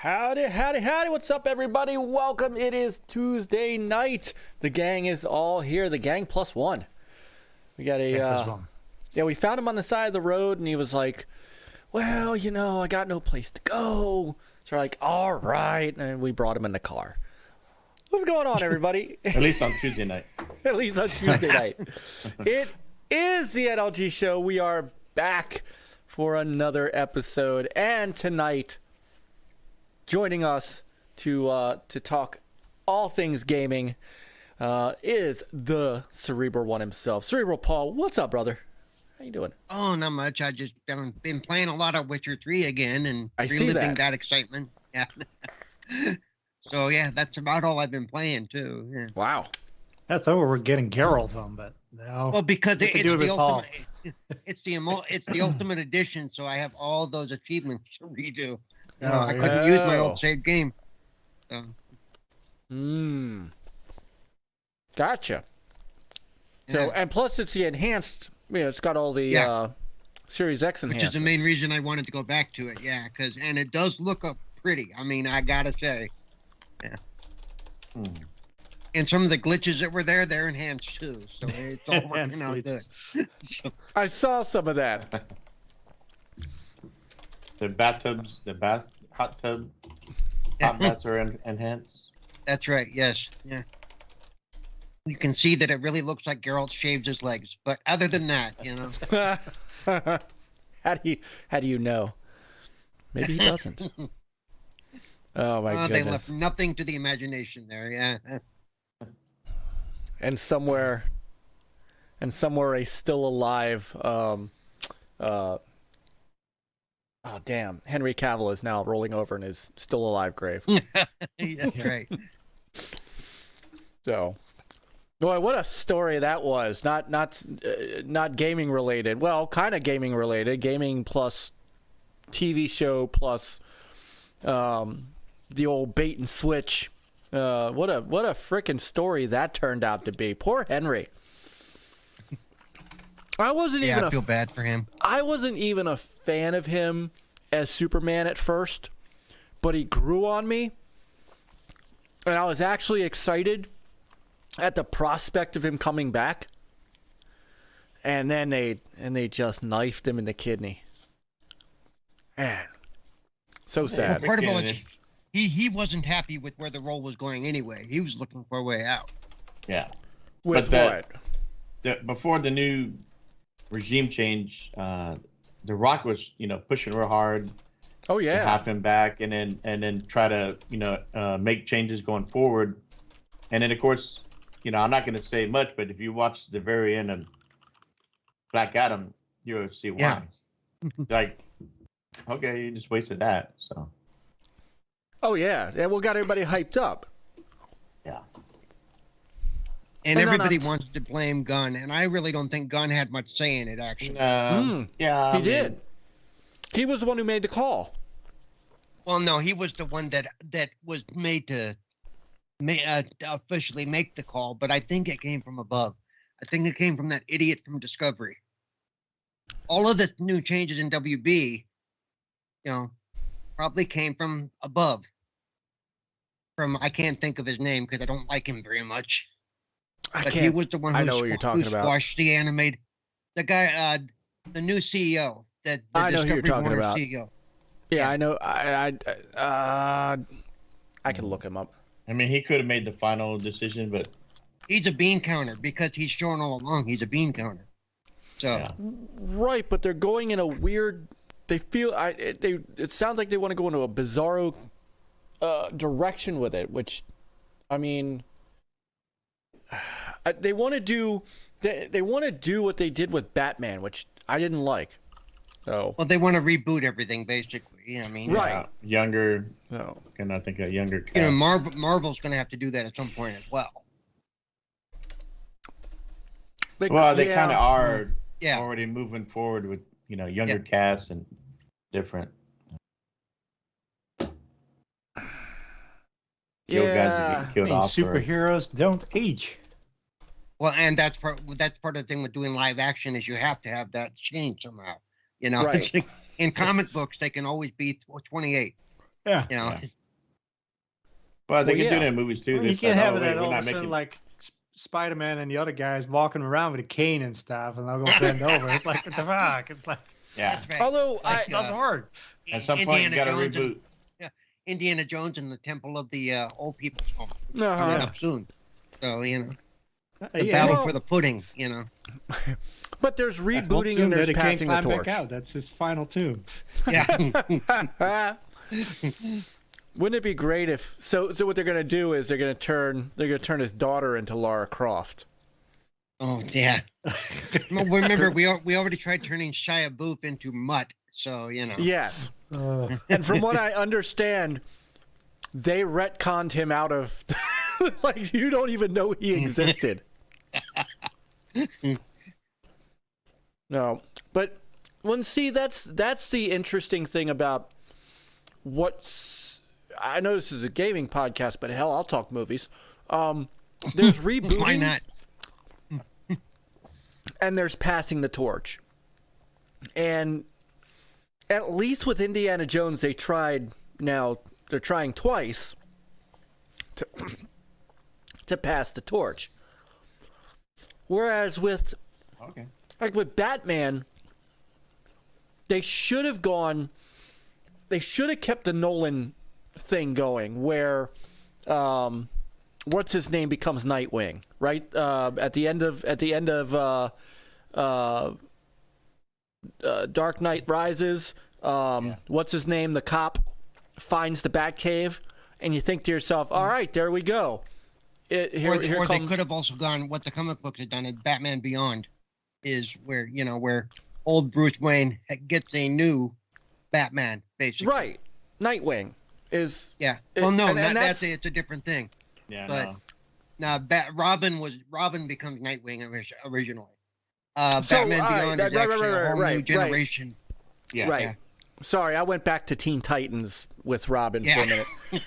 Howdy, howdy, howdy. What's up, everybody? Welcome. It is Tuesday night. The gang is all here. The gang plus one. We got we found him on the side of the road, and he was like, well, I got no place to go. So we're like, all right. And we brought him in the car. What's going on, everybody? At least on Tuesday night. At least on Tuesday night. It is the NLG show. We are back for another episode. And tonight, joining us to talk all things gaming is the Cerebral One himself. Cerebral Paul, what's up, brother? How you doing? Oh, not much. I just been playing a lot of Witcher 3 again and I see reliving that. that excitement. Yeah. So yeah, that's about all I've been playing too. Yeah. Wow. I thought we were getting Geralt on, but no. Well, because We can it's do it the with Paul. ultimate. It's the ultimate edition, so I have all those achievements to redo. Oh, I yeah. couldn't use my Oh. old save game. So, Gotcha. So, yeah. and plus it's the enhanced, it's got all the Yeah. Series X Which enhancements. is the main reason I wanted to go back to it. Yeah, and it does look up pretty. I mean, I gotta say. Yeah. And some of the glitches that were there, they're enhanced too. So it's all working out good. So, I saw some of that. The bathtubs, hot tub, hot baths are enhanced. that's right. Yes. Yeah. You can see that it really looks like Geralt shaves his legs, but other than that, How do you know? Maybe he doesn't. Oh my they goodness. left nothing to the imagination there. Yeah. And somewhere a still alive oh damn, Henry Cavill is now rolling over in his still alive grave. That's right. So, boy, what a story that was. Not gaming related. Well, kind of gaming related. Gaming plus TV show plus the old bait and switch. What a freaking story that turned out to be. Poor Henry. I Yeah, I feel bad for him. I wasn't even a fan of him as Superman at first, but he grew on me, and I was actually excited at the prospect of him coming back. And then they just knifed him in the kidney. Man, so sad. Well, part of it was he wasn't happy with where the role was going anyway. He was looking for a way out. Yeah. With but what? Before the new regime change, The Rock was, pushing real hard Oh to yeah. have him back, and then try to, make changes going forward. And then of course, I'm not going to say much, but if you watch the very end of Black Adam, you'll see why. Yeah. Like, okay, you just wasted that. So Oh yeah. Yeah, we got everybody hyped up. yeah. And And everybody I'm- wants to blame Gunn, and I really don't think Gunn had much say in it, actually. Yeah, He did. He was the one who made the call. Well, no, he was the one that was made to officially make the call, but I think it came from above. I think it came from that idiot from Discovery. All of the new changes in WB, probably came from above. I can't think of his name because I don't like him very much. I But he can't. was the one I who, know what you're talking about. squashed the animated. The guy, the new CEO, the I know who you're Discovery talking Warner about. CEO. Yeah, I know. I can look him up. I mean, he could have made the final decision, but He's a bean counter because he's shown all along he's a bean counter. So yeah. Right, but they're going in a weird. They feel. It sounds like they want to go into a bizarro direction with it. Which, I mean, they want to do. They want to do what they did with Batman, which I didn't like. So. well, they want to reboot everything basically. I mean, Right. Younger, So. and I think a younger cast. Marvel's going to have to do that at some point as well. Well, they kind of are Yeah. already moving forward with younger casts and different. Kill guys are getting killed Hey, off. superheroes don't age. Well, and that's part of the thing with doing live action is you have to have that change somehow. Right. It's like, in comic books they can always be 28. Yeah. You know, Yeah. Well, they Well, can do yeah. that in movies too. Well, They you said, can't have "Oh, it wait, that we're all of not a sudden making." like Spider-Man and the other guys walking around with a cane and stuff, and they'll go bend over. It's like, what the fuck? It's like, Yeah. that's right. Although Like, it doesn't work. At some point, you got to Jones reboot. and Indiana Jones and the Temple of the Old People's Home, which is Uh-huh. coming Yeah. up soon. So the Yeah, battle well- for the pudding. But there's that's one rebooting tomb and there's that he can't passing the climb torch. back out. That's his final tomb. Yeah. Wouldn't it be great if so what they're gonna do is they're gonna turn his daughter into Lara Croft. Oh yeah. Well, remember we already tried turning Shia Boof into Mutt. So Yes. Uh, And from what I understand, they retconned him out of like you don't even know he existed. No. But see that's the interesting thing about I know this is a gaming podcast, but hell, I'll talk movies. There's rebooting. Why not? And there's passing the torch. And at least with Indiana Jones, they're trying twice to pass the torch. Whereas with Okay. Batman, they should have kept the Nolan thing going where what's his name becomes Nightwing, right? At the end of Dark Knight Rises, what's his name? The cop finds the Batcave, and you think to yourself, "All right, there we go." Here Or they comes. could have also gone what the comic book had done in Batman Beyond, is where where old Bruce Wayne gets a new Batman, basically. Right, Nightwing is. Yeah. Well, no, and that's that's it's a different thing. Yeah. But- No. Now, Robin becomes Nightwing originally. So, Batman all right, Beyond is right, actually a whole right, new right. generation. Yeah. right. Yeah. Sorry, I went back to Teen Titans with Robin for Yeah.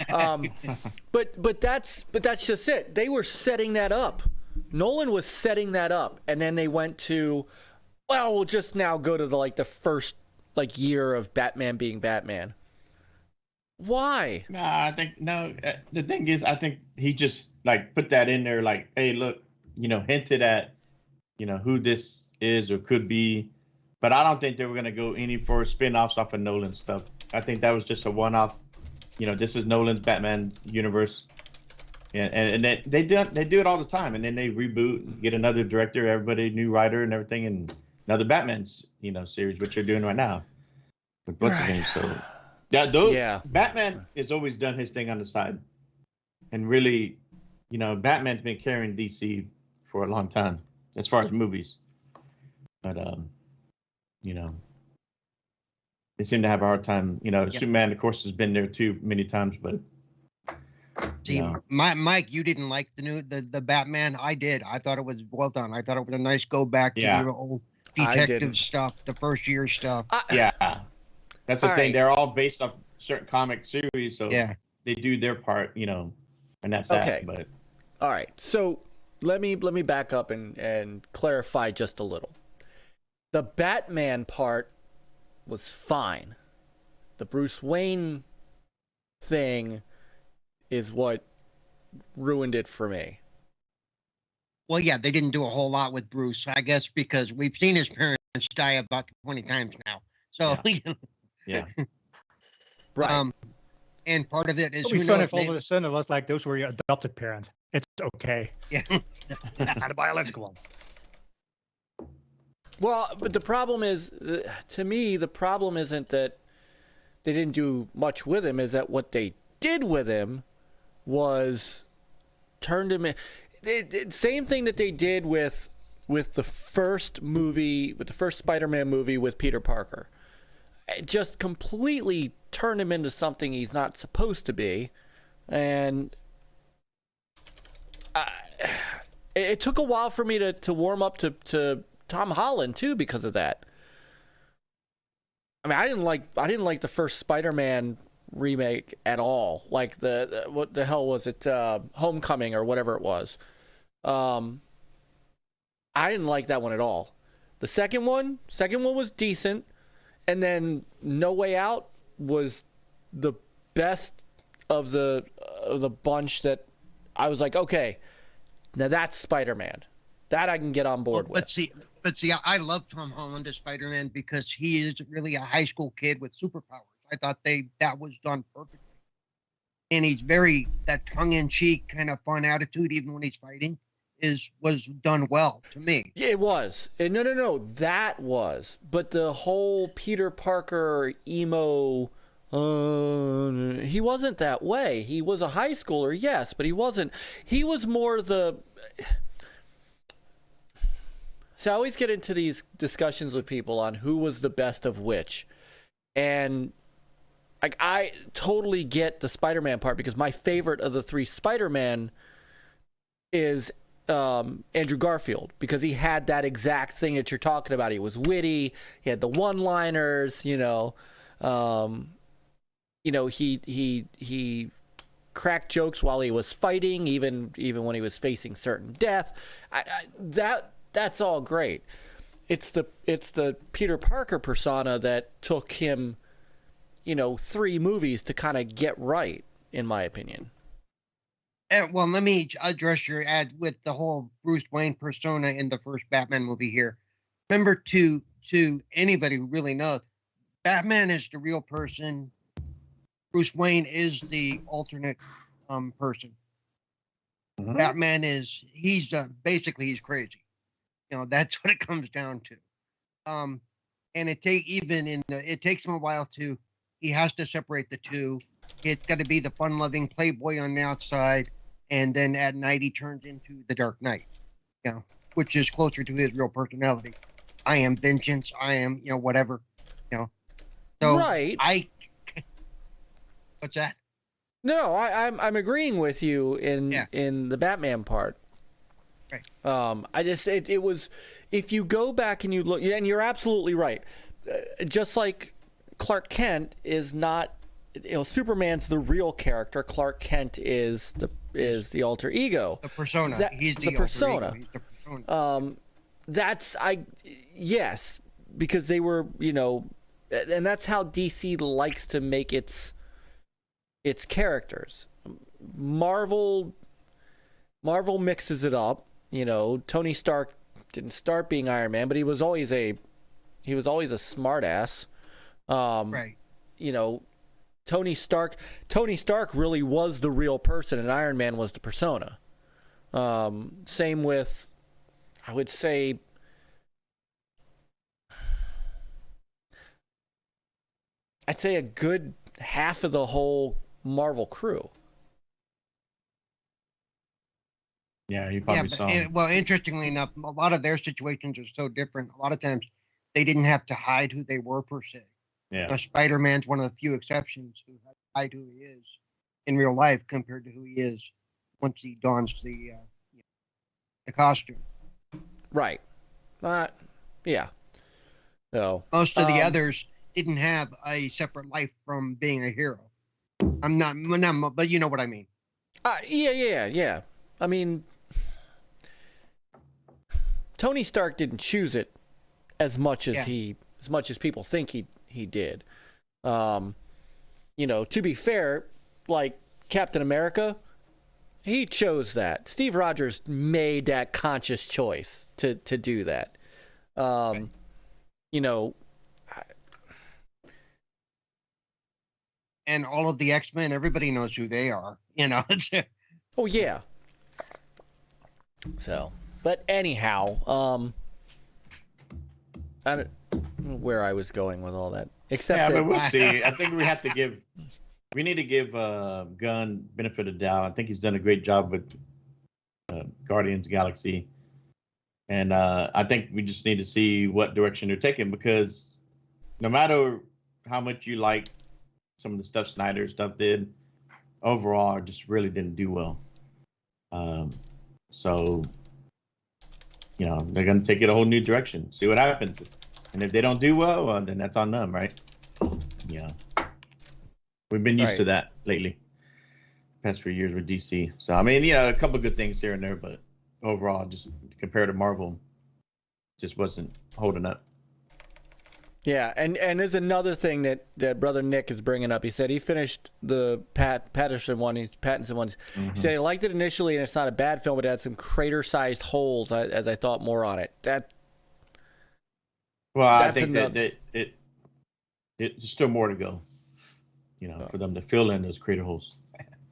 a minute. But that's just it. They were setting that up. Nolan was setting that up, and then they went to, well, we'll just now go to the first year of Batman being Batman. Why? I think no. The thing is, I think he just put that in there, hey, look, hinted at, who this is or could be, but I don't think they were gonna go any for spin-offs off of Nolan stuff. I think that was just a one-off. This is Nolan's Batman universe, and they do it all the time, and then they reboot, get another director, everybody, new writer, and everything, and another Batman's series, which they're doing right now with what's his name. So. Yeah. Batman has always done his thing on the side, and really, Batman's been carrying DC for a long time as far as movies. But they seem to have a hard time. Superman, of course, has been there too many times, but See, Mike, you didn't like the Batman. I did. I thought it was well done. I thought it was a nice go back to Yeah. the old I detective didn't. stuff, the first year stuff. yeah, that's the All thing. right. They're all based off certain comic series, so Yeah. they do their part, and that's Okay. that. But All right. So let me back up and clarify just a little. The Batman part was fine. The Bruce Wayne thing is what ruined it for me. Well, yeah, they didn't do a whole lot with Bruce, I guess, because we've seen his parents die about 20 times now. So, yeah, Right. and part of it is it'll who be fun knows. if all of a sudden it was like those were your adopted parents. It's okay. Yeah. Not the biological ones. Well, but the problem is, to me, the problem isn't that they didn't do much with him, is that what they did with him was turned him in. Same thing that they did with the first movie, with the first Spider-Man movie with Peter Parker. It just completely turned him into something he's not supposed to be. And it took a while for me to warm up to Tom Holland too because of that. I mean, I didn't like the first Spider-Man remake at all. Like the what the hell was it? Homecoming or whatever it was. I didn't like that one at all. The second one was decent, and then No Way Out was the best of the bunch that I was like, okay, now that's Spider-Man. That I can get on board with. But see, I love Tom Holland as Spider-Man because he is really a high school kid with superpowers. I thought that was done perfectly. And he's very, that tongue-in-cheek kind of fun attitude, even when he's fighting, was done well to me. Yeah, it was. No, that was. But the whole Peter Parker emo, he wasn't that way. He was a high schooler, yes, but he wasn't. He was more the. So I always get into these discussions with people on who was the best of which, and like I totally get the Spider-Man part because my favorite of the three Spider-Man is Andrew Garfield, because he had that exact thing that you're talking about. He was witty. He had the one-liners. He cracked jokes while he was fighting, even when he was facing certain death. That's all great. It's the Peter Parker persona that took him, 3 movies to kind of get right, in my opinion. Well, let me address your ad with the whole Bruce Wayne persona in the first Batman movie here. Remember, to anybody who really knows, Batman is the real person. Bruce Wayne is the alternate person. Mhm. Batman he's basically he's crazy. That's what it comes down to. And it takes him a while he has to separate the two. It's got to be the fun-loving playboy on the outside, and then at night he turns into the Dark Knight, which is closer to his real personality. I am vengeance. I am, whatever, So Right. What's that? No, I'm agreeing with you in the Batman part. Right. I just it was, if you go back and you look, and you're absolutely right. Just like Clark Kent is not, Superman's the real character. Clark Kent is the alter ego. The persona. He's the persona. He's the persona. Yes, because they were, and that's how DC likes to make its characters. Marvel mixes it up. Tony Stark didn't start being Iron Man, but he was always a smart ass. Right. Tony Stark really was the real person, and Iron Man was the persona. Same with, I would say, a good half of the whole Marvel crew. Yeah, you probably saw him. Well, interestingly enough, a lot of their situations are so different. A lot of times, they didn't have to hide who they were per se. Yeah. Spider-Man's one of the few exceptions who had to hide who he is in real life compared to who he is once he dons the costume. Right. Yeah. So Most of the others didn't have a separate life from being a hero. I'm not, but you know what I mean. Yeah. I mean, Tony Stark didn't choose it as much as people think he did. To be fair, like Captain America, he chose that. Steve Rogers made that conscious choice to do that. Right. And all of the X-Men, everybody knows who they are. Oh yeah. So, but anyhow, I don't know where I was going with all that. Except but we'll see. I think we need to give Gunn benefit of doubt. I think he's done a great job with Guardians of the Galaxy, and I think we just need to see what direction they're taking, because no matter how much you like some of the stuff Snyder did, overall, it just really didn't do well. So, they're going to take it a whole new direction, see what happens. And if they don't do well, then that's on them, right? Yeah. We've been used to that lately, past few years with DC. So, I mean, a couple of good things here and there, but overall, just compared to Marvel, just wasn't holding up. Yeah, and there's another thing that brother Nick is bringing up. He said he finished the Pattinson one. He said he liked it initially, and it's not a bad film, but it had some crater-sized holes. As I thought more on it. Well, I That's think another- that it's still more to go. You know, for them to fill in those crater holes.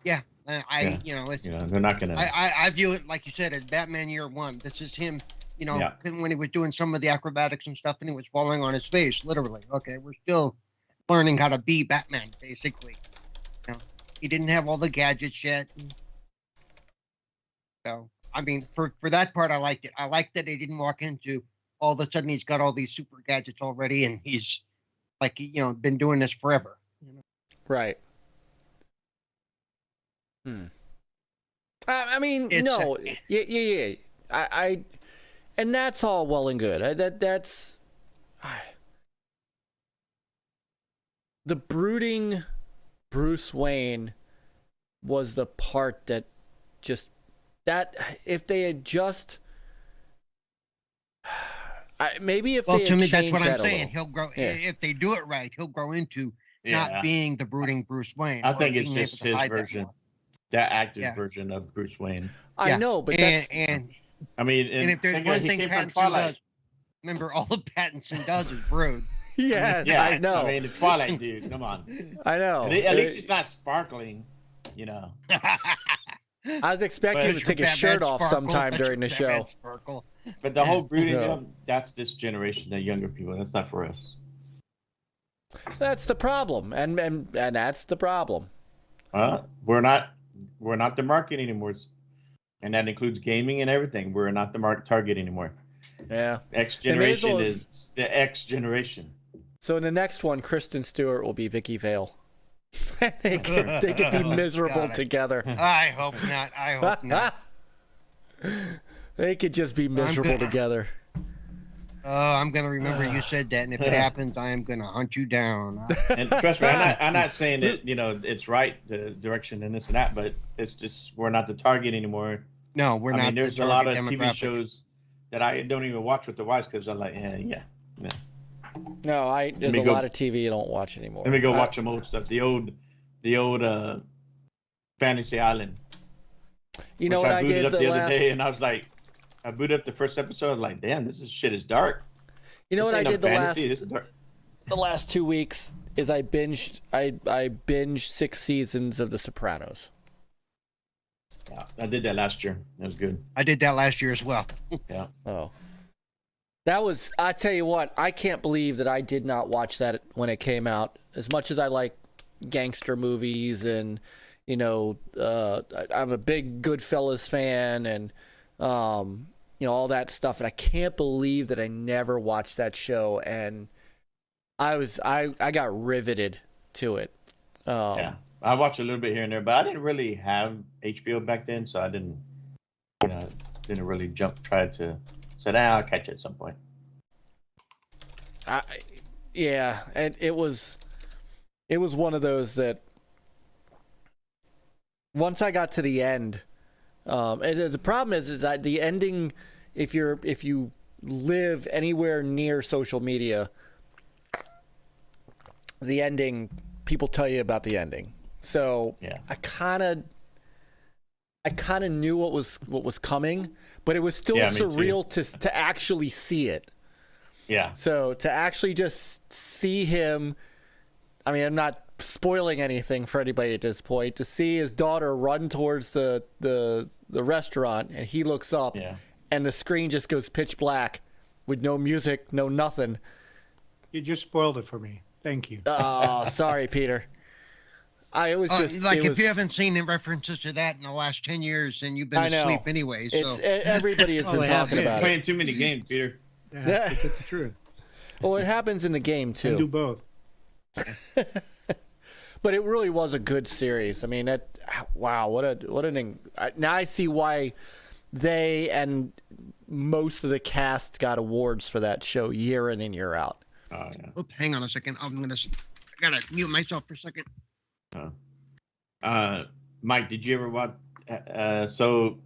Yeah, Yeah. you know, it's, You know, they're not gonna. I view it like you said as Batman Year One. This is him, you know, Yeah. when he was doing some of the acrobatics and stuff, and he was falling on his face, literally. Okay, we're still learning how to be Batman, basically. You know, he didn't have all the gadgets yet. So, I mean, for that part, I liked it. I liked that he didn't walk into all of a sudden he's got all these super gadgets already, and he's like, you know, been doing this forever. You know? Right. I mean, It's no, yeah. I, and that's all well and good. That's the brooding Bruce Wayne was the part that just that if they had just maybe if Well, they to had me, that's changed what I'm that a saying. little. He'll grow Yeah. if they do it right. He'll grow into Yeah. not being the brooding Bruce Wayne. I or think it's being able just to his hide that version, more. that actor's Yeah. version of Bruce Wayne. I Yeah. know, but and, that's and I mean, and if there's think one he thing came from Pattinson Twilight. does, remember all the Pattinson does is brood. yes, Yeah, I know, I mean, the Twilight dude. Come on. I know. At least it's not sparkling. You know. I was expecting him to Mr. take his Batman shirt off Sparkle, sometime Mr. during the Batman show. Sparkle. But the whole brooding, No. that's this generation, the younger people. That's not for us. That's the problem, and that's the problem. We're not the market anymore, and that includes gaming and everything. We're not the target anymore. Yeah. X They may as generation well- is the X generation. So in the next one, Kristen Stewart will be Vicky Vale. they could be miserable Got it. together. I hope not. I hope not. They could just be miserable good. together. Oh, I'm gonna remember you said that, and if it happens, I am gonna hunt you down. And trust me, I'm not saying that it's right, the direction and this and that, but it's just we're not the target anymore. No, we're I not. mean, there's the a lot target of TV demographic. shows that I don't even watch with the wives because I'm like, yeah. No, there's me a go- lot of TV I don't watch anymore. Let me go watch some old stuff. The old Fantasy Island. You know which what I booted did up the the other last. day, and I was like, I booted up the first episode. I was like, damn, this shit is dark. You know what This I ain't no did the fantasy, last this is dark. the last 2 weeks is I binged 6 seasons of The Sopranos. Yeah, I did that last year. That was good. I did that last year as well. Yeah. Oh. That was, I tell you what, I can't believe that I did not watch that when it came out. As much as I like gangster movies and, I'm a big Goodfellas fan and, all that stuff. And I can't believe that I never watched that show. And I got riveted to it. Yeah. I watched a little bit here and there, but I didn't really have HBO back then, so I didn't really try to say, I'll catch it at some point. Yeah, and it was one of those that once I got to the end, and the problem is that the ending, if you live anywhere near social media, the ending, people tell you about the ending. So Yeah. I kind of knew what was coming, but it was still Yeah, me too. surreal to actually see it. Yeah. So to actually just see him, I mean, I'm not spoiling anything for anybody at this point. To see his daughter run towards the restaurant, and he looks up, Yeah. and the screen just goes pitch black, with no music, no nothing. You just spoiled it for me. Thank you. Oh, sorry, Peter. It was just Like it if was, you haven't seen the references to that in the last 10 years, then you've been I know. asleep anyway. So It's everybody has Oh, been they talking have, about it. Playing too many games, Peter. Yeah, it's the truth. Well, it happens in the game Can do too, both. but it really was a good series. I mean, now I see why they and most of the cast got awards for that show year in and year out. Oh, yeah. Oops, hang on a second. I gotta mute myself for a second. Mike, did you ever watch? So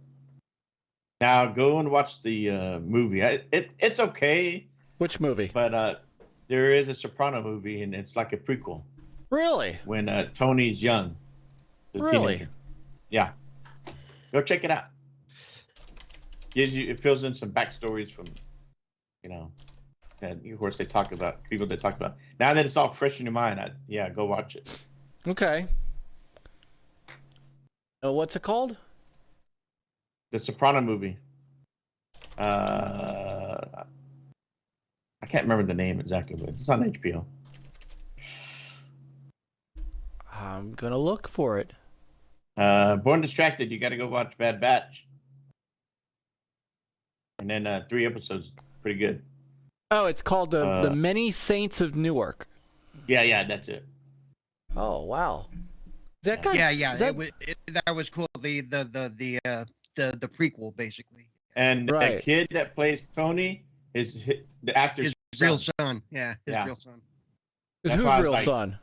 now go and watch the movie. It's okay, Which movie? but there is a Soprano movie, and it's like a prequel Really? when Tony's young. The Really? teenager. Yeah. Go check it out. It fills in some backstories from, and of course they talk about people that talk about. Now that it's all fresh in your mind, go watch it. Okay. What's it called? The Soprano movie. I can't remember the name exactly, but it's on HBO. I'm gonna look for it. Born Distracted, you got to go watch Bad Batch. And then 3 episodes, pretty good. Oh, it's called the Many Saints of Newark. Yeah, that's it. Oh wow. Is that guy? Yeah. is that- That was cool. The prequel, basically. And Right. the kid that plays Tony is the actor's His real son. Yeah, his Yeah. real son. Is That's whose why I was real like- son?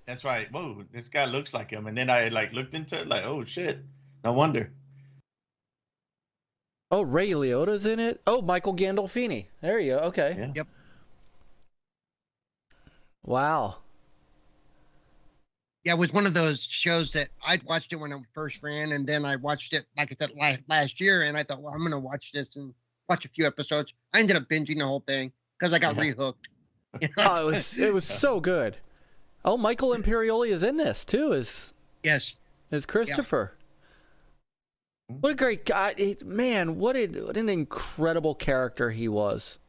That's why. Whoa, this guy looks like him. And then I looked into it, oh shit, no wonder. Oh, Ray Liotta's in it. Oh, Michael Gandolfini. There you go. Okay. Yeah. Yep. Wow. Yeah, it was one of those shows that I'd watched it when it first ran, and then I watched it, like I said, last year, and I thought, well, I'm going to watch this and watch a few episodes. I ended up binging the whole thing because I got Yeah. rehooked. Oh, it was so good. Oh, Michael Imperioli is in this too. Yes. As Christopher. What a great guy, man! What an incredible character he was.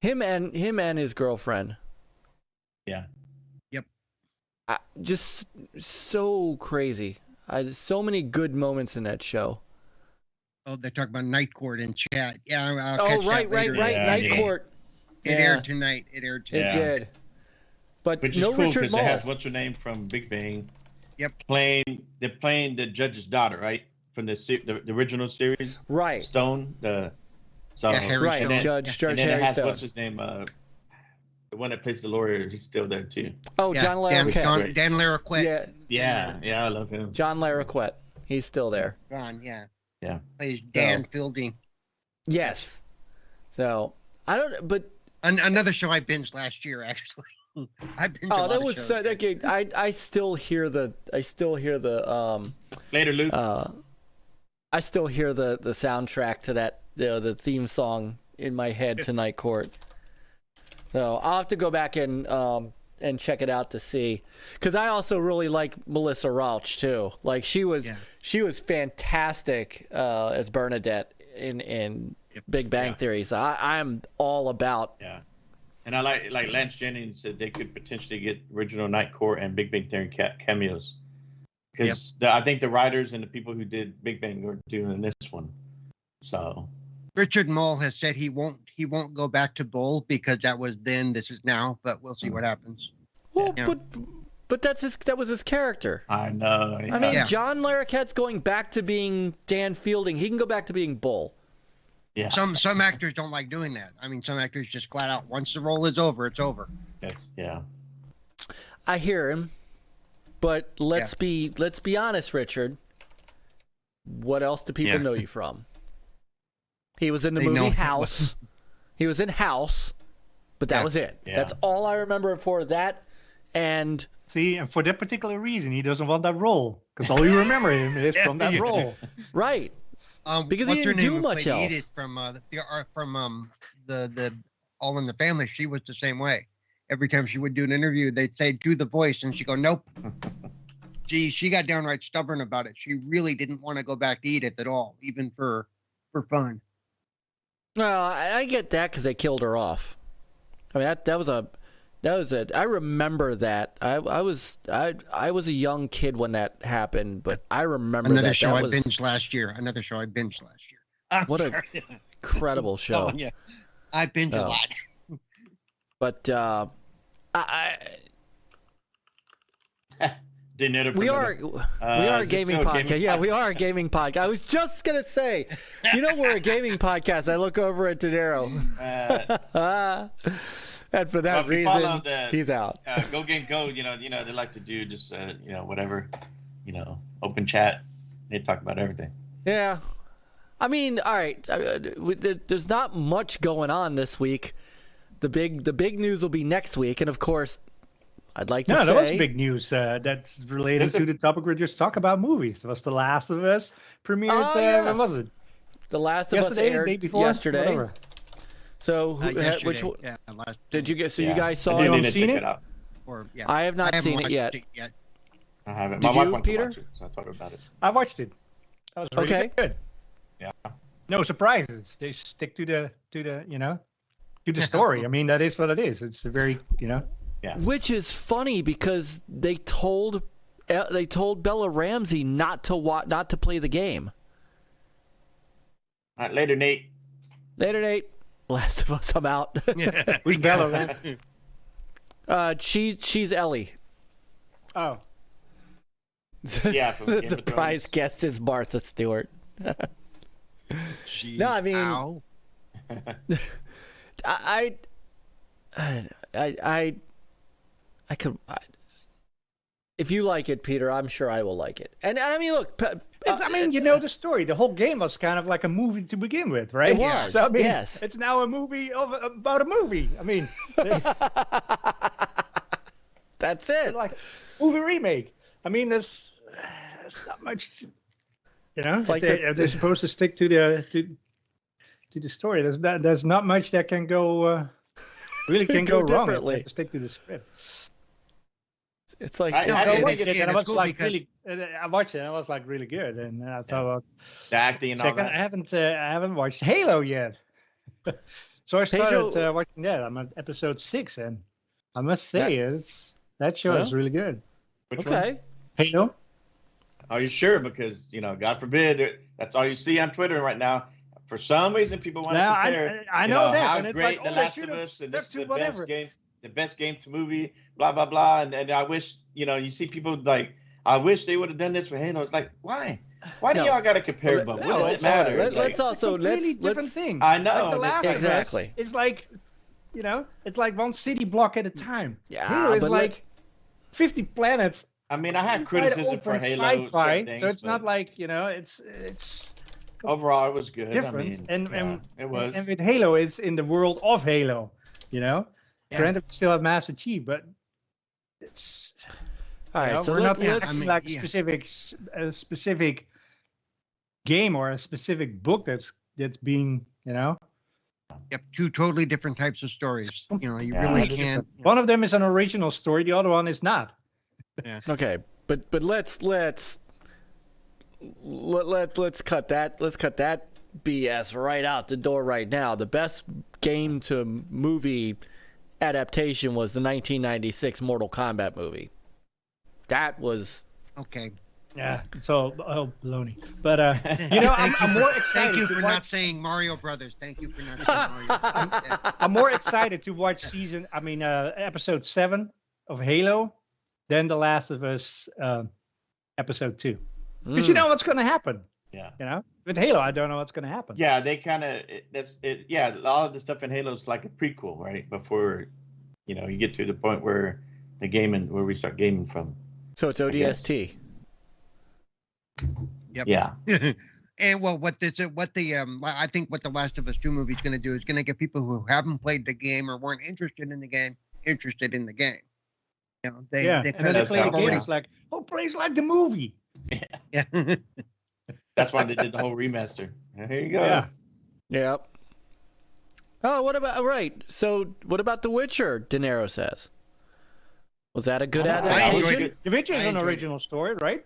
Him and his girlfriend. Yeah. Just so crazy. So many good moments in that show. Oh, they're talking about Night Court in chat. Yeah, I'll Oh, catch right. that later. Yeah, Night yeah. Court. It Yeah. aired tonight. It aired It tonight. Yeah. did. But Which is no cool Richard because it Mole. has what's her name from Big Bang. Yep. They're playing the judge's daughter, right? From the original series. Right. Stone. Yeah, Harry Right. Stone. Judge and then Harry it has Stone. what's his name? The one that plays the lawyer. He's still there too. Oh, Yeah, John Larroquette. Dan Larroquette. Yeah, Yeah, I love him. John Larroquette. He's still there. Gone, yeah. Yeah. Plays Dan Fielding. Yes. So I don't. But Another show I binged last year, actually. I binged a lot that of was shows. so, that, I still hear the Later, Luke. I still hear the soundtrack to that the theme song in my head to Night Court. So I'll have to go back and check it out to see, because I also really like Melissa Rauch too. Like she was fantastic as Bernadette in Big Bang Theory. So I'm all about. Yeah. And I like Lance Jennings said they could potentially get original Night Court and Big Bang Theory cameos. Because I think the writers and the people who did Big Bang are doing this one. So Richard Mole has said he won't go back to Bull because that was then, this is now, but we'll see what happens. Well, Yeah. but that was his character. I know. I mean, Yeah. John Larroquette's going back to being Dan Fielding. He can go back to being Bull. yeah. Some actors don't like doing that. I mean, some actors just flat out, once the role is over, it's over. Yeah. I hear him, but let's be honest, Richard. What else do people know you from? He was in the They know movie him. House. He was in House, but that Yeah. was it. Yeah. That's all I remember him for. That and See, and for that particular reason, he doesn't want that role because all you remember him is from that Yeah. role. right. Because he what's her didn't do name who much played else. Edith from the All in the Family? She was the same way. Every time she would do an interview, they'd say, "Do the voice," and she'd go, "Nope." She got downright stubborn about it. She really didn't want to go back to Edith at all, even for fun. Well, I get that because they killed her off. I mean, that was a. I remember that. I was a young kid when that happened, but I remember Another that. show That I was binged last year. I'm What a- sorry. incredible show. Oh, yeah. I binge a Oh. lot. But we are a gaming podcast. Yeah, we are a gaming podcast. I was just gonna say, we're a gaming podcast. I look over at De Niro, and for that Well, if you follow reason, the- he's out. Go Game Go. They like to do just whatever, open chat. They talk about everything. Yeah, I mean, all right. There's not much going on this week. the big news will be next week, and of course, I'd like to No, say that was big news. That's related There's a- to the topic we just talked about movies. It was The Last of Us premiered. Oh, When was yes. it? The Last of Us Yesterday, the aired day before, yesterday. Whatever. So, which Yesterday, one- yeah, last did you get? So Yeah. you guys saw I You it? haven't didn't seen check it? out. or yeah. I have not haven't seen it watched yet. yet. I haven't. Did My you, wife wants Peter? to watch it, so I told her about it. I watched it. That was really Okay. good. Yeah. No surprises. They stick to the to the story. I mean, that is what it is. It's a very Which is funny because they told Bella Ramsey not to play the game. All right, later, Nate. Later, Nate. Last of Us, I'm out. Who's Bella Ramsey? She's Ellie. Oh, Yeah, from The Game of surprise guest is Martha Stewart. Jeez, No, I mean- ow. I could. If you like it, Peter, I'm sure I will like it. And I mean, look. I mean, you know the story. The whole game was kind of like a movie to begin with, right? It was, So, I mean, yes. It's now a movie about a movie. I mean, That's it. like movie remake. I mean, there's not much. You know, It's like they're supposed to stick to the story. There's not much that can go really can Go go wrong. They differently. have to stick to the script. It's like I- No, I so think once it's- again, and I it's was cool like because- really. I watched it. And I was like really good, and I thought, well, The acting and all second, that. I haven't watched Halo yet. So I started Pedro- watching that. I'm on episode 6, and I must say, that show is Well, really good. Which one? okay. Halo? Are you sure? Because God forbid, that's all you see on Twitter right now. For some reason, people want Now, to compare. I you know that, how and it's great like, The oh, they Last should of have Us, and this stuck is to whatever. the best game to movie, blah blah blah. And I wish you see people like, I wish they would have done this for Halo. It's like, why? Why do No. y'all got to compare Well, them? no, What does it it's- matter? let- It's let's like, also It's a completely different let's thing. I know, Like the and Last it's- of Us Exactly. is like, it's like one city block at a time. Yeah, Halo is but like 50 planets. I mean, I have wide criticism for open Halo. sci-fi, certain things, so it's not but like it's overall it was good. different. I mean, and yeah, it was. and with Halo, it's in the world of Halo. Yeah. Granted, we still have Master Chief, but it's All right. So we're not yeah, let's. I mean, like yeah. a specific game or a specific book that's being Yep, two totally different types of stories. You know, you Yeah, really they're can. One of them is an original story, the other one is not. Okay, but let's cut that BS right out the door right now. The best game to movie adaptation was the 1996 Mortal Kombat movie. That was Okay. Yeah, so baloney. But I'm more excited. Thank you to for watch- not saying Mario Brothers. Thank you for not saying Mario Brothers. Yeah. I'm more excited to watch episode 7 of Halo than The Last of Us episode 2. Because you know what's going to happen. Yeah. With Halo, I don't know what's going to happen. Yeah, they kind of that's it. Yeah, all of the stuff in Halo is like a prequel, right? Before you get to the point where where we start gaming from. So it's ODST. Yeah. And well, I think what the Last of Us 2 movie is going to do is going to get people who haven't played the game or weren't interested in the game interested in the game. You know, they And then kind they of play the game, already. it's like, plays like the movie. Yeah. That's why they did the whole remaster. Here you go. Yeah. Yep. Oh, what about right? So what about The Witcher? De Niro says. Was that a good I adaptation? enjoyed it. The Witcher is I an enjoyed original story, right?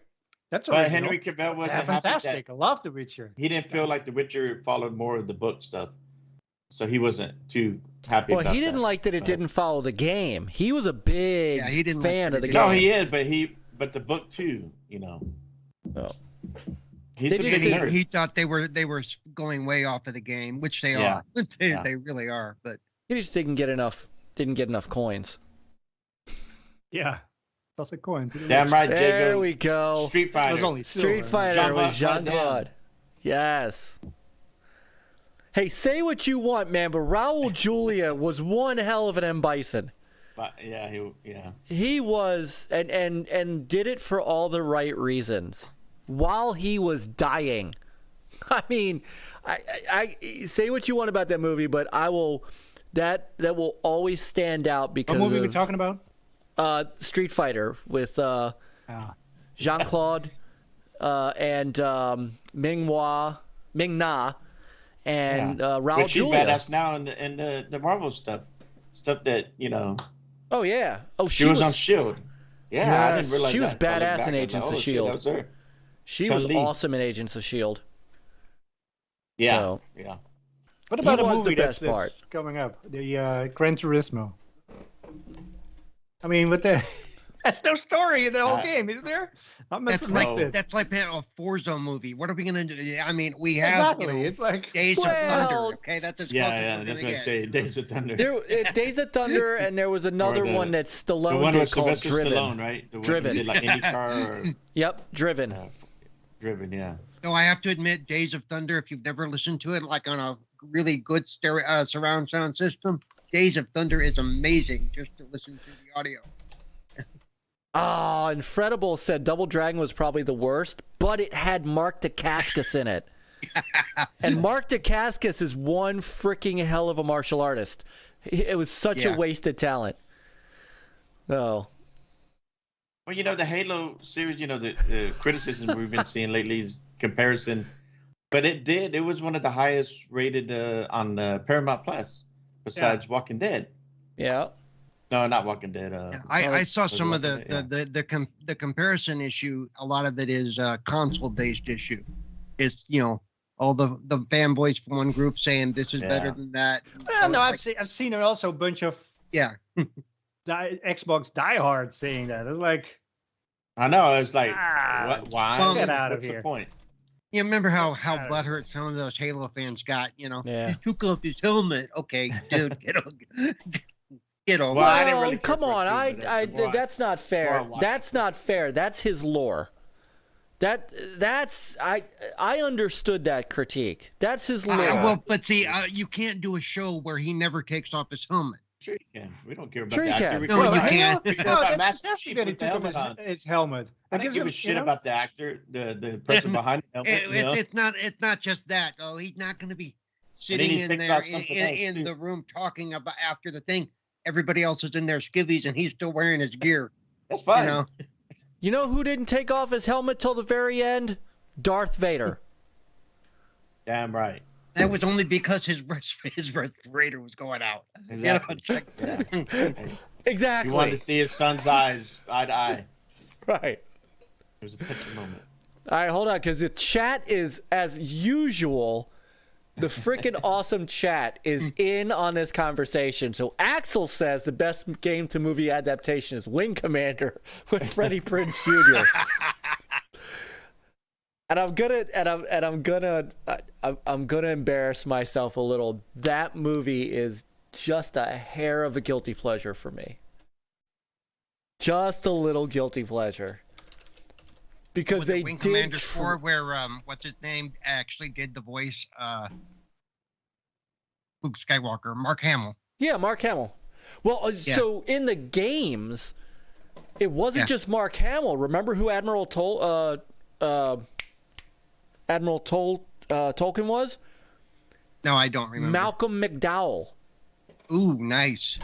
That's But original. Henry Cavill wasn't Yeah, happy that fantastic. I love The Witcher. he didn't feel like The Witcher followed more of the book stuff, so he wasn't too happy. Well, about he didn't that. like that it But- didn't follow the game. He was a big Yeah, he didn't like fan that of the it game. No, he is, but the book too. Oh. He's They a just big didn't- nerd. He thought they were going way off of the game, which they Yeah. are. They, Yeah. they really are. But He just didn't get enough coins. Yeah. Toss a coin. To the Damn right, There Jacob. we go. Street It Fighter. was only Street silver. Fighter Jean-Claude with Van Jean-Claude. Yes. Hey, say what you want, man, but Raul Julia was one hell of an M. Bison. But, yeah, He was, and did it for all the right reasons. While he was dying. I mean, I say what you want about that movie, but I will that will always stand out because What movie are we of, talking about? Street Fighter with Jean-Claude and Ming Na and Raul But she's Julia. badass now in the Marvel stuff that Oh yeah. Oh, she was on Shield. Yeah, I didn't Yes, realize she was that. I looked badass back, in I was Agents like, of oh, shit, S.H.I.E.L.D.. that was her. She was Chun-Li. awesome in Agents of Shield. Yeah, So, yeah. What about a was the movie best that's part. coming up? The Gran Turismo. I mean, what the? That's no story in the whole game, is there? I'm That's missing like that's like a Forza movie. What are we gonna do? I mean, we have exactly. It's like Days of Well, Thunder. Okay, that's as close Yeah, as yeah, we're that's gonna what I get. say. Days of Thunder. Days of Thunder, and there was another the- one that the Stallone one did with called Sylvester Driven. Stallone, right? The one Driven. who did like IndyCar or Yep, Driven. Driven, yeah. Though I have to admit, Days of Thunder, if you've never listened to it, like on a really good stereo, surround sound system, Days of Thunder is amazing just to listen to the audio. Oh, Incredible said Double Dragon was probably the worst, but it had Mark Dacascos in it. And Mark Dacascos is one freaking hell of a martial artist. It was such a Yeah. wasted talent. Oh. Well, the Halo series, the criticism we've been seeing lately is comparison, but it was one of the highest rated on Paramount Plus, besides Walking Dead. Yeah. No, not Walking Dead. Yeah, I saw was some of Walking Dead, the comparison issue. A lot of it is console based issue. It's all the fanboys from one group saying this is better Yeah. than that. well, no, Like, I've seen also a bunch of yeah. Xbox diehards saying that. It's like, I know. It's like, Ah, why? well, get out of What's here. the point? You remember how Matter. butthurt some of those Halo fans got? Yeah. He took off his helmet. Okay, dude, get over. Well, it. I didn't Well, really care come for it on. too, but the more I- That's not more I fair. watch That's not fair. That's his lore. That's I understood that critique. That's his lore. Well, but see, you can't do a show where he never takes off his helmet. Sure you can. We don't care about Sure you that. can. We No, care you about- can't. we care No, about that's Master fantastic Chief that he with the took off helmet on. his helmet. I That don't gives give him, a shit about the actor, the person behind the helmet. It's not just that. Oh, he's not going to be he sitting in thinks there about something else, in too. the room talking about after the thing. Everybody else is in their skivvies and he's still wearing his gear. That's fine. You know who didn't take off his helmet till the very end? Darth Vader. Damn right. That was only because his respirator was going out. Exactly. It's like, Yeah. Exactly. You wanted to see his son's eyes eye to eye. Right. It was a touching moment. All right, hold on, because the chat is, as usual, the freaking awesome chat is in on this conversation. So Axel says the best game to movie adaptation is Wing Commander with Freddie Prinze Jr. And I'm gonna embarrass myself a little. That movie is just a hair of a guilty pleasure for me. Just a little guilty pleasure. Because was they it Wing did Commander 4 where what's his name actually did the voice Luke Skywalker, Mark Hamill. Yeah, Mark Hamill. Well, so in the games, it wasn't just Mark Hamill. Remember who Admiral Tolkien was? No, I don't remember. Malcolm McDowell. Ooh, nice.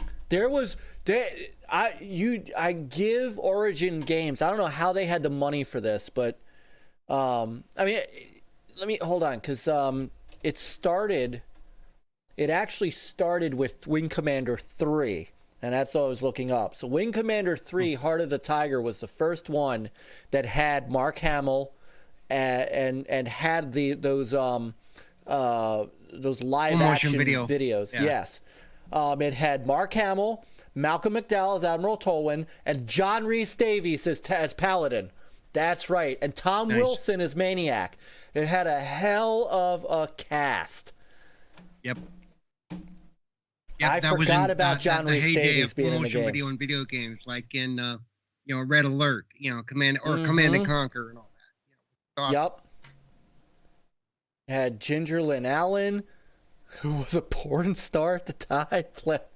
I give Origin Games. I don't know how they had the money for this, but I mean, let me hold on, because it actually started with Wing Commander 3, and that's what I was looking up. So Wing Commander 3, Heart of the Tiger, was the first one that had Mark Hamill and had those live action videos. Yeah. Yes. It had Mark Hamill, Malcolm McDowell as Admiral Tolwyn, and John Rhys Davies as Paladin. That's right. And Tom Wilson as Maniac. It had a hell of a cast. Yep. I that was forgot in, about John the Rhys heyday Davies of being in the full-motion game. video and video games, like in Red Alert, Command Mm-hmm. and Conquer and all that. Yep. Had Ginger Lynn Allen, who was a porn star at the time,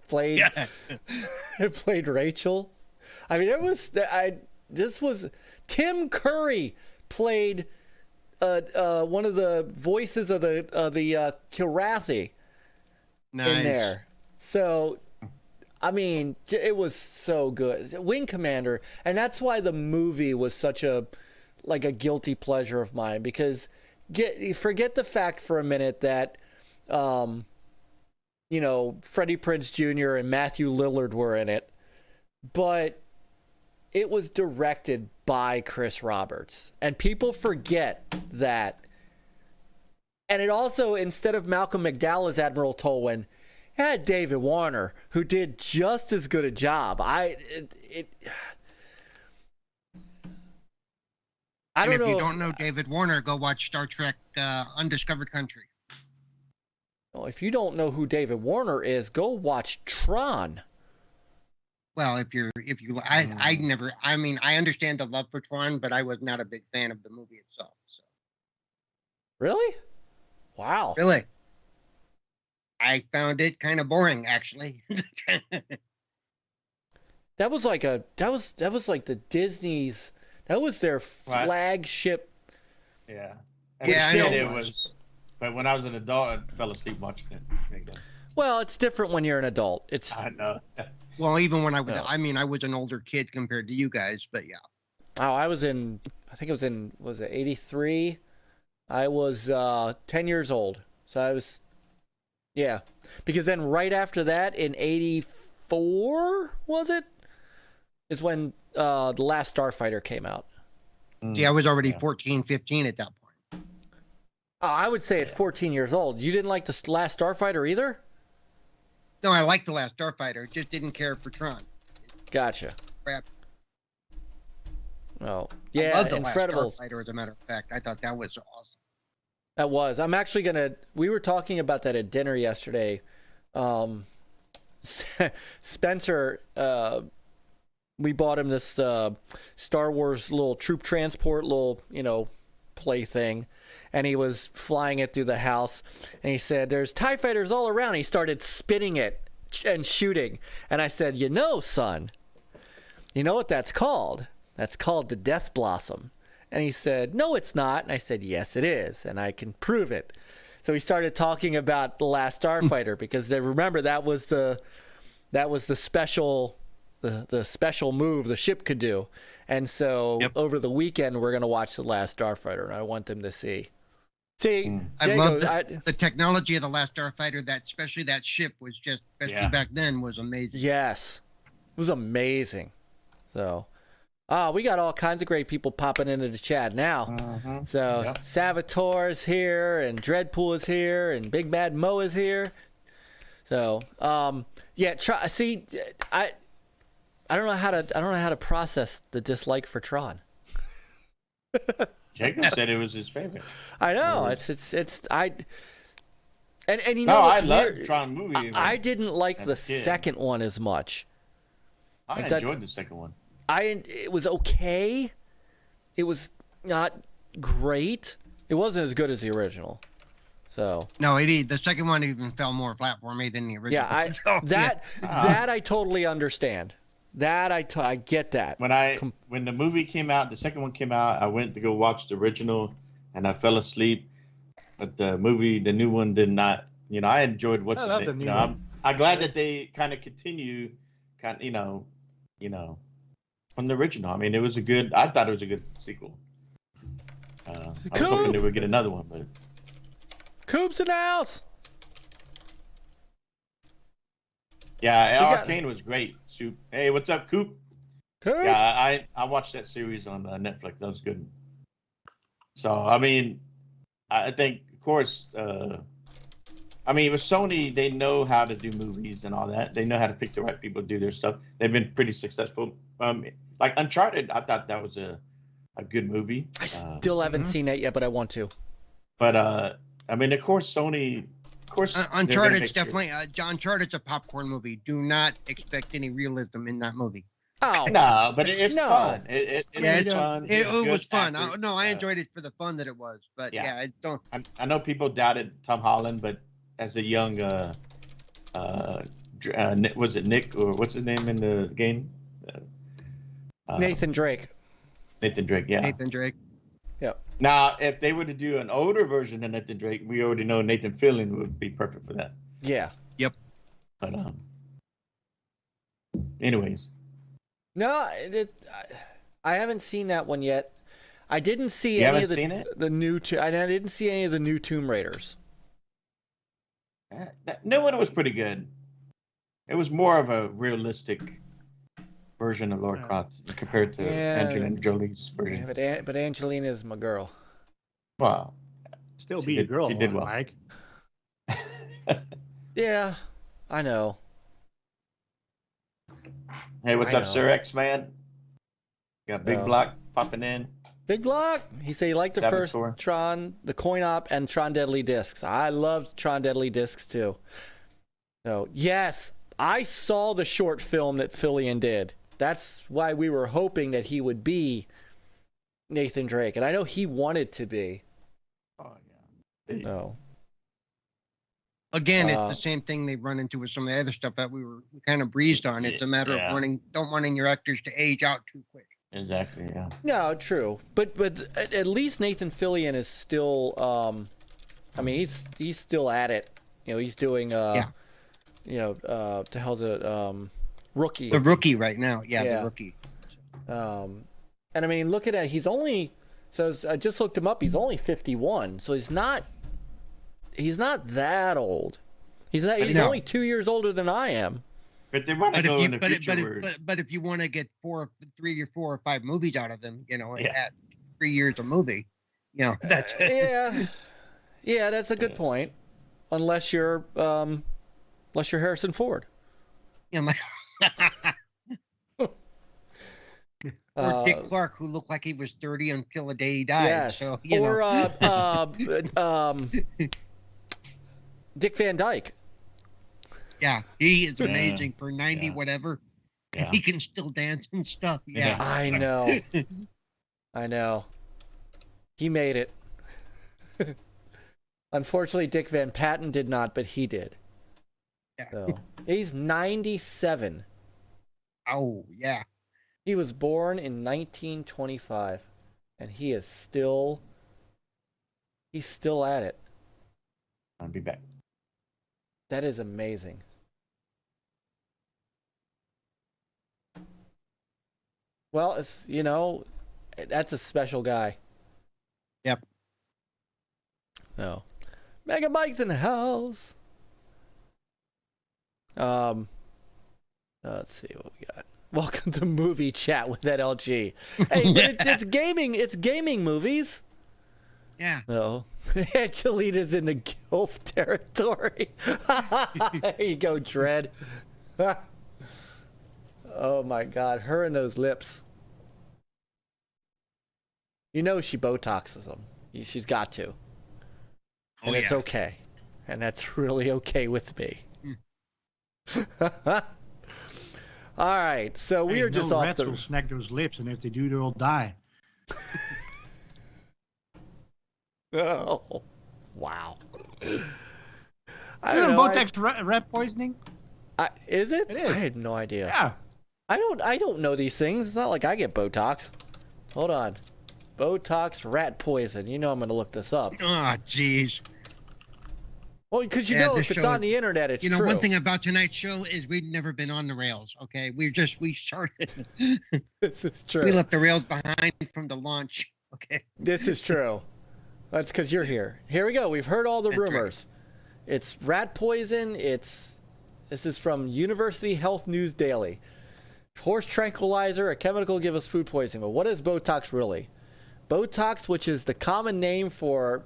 played played Rachel. I mean, this was Tim Curry played one of the voices of the Kilrathi Nice. in there. So, I mean, it was so good. Wing Commander, and that's why the movie was such a guilty pleasure of mine, because forget the fact for a minute that Freddie Prinze Jr. and Matthew Lillard were in it, but it was directed by Chris Roberts, and people forget that. And it also, instead of Malcolm McDowell as Admiral Tolwyn, had David Warner, who did just as good a job. I don't know. If you don't know David Warner, go watch Star Trek Undiscovered Country. If you don't know who David Warner is, go watch Tron. Well, I understand the love for Tron, but I was not a big fan of the movie itself. So. Really? Wow. Really? I found it kind of boring, actually. That was like the Disney's. That was their flagship. Yeah. Yeah, I know it was. But when I was an adult, I fell asleep watching it. Well, it's different when you're an adult. I know. Well, even when I was, Yeah. I was an older kid compared to you guys, but yeah. Oh, I think it was in, was it 83? I was 10 years old. So I was, yeah. Because then right after that, in 84, was it? Is when The Last Starfighter came out. See, I was already 14, 15 at that point. Oh, I would say at 14 years old. You didn't like The Last Starfighter either? No, I liked The Last Starfighter, just didn't care for Tron. Gotcha. Crap. Oh, I yeah, loved The Incredibles. Last Starfighter, as a matter of fact. I thought that was awesome. That was. I'm actually we were talking about that at dinner yesterday. Spencer, we bought him this Star Wars little troop transport, little, play thing. And he was flying it through the house. And he said, there's TIE fighters all around. He started spinning it and shooting. And I said, son, you know what that's called? That's called the Death Blossom. And he said, no, it's not. And I said, yes, it is. And I can prove it. So he started talking about The Last Starfighter because remember that was the special the special move the ship could do. And so over the weekend we're gonna watch The Last Starfighter, and I want them to see. I love the technology of The Last Starfighter. Especially that ship was just, especially back then, was amazing. Yes, it was amazing. So. We got all kinds of great people popping into the chat now. So Salvatore's here, and Dreadpool is here, and Big Bad Mo is here. So I don't know how to process the dislike for Tron. Jacob said it was his favorite. I know and you know No, I what's love weird? Tron movie. I didn't like the as a kid. second one as much. I enjoyed the second one. It was okay. It was not great. It wasn't as good as the original. So No, the second one even fell more flat for me than the original. yeah, that I totally understand. That I get that. When the movie came out, the second one came out, I went to go watch the original, and I fell asleep. But the new one did not. I enjoyed watching love it. the new one. I'm glad that they kind of continue, from the original. I mean, I thought it was a good sequel. I was hoping they would get another one, but Coop's in the house. yeah, Arcane was great. Soup. Hey, what's up, Coop? Coop. Yeah, I watched that series on Netflix. That was good. So I mean, I think, of course, with Sony, they know how to do movies and all that. They know how to pick the right people to do their stuff. They've been pretty successful. Like Uncharted, I thought that was a good movie. I still haven't seen it yet, but I want to. But of course, Sony. Of course, Uncharted's definitely Uncharted's a popcorn movie. Do not expect any realism in that movie. Oh no, but it's No. fun. It's fun. It It's was good fun. actors. I enjoyed it for the fun that it was. But Yeah. I don't. I know people doubted Tom Holland, but as a young, was it Nick or what's his name in the game? Nathan Drake. Nathan Drake, yeah. Nathan Drake. Yep. Now, if they were to do an older version of Nathan Drake, we already know Nathan Fillion would be perfect for that. Yeah. Yep. But anyways, No, I haven't seen that one yet. I didn't see You any haven't of seen it? the new. I didn't see any of the new Tomb Raiders. that new one was pretty good. It was more of a realistic version of Laura Croft compared to Yeah. Angelina Jolie's version. Yeah, but Angelina is my girl. Wow. Still She be a did- girl, she did well. Mike. Yeah, I know. Hey, what's I up, know. Sir X Man? Got Big Oh. Block popping in. Big Block. He said he liked the first Saboteur. Tron, the Coin Op, and Tron Deadly Discs. I loved Tron Deadly Discs too. So yes, I saw the short film that Fillion did. That's why we were hoping that he would be Nathan Drake, and I know he wanted to be. Oh yeah. So Again, Uh, it's the same thing they run into with some of the other stuff that we kind of breezed on. It's a matter Yeah. of don't wanting your actors to age out too quick. Exactly. Yeah. no, true, but at least Nathan Fillion is still. I mean, he's still at it. You know, he's doing. Yeah. You know, the hell's it? Rookie. The rookie right now, Yeah. the rookie. And I mean, look at that. He's only says I just looked him up. He's only 51, so he's not that old. He's not. He's No. only 2 years older than I am. But they want to But go if in you the future. where- but if you want to get 3 or 4 or 5 movies out of them, you know, Yeah. at 3 years a movie, you know, that's Yeah, yeah, that's a good point. Unless you're Harrison Ford. you know, or Uh, Dick Clark, who looked like he was 30 until the day he died. Yes. So you Or know, Dick Van Dyke. yeah, he is Yeah. amazing for 90 Yeah. whatever. Yeah. He can still dance and stuff. Yeah, Yeah. I know. I know. He made it. Unfortunately, Dick Van Patten did not, but he did. Yeah. So, he's 97. Oh yeah. He was born in 1925, and he's still at it. I'll be back. That is amazing. Well, it's, you know, that's a special guy. Yep. No. Mega Mike's in the house. Let's see what we got. Welcome to Movie Chat with NLG. Hey, but it's gaming. It's gaming movies. Yeah. No. Angelina's in the gilf territory. There you go, Dread. Oh my God, her and those lips. You know she Botoxes them. She's got to. And it's okay. And that's really okay with me. All right, so we Hey, are just no off rats the. will snack those lips, and if they do, they'll die. Oh, wow. I Isn't don't know. Botox rat poisoning? Is it? It is. I had no idea. Yeah. I don't know these things. It's not like I get Botox. Hold on. Botox rat poison. You know I'm going to look this up. Oh, jeez. Well, because you Yeah, know this if it's show on is- the internet, it's You know, true. one thing about tonight's show is we've never been on the rails. Okay, we started. This is true. We left the rails behind from the launch. Okay. This is true. That's because you're here. Here we go. We've heard all the That's right. rumors. It's rat poison. This is from University Health News Daily. Horse tranquilizer, a chemical give us food poisoning. But what is Botox really? Botox, which is the common name for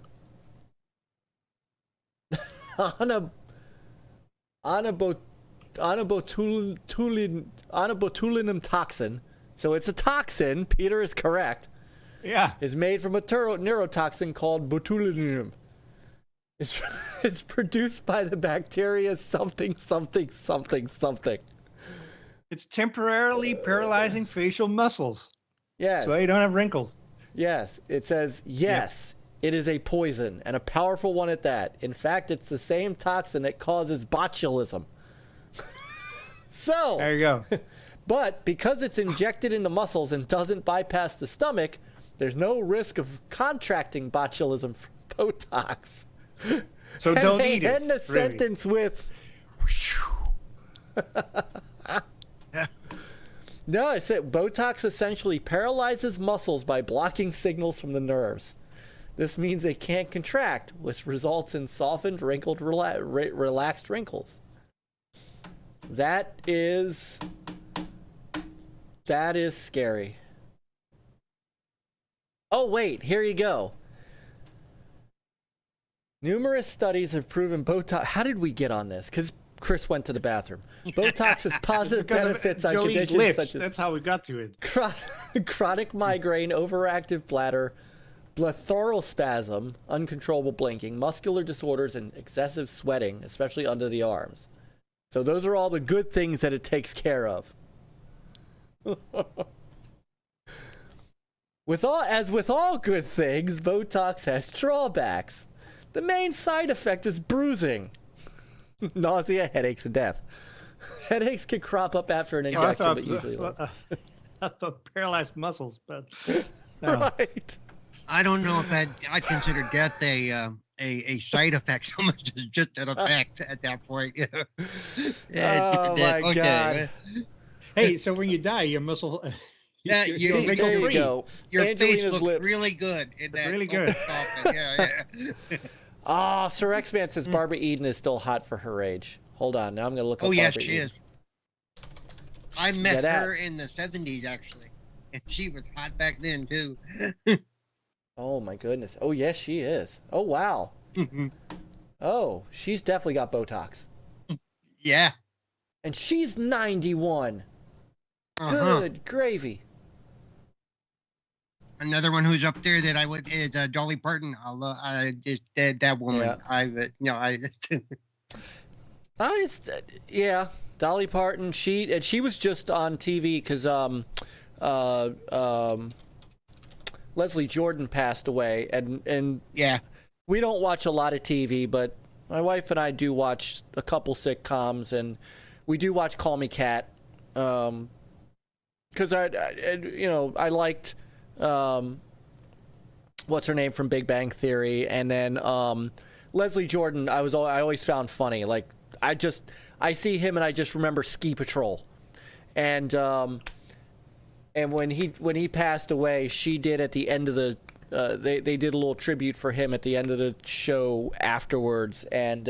botulinum toxin. So it's a toxin. Peter is correct. Yeah. Is made from a neurotoxin called botulinum. It's produced by the bacteria something. It's temporarily paralyzing facial muscles. Yes. That's why you don't have wrinkles. Yes. It says, yes, it is a poison, and a powerful one at that. In fact, it's the same toxin that causes botulism. So, There you go. but because it's injected into muscles and doesn't bypass the stomach, there's no risk of contracting botulism from Botox. So And don't they eat it. end the really. sentence with, No, I said Botox essentially paralyzes muscles by blocking signals from the nerves. This means they can't contract, which results in softened, wrinkled, relaxed wrinkles. That is scary. Oh, wait, here you go. Numerous studies have proven Botox. How did we get on this? Because Chris went to the bathroom. Botox has positive Because of benefits on Jolie's conditions lips. such as That's how we got to it. chronic migraine, overactive bladder, plethral spasm, uncontrollable blinking, muscular disorders, and excessive sweating, especially under the arms. So those are all the good things that it takes care of. With all good things, Botox has drawbacks. The main side effect is bruising, nausea, headaches, and death. Headaches can crop up after an Oh, I injection, thought, but usually I thought paralyzed muscles, but right. I don't know if I'd consider death a side effect so much as just an effect at that point. You know? Oh my God. Hey, so when you die, your muscle, Yeah, you're you- See, wrinkle there you free. go. Your Angelina's face looks lips. really good in that. really good. coffin. Yeah. Ah, Sir X-Man says Barbara Eden is still hot for her age. Hold on, now I'm gonna look up Oh yes, Barbara she Eden. is. I met that- her in the '70s actually, and she was hot back then too. Oh my goodness. Oh yes, she is. Oh wow. Oh, she's definitely got Botox. Yeah. And she's 91. Uh-huh. Good gravy. Another one who's up there that I would is Dolly Parton. I just that woman. Yeah. Yeah, Dolly Parton. She was just on TV because Leslie Jordan passed away, and yeah. we don't watch a lot of TV, but my wife and I do watch a couple sitcoms, and we do watch Call Me Kat, because I liked what's her name from Big Bang Theory, and then Leslie Jordan. I always found funny. Like I see him and I just remember Ski Patrol, and when he passed away, she did at the end of the. They did a little tribute for him at the end of the show afterwards, and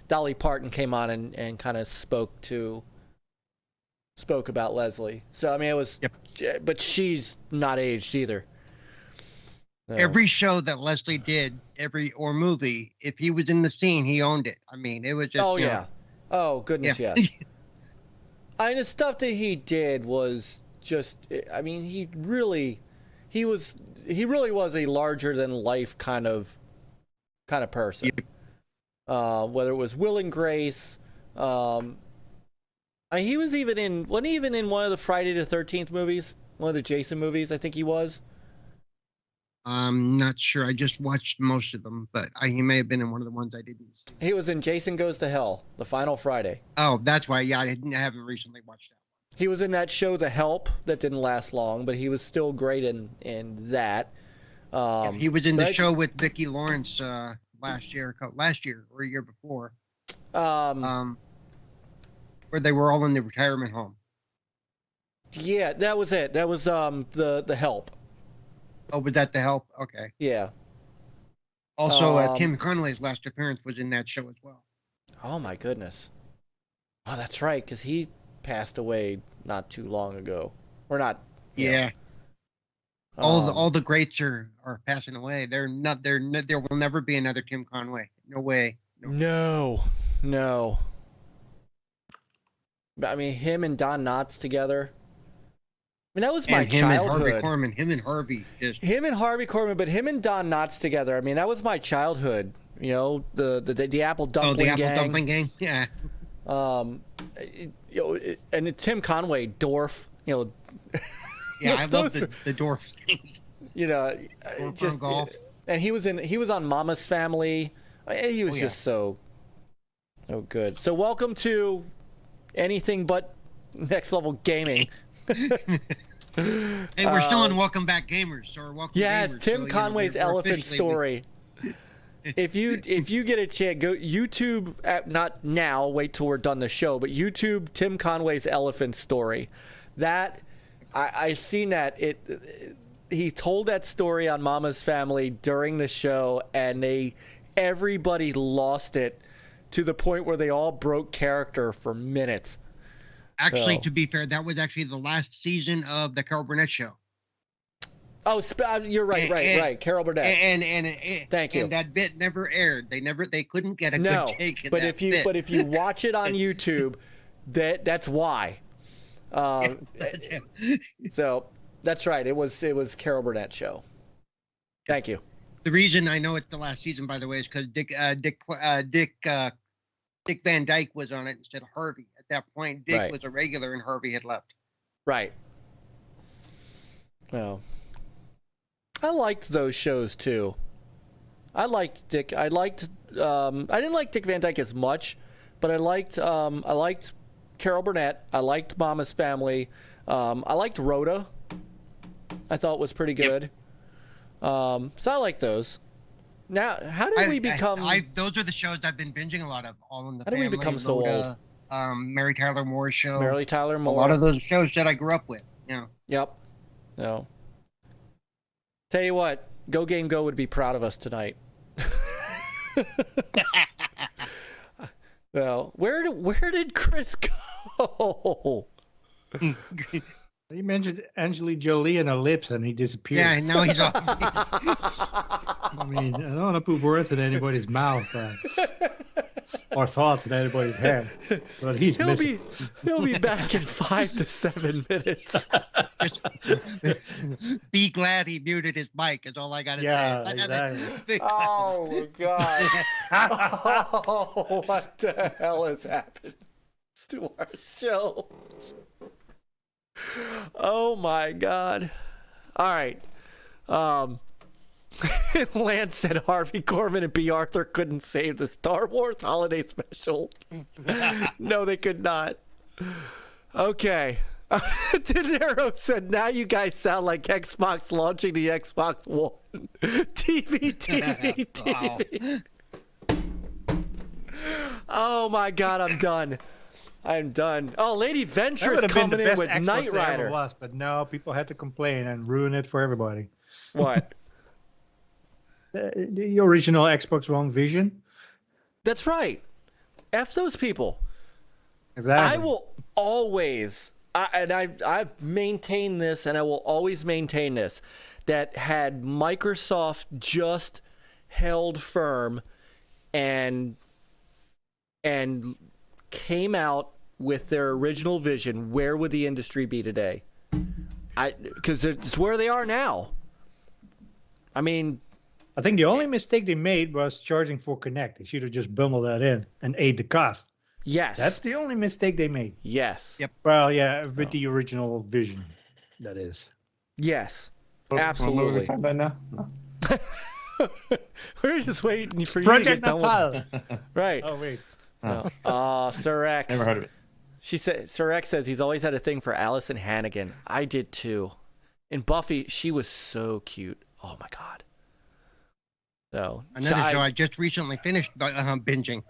Dolly Parton came on and kind of spoke about Leslie. So I mean, it was, but she's not aged either. No. Every show that Leslie did, or movie, if he was in the scene, he owned it. I mean, it was just. Oh you know, yeah. Oh goodness, Yeah. yes. I mean, the stuff that he did was just. I mean, he really was a larger than life kind of person. Whether it was Will and Grace, he was wasn't he even in one of the Friday the 13th movies, one of the Jason movies. I think he was. I'm not sure. I just watched most of them, but he may have been in one of the ones I didn't see. He was in Jason Goes to Hell, the final Friday. Oh, that's why. Yeah, I haven't recently watched that. He was in that show, The Help, that didn't last long, but he was still great in that. Yeah, he was in the that's- show with Vicki Lawrence last year or a year before, where they were all in the retirement home. Yeah, that was it. That was the Help. Oh, was that The Help? Okay. Yeah. Also, Tim Conway's last appearance was in that show as well. Oh my goodness. Oh, that's right, because he passed away not too long ago, or not. Yeah. All the greats are passing away. There will never be another Tim Conway. No way. No. But, I mean, him and Don Knotts together. I mean, that was my And him and childhood. Harvey Korman. Him and Harvey just. Him and Harvey Korman, but him and Don Knotts together. I mean, that was my childhood. You know, the Apple Dumpling Apple Gang. Dumpling Gang. Yeah. And Tim Conway, Dorf. You know. Yeah, I love those the Dorf thing. You know, Dorf just on golf. and he was on Mama's Family. He was Oh, yeah. just so good. So welcome to anything but next level gaming. Hey, we're still in Welcome Back Gamers, or Welcome Yes, Gamers. Tim so, Conway's we're Elephant officially- Story. if you get a chance, go YouTube. Not now. Wait till we're done the show. But YouTube Tim Conway's Elephant Story. That I've seen that. He told that story on Mama's Family during the show, and everybody lost it to the point where they all broke character for minutes. Actually, So- to be fair, that was actually the last season of the Carol Burnett show. Oh, you're right, right. Carol Burnett. Thank you. And that bit never aired. They couldn't get a No, good take in but that bit. if you watch it on YouTube, that's why. So that's right. It was Carol Burnett show. Thank you. The reason I know it's the last season, by the way, is because Dick Van Dyke was on it instead of Harvey. At that point, Dick Right. was a regular and Harvey had left. Right. Well, I liked those shows too. I liked Dick. I didn't like Dick Van Dyke as much, but I liked Carol Burnett. I liked Mama's Family. I liked Rhoda. I thought was pretty good. So I like those. Now, how did we become? Those are the shows I've been binging a lot of. All in the How did we Family, become so Loda, Mary Tyler Moore show. Mary Tyler a Moore? lot of those shows that I grew up with. Yeah. Yep. No. Tell you what, Go Game Go would be proud of us tonight. Well, where did Chris go? You mentioned Angelique Jolie and her lips, and he disappeared. Yeah, now he's off. I mean, I don't want to put words in anybody's mouth or thoughts in anybody's head, but he's missing. He'll be back in 5 to 7 minutes. Be glad he muted his mic. Is all I got to Yeah, say. exactly. Oh my God! Oh, what the hell has happened to our show? Oh my God! All right. Lance said Harvey Korman and B. Arthur couldn't save the Star Wars Holiday Special. No, they could not. Okay. De Niro said, now you guys sound like Xbox launching the Xbox One. TV. Oh my God, I'm done. I'm done. Oh, Lady That Venture's would have been coming the in best with Xbox Knight there ever Rider. was, but no, people had to complain and ruin it for everybody. What? The original Xbox One Vision. That's right. F those people. Exactly. I will always, I've maintained this, and I will always maintain this, that had Microsoft just held firm and came out with their original vision, where would the industry be today? Because it's where they are now. I mean, I think the only mistake they made was charging for Kinect. They should have just bundled that in and ate the cost. yes. That's the only mistake they made. Yes. Yep. Well, yeah, with the original Vision, that is. Yes. What are we Absolutely. talking about now? No. We're just waiting for you Project to get done with Natal. right. Oh wait. Sir X. Never heard of it. She said, Sir X says he's always had a thing for Allison Hannigan. I did too. In Buffy, she was so cute. Oh my God. So Another show I just recently finished binging.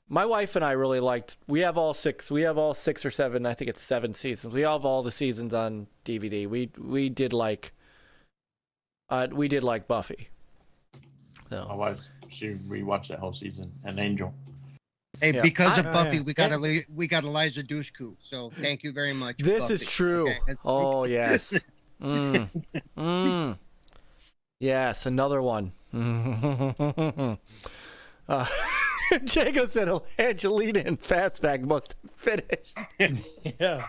my wife and I really liked. We have all 6 or 7. I think it's 7 seasons. We have all the seasons on DVD. We did like Buffy. My So wife, she rewatched that whole season. And Angel. Hey, Yeah. because of Oh, Buffy, yeah. we got Eliza Dushku. So thank you very much. this is Buffy. true. Okay, that's- Oh yes. Yes, another one. Jago said Angelina and Fastback must have finished. Yeah.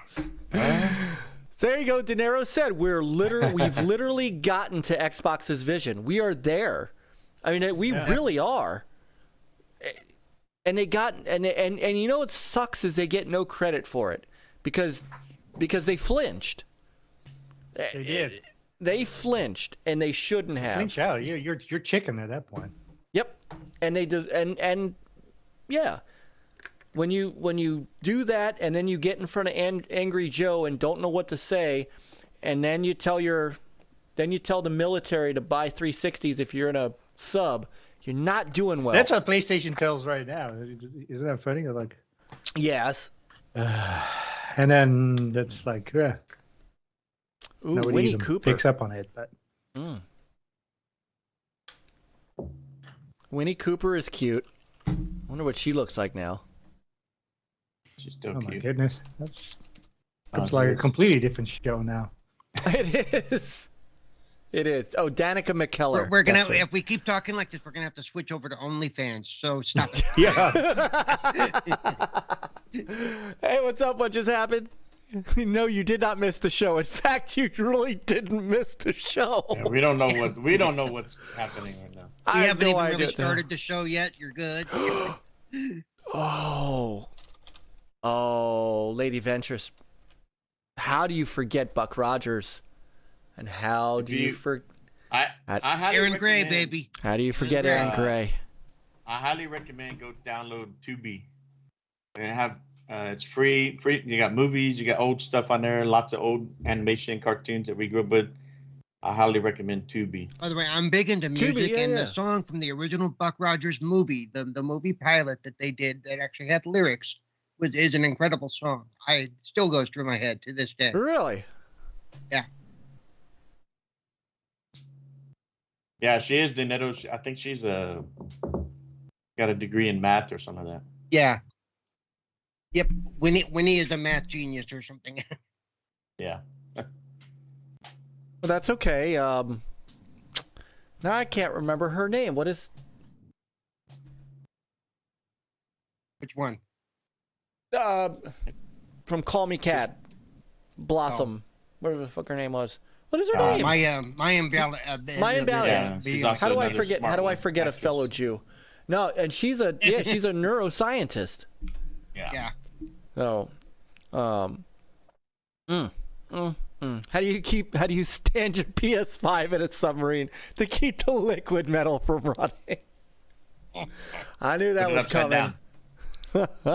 So there you go. De Niro said we've literally gotten to Xbox's vision. We are there. I mean, we really are. And they got and you know what sucks is they get no credit for it because they flinched. They did. They flinched and they shouldn't have. Flinch out. You're chicken at that point. Yep. And they do and yeah. When you do that and then you get in front of Angry Joe and don't know what to say, and then you tell the military to buy 360s if you're in a sub, You're not doing well. That's what PlayStation tells right now. Isn't that funny? They're like, yes. and then that's like, Ooh, nobody Winnie even Cooper. picks up on it. But Mm. Winnie Cooper is cute. Wonder what she looks like now. She's still oh my cute. goodness, that's Oh, looks like a geez. completely different show now. It is. It is. Oh, Danica McKellar. We're gonna That's her. if we keep talking like this, we're gonna have to switch over to OnlyFans. So stop it. Yeah. Hey, what's up? What just happened? No, you did not miss the show. In fact, you really didn't miss the show. Yeah, we don't know what's happening right now. I We have haven't no even idea. really started the show yet. You're good. Oh, Lady Ventures. How do you forget Buck Rogers? And how do you I highly Aaron Gray, recommend- baby. how do you forget Gray. Aaron Gray? I highly recommend go download Tubi. They have it's free. You got movies, you got old stuff on there, lots of old animation and cartoons that we grew up with. I highly recommend Tubi. By the way, I'm big into music, yeah, and yeah. the song from the original Buck Rogers movie, the movie pilot that they did that actually had lyrics, is an incredible song. I still goes through my head to this day. Really? Yeah, she is Dinetto. I think she's got a degree in math or something like that. Yeah. Yep. Winnie is a math genius or something. Yeah. Well, that's okay. Now I can't remember her name. What is? Which one? From Call Me Cat, Blossom, whatever the fuck her name was. What is her name? Mayan Bala. Mayan Bala. Yeah, she's also How do I another forget? smart How do I one, forget a actress. fellow Jew? No, and she's a neuroscientist. Yeah. Yeah. So, How do you stand your PS5 in a submarine to keep the liquid metal from running? I knew that Put it was upside coming. down.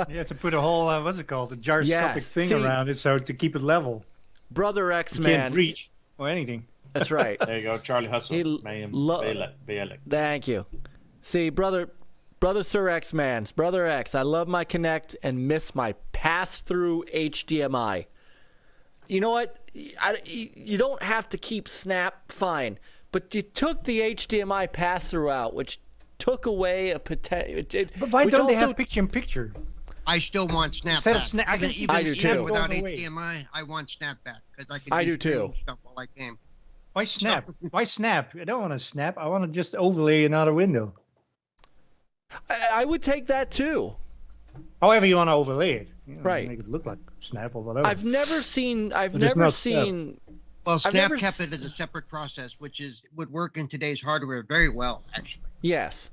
You have to put a whole what's it called, a gyroscopic Yes, thing see- around it so to keep it level. Brother X You can't Man. breach or anything. That's right. There you go, Charlie Hustle. He Mayhem lo- Bialik. Thank you. See, brother Sir X Man's Brother X. I love my Kinect and miss my pass-through HDMI. You know what? You don't have to keep Snap, fine, but you took the HDMI pass-through out, which took away a potential. But why don't they have picture-in-picture? I still want Instead of Snapback. Snap- I can see I do even too. without Going away. HDMI, I want Snapback because I can. I do do too. stuff while I can. Why snap? Why snap? I don't want to snap. I want to just overlay another window. I would take that too. However you want to overlay it. You know, Right. Make it look like snap or whatever. I've never seen. But it's not Snap. Well, I've Snap never kept s- it as a separate process, which would work in today's hardware very well, actually. Yes.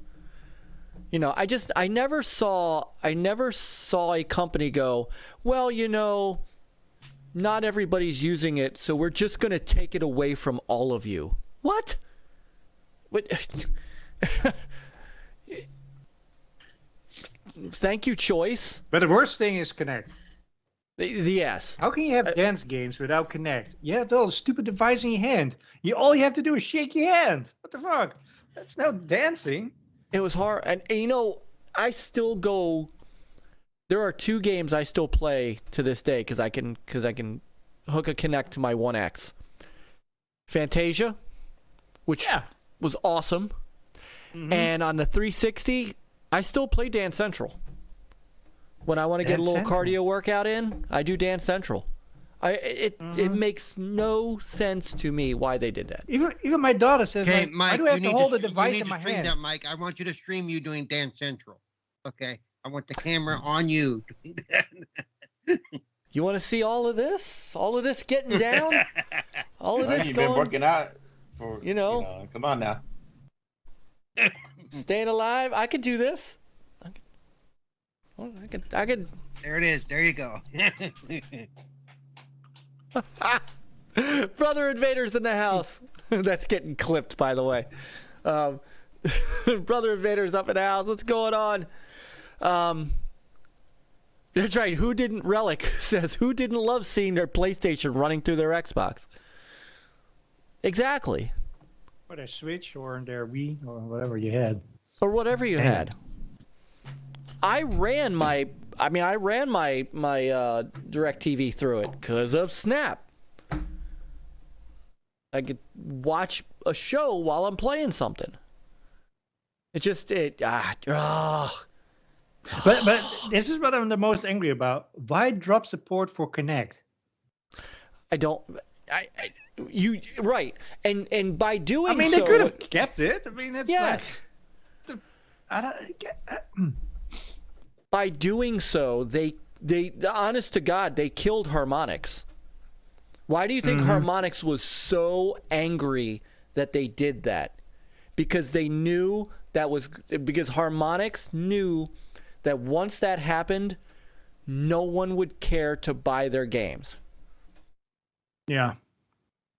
You know, I never saw a company go, well, you know, not everybody's using it, so we're just going to take it away from all of you. What? Thank you, Choice. But the worst thing is Connect. Yes. How can you have dance games without Connect? You have the stupid device in your hand. All you have to do is shake your hand. What the fuck? That's no dancing. It was hard, and you know, I still go. There are 2 games I still play to this day because I can hook a Kinect to my One X. Fantasia, which Yeah. was awesome, and on the 360, I still play Dance Central. When I want to get a Dance little Central. cardio workout in, I do Dance Central. It makes no sense to me why they did that. Even my daughter says, Okay, like, Mike, why do I have you to need hold the to, device you need in to my stream hand? that, Mike. I want you to stream you doing Dance Central. Okay, I want the camera on you. You want to see all of this? All of this getting down? All of Well, this you've been going? working out for You know. come on now. Staying alive, I could do this. I could. There it is. There you go. Brother Invader's in the house. That's getting clipped, by the way. Brother Invader's up in the house. What's going on? That's right. Who didn't Relic says who didn't love seeing their PlayStation running through their Xbox? Exactly. Or their Switch or their Wii or whatever you had. or whatever you had. I ran my DirecTV through it because of Snap. I could watch a show while I'm playing something. But this is what I'm the most angry about. Why drop support for Connect? Right. And by doing I mean, so, they could have kept it. I mean, it's yes. like, I don't get. By doing so, they honest to God, they killed Harmonix. Why do you think Harmonix was so angry that they did that? Because they knew because Harmonix knew that once that happened, no one would care to buy their games. Yeah.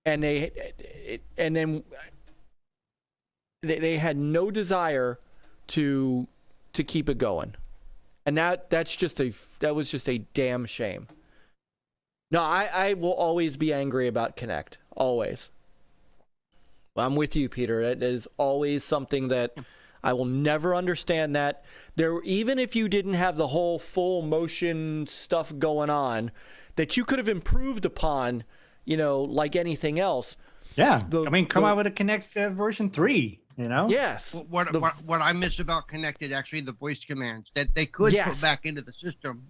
And they had no desire to keep it going. And that was just a damn shame. No, I will always be angry about Kinect. Always. I'm with you, Peter. It is always something that I will never understand that. Even if you didn't have the whole full motion stuff going on, that you could have improved upon, like anything else. Yeah. Come out with a Kinect version 3, Yes. What I miss about Kinect is actually the voice commands that they could put back into the system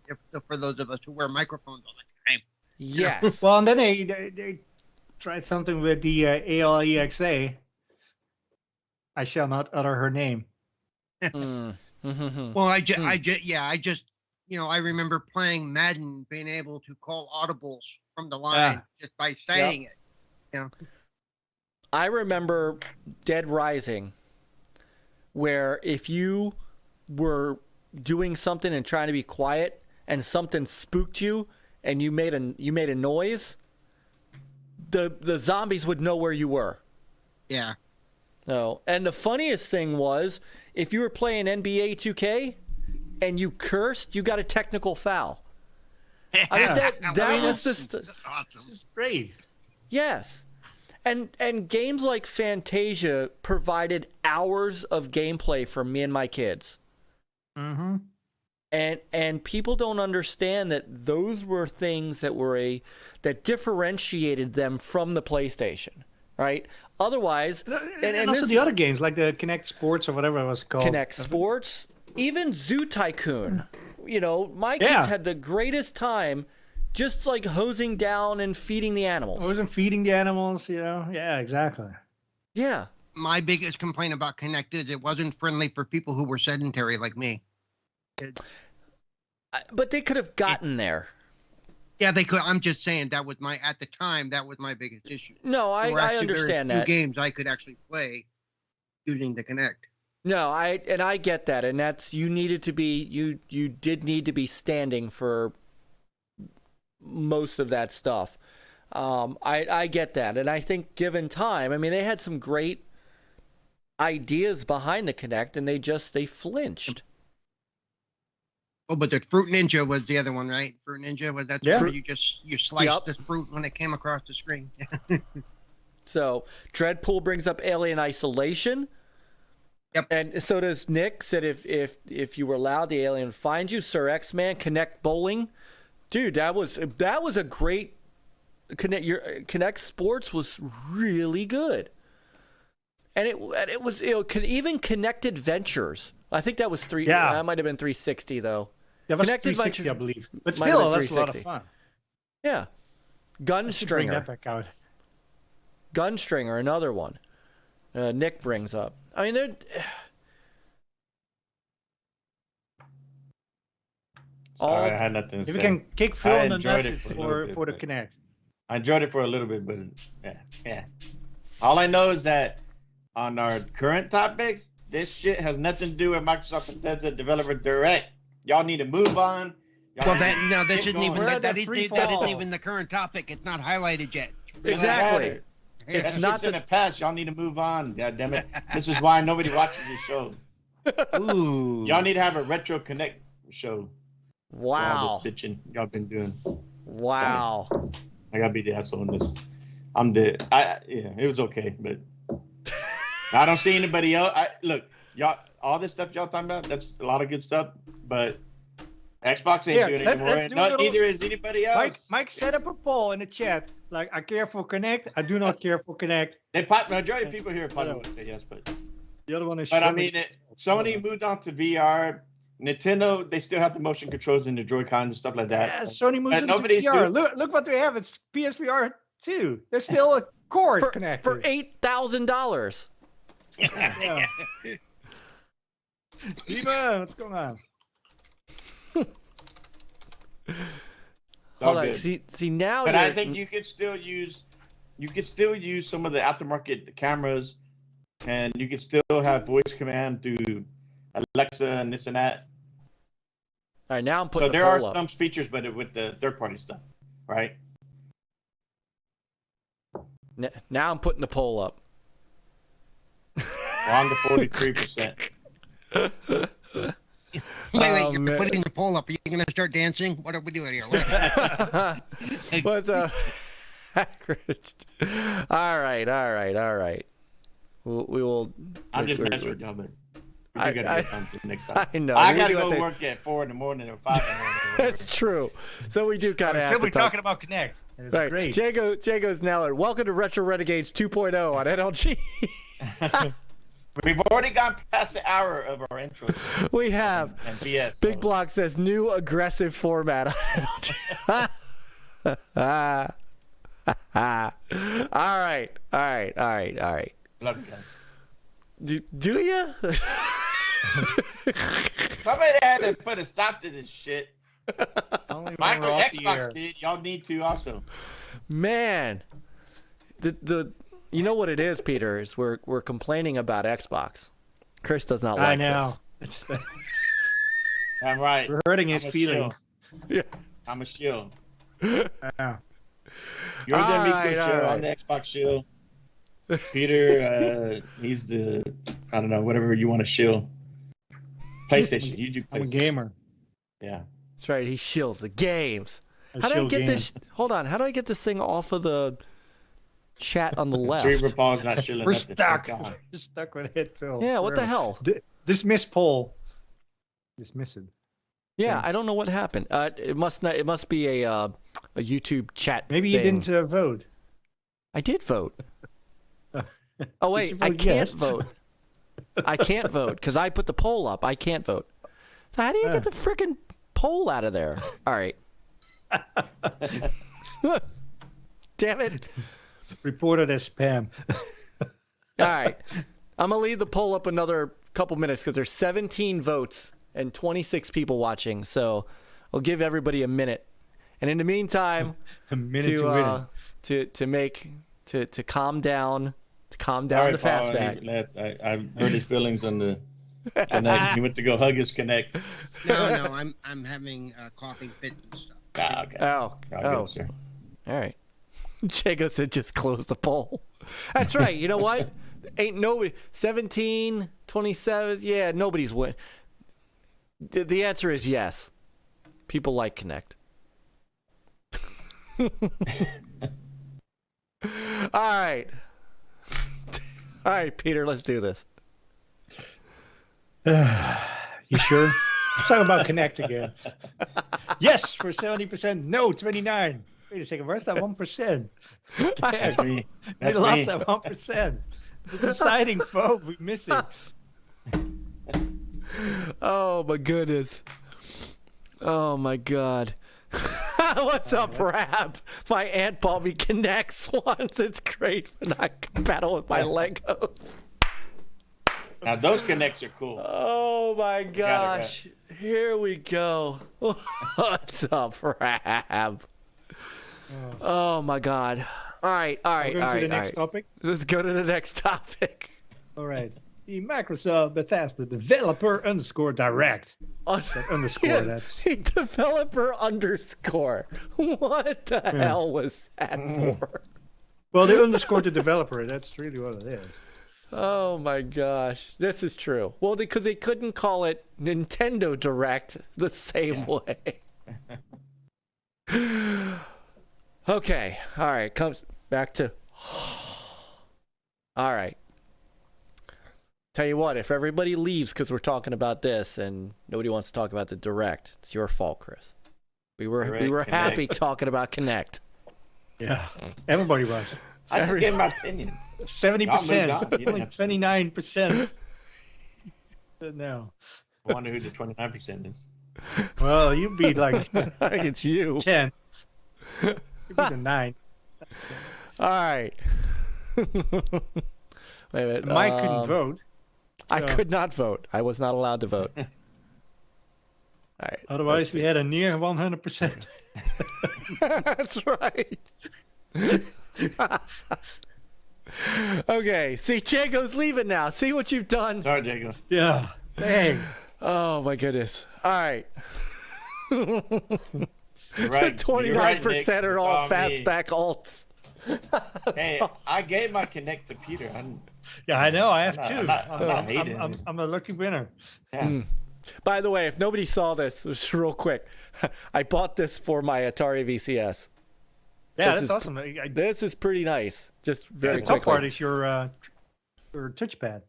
for those of us who wear microphones all the time. Yes. Well, and then they tried something with the ALEXA. I shall not utter her name. Well, I remember playing Madden, being able to call audibles from the line just by saying it. Yeah. I remember Dead Rising, where if you were doing something and trying to be quiet, and something spooked you, and you made a noise, the zombies would know where you were. Yeah. No, and the funniest thing was, if you were playing NBA 2K and you cursed, you got a technical foul. I mean, that was just awesome. It's great. Yes. And games like Fantasia provided hours of gameplay for me and my kids. Mm-hmm. And people don't understand that those were things that differentiated them from the PlayStation, right? Otherwise, and also the other games like the Kinect Sports or whatever it was called. Kinect Sports, even Zoo Tycoon. My kids had the greatest time just like hosing down and feeding the animals. Hosing, feeding the animals, Yeah, exactly. Yeah. My biggest complaint about Kinect is it wasn't friendly for people who were sedentary like me. But they could have gotten there. Yeah, they could. I'm just saying at the time, that was my biggest issue. No, I understand that. Games I could actually play using the Kinect. No, I get that, and that's you did need to be standing for most of that stuff. I get that, and I think given time, I mean, they had some great ideas behind the Kinect, and they flinched. Oh, but the Fruit Ninja was the other one, right? Fruit Ninja was that where you sliced the fruit when it came across the screen. So Dreadpool brings up Alien Isolation. Yep. And so does Nick. Said if you were allowed, the alien would find you. Sir X-Man, Kinect Bowling, dude, that was a great Kinect Sports was really good, and it was even Connected Ventures. I think that was that might have been 360 though. That was Connected 360, Ventures, I believe. But still, that's a lot of 360. fun. Yeah. Bring that Gunstringer. back out. Gunstringer, another one. Nick brings up. I mean, they're. Sorry, I had nothing to If say. you can kick Phil I in the enjoyed nuts, it it's for a for little bit, the but- Kinect. I enjoyed it for a little bit, but yeah. All I know is that on our current topics, this shit has nothing to do with Microsoft Bethesda Developer Direct. Y'all need to move on. Well, that isn't going. even We're at that the free isn't fall. even the current topic. It's not highlighted yet. Exactly. It's It's not not in the past. Y'all need to move on. God damn it. This is why nobody watches this show. Ooh. Y'all need to have a Retro Connect show. Wow. All this bitching y'all been doing. Wow. I gotta be the asshole in this. I'm dead. It was okay, but I don't see anybody else. Look, y'all, all this stuff y'all talking about, that's a lot of good stuff, but Xbox ain't Yeah, doing it let's anymore. do a No, little- neither is anybody else. Mike set up a poll in the chat. Like, I care for Connect. I do not care for Connect. Majority of people here probably would say yes, but The other one is. I Sony. mean, Sony moved on to VR. Nintendo, they still have the motion controls and the Joy-Cons and stuff like that. Yeah, Sony moved But into nobody's VR. doing- Look what they have. It's PSVR 2. There's still a cord For connected. $8,000. Yeah. Dima, what's going on? All Hold on. good. See now. But you're- I think you could still use some of the aftermarket cameras, and you could still have voice command through Alexa and this and that. All right, now I'm So putting there the are poll up. some features, but with the third-party stuff, right? Now I'm putting the poll up. We're on the 43%. Wait, you're man. putting the poll up. Are you gonna start dancing? What are we doing here? What's up? All right. We will. I'm just we're- messing with y'all, but we I- do gotta get something next time. I know. I we gotta do have go to- work at 4 in the morning or 5 in the morning. or whatever. That's true. So we do kind We're of have still to be talk. talking about Connect. And it's Right. great. Jago's Neller. Welcome to Retro Renegades 2.0 on NLG. We've already gone past the hour of our intro We have. and BS. Big so- Block says new aggressive format on NLG. All right. Love you guys. Do you? Somebody had to put a stop to this shit. Only when Michael we're off the air. Xbox did. Y'all need to also. Man, the you know what it is, Peter, is we're complaining about Xbox. Chris does not like I know. I'm right. We're hurting his I'm a feelings. this. I'm a shield. Yeah. You're the All Amico right, all shield. right. I'm the Xbox shield. Peter, he's the, I don't know, whatever you want to shield. PlayStation. You do I'm a PlayStation. gamer. Yeah. That's right. He shields the games. I How do I shield get games. this? Hold on. How do I get this thing off of the chat on the left? Cerebral Paul's not shielding We're nothing. stuck. Thank God. We're stuck with it till. Yeah. What the forever. hell? Dismiss poll. Dismiss it. Yeah. I don't know what happened. It must not. It must be a YouTube chat. Maybe thing. you didn't vote. I did vote. Oh wait, you I vote can't yes? vote. I can't vote because I put the poll up. I can't vote. So how do you get the frickin' poll out of there? All right. Damn it. Reported as spam. All right. I'm going to leave the poll up another couple minutes because there's 17 votes and 26 people watching. So I'll give everybody a minute. And in the meantime, A minute to win. to calm down, All the right, Paul, fastback. I hurt his feelings on the Connect. He went to go hug his Connect. No, I'm having coughing fits and stuff. Ah, okay. Oh, Good, sir. all right. Jago said just close the poll. That's right. You know what? Ain't nobody 17, 27. Yeah, nobody's win. The answer is yes. People like Connect. All right. All right, Peter, let's do this. You sure? Let's talk about Connect again. Yes for 70%. No, 29. Wait a second. Where's that 1%? That's me. We That's lost me. that 1%. The deciding vote. We miss it. Oh my goodness. Oh my god. What's up, Rap? My aunt bought me Connects once. It's great when I battle with my Legos. Now those Connects are cool. Oh my got it, gosh. Here we go. What's up, Rap? Oh my god. All right. We're going to the next topic. Let's go to the next topic. All right. The Microsoft Bethesda developer _ direct. That underscore, Yes, that's- the developer underscore. What the hell was that for? Well, they underscored the developer. That's really what it is. Oh my gosh, this is true. Well, because they couldn't call it Nintendo Direct the same way. Okay, all right, comes back to. All right. Tell you what, if everybody leaves because we're talking about this and nobody wants to talk about the Direct, it's your fault, Chris. We were Direct, happy Connect. talking about Connect. Yeah, everybody was. I just gave my opinion. 70%, Y'all moved on. You didn't only have to. 29%. No. I wonder who the 29% is. Well, you'd be like I think it's you. 10. You'd be the 9. All right. Wait a minute. Mike couldn't vote. I so- could not vote. I was not allowed to vote. All right. Otherwise, we had a near 100%. That's right. Okay. See, Jago's leaving now. See what you've done. Sorry, Jacob. Yeah. Dang. Oh my goodness. All right. You're right. 29% are all fastback alts. Hey, I gave my Connect to Peter. Yeah, I know. I have I'm two. not- I'm not hating it. I'm a lucky winner. Yeah. By the way, if nobody saw this, just real quick, I bought this for my Atari VCS. Yeah, This that's is- awesome. This is pretty nice. Just very the top quickly. part is your touchpad.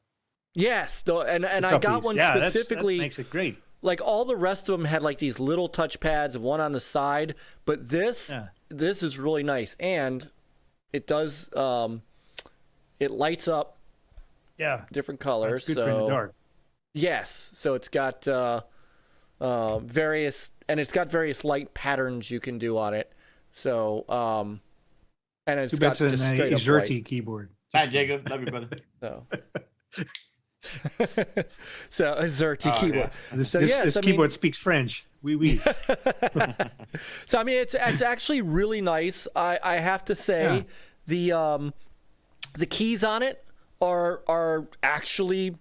Yes, though, and The I top got piece. one Yeah, specifically. that makes it great. Like all the rest of them had like these little touch pads, one on the side, but this Yeah. this is really nice, and it does it lights up Yeah. different colors. It's good so for in the dark. yes, so it's got various various light patterns you can do on it. So and it's Too got bad it's just an straight up Xerti keyboard. Hi, Jacob. Love you, brother. white. So a Xerti Oh, keyboard. This, So, this, yes, this I mean- keyboard speaks French. Oui, oui. So I mean, it's actually really nice. I have to say, the keys on it are actually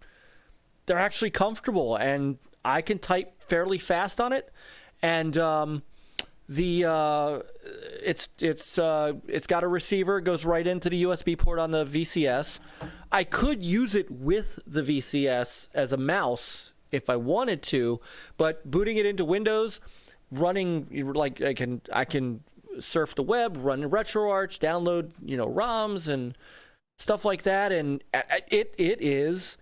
they're actually comfortable, and I can type fairly fast on it, and it's got a receiver. It goes right into the USB port on the VCS. I could use it with the VCS as a mouse if I wanted to, but booting it into Windows, running like I can surf the web, run RetroArch, download ROMs and stuff like that, and it is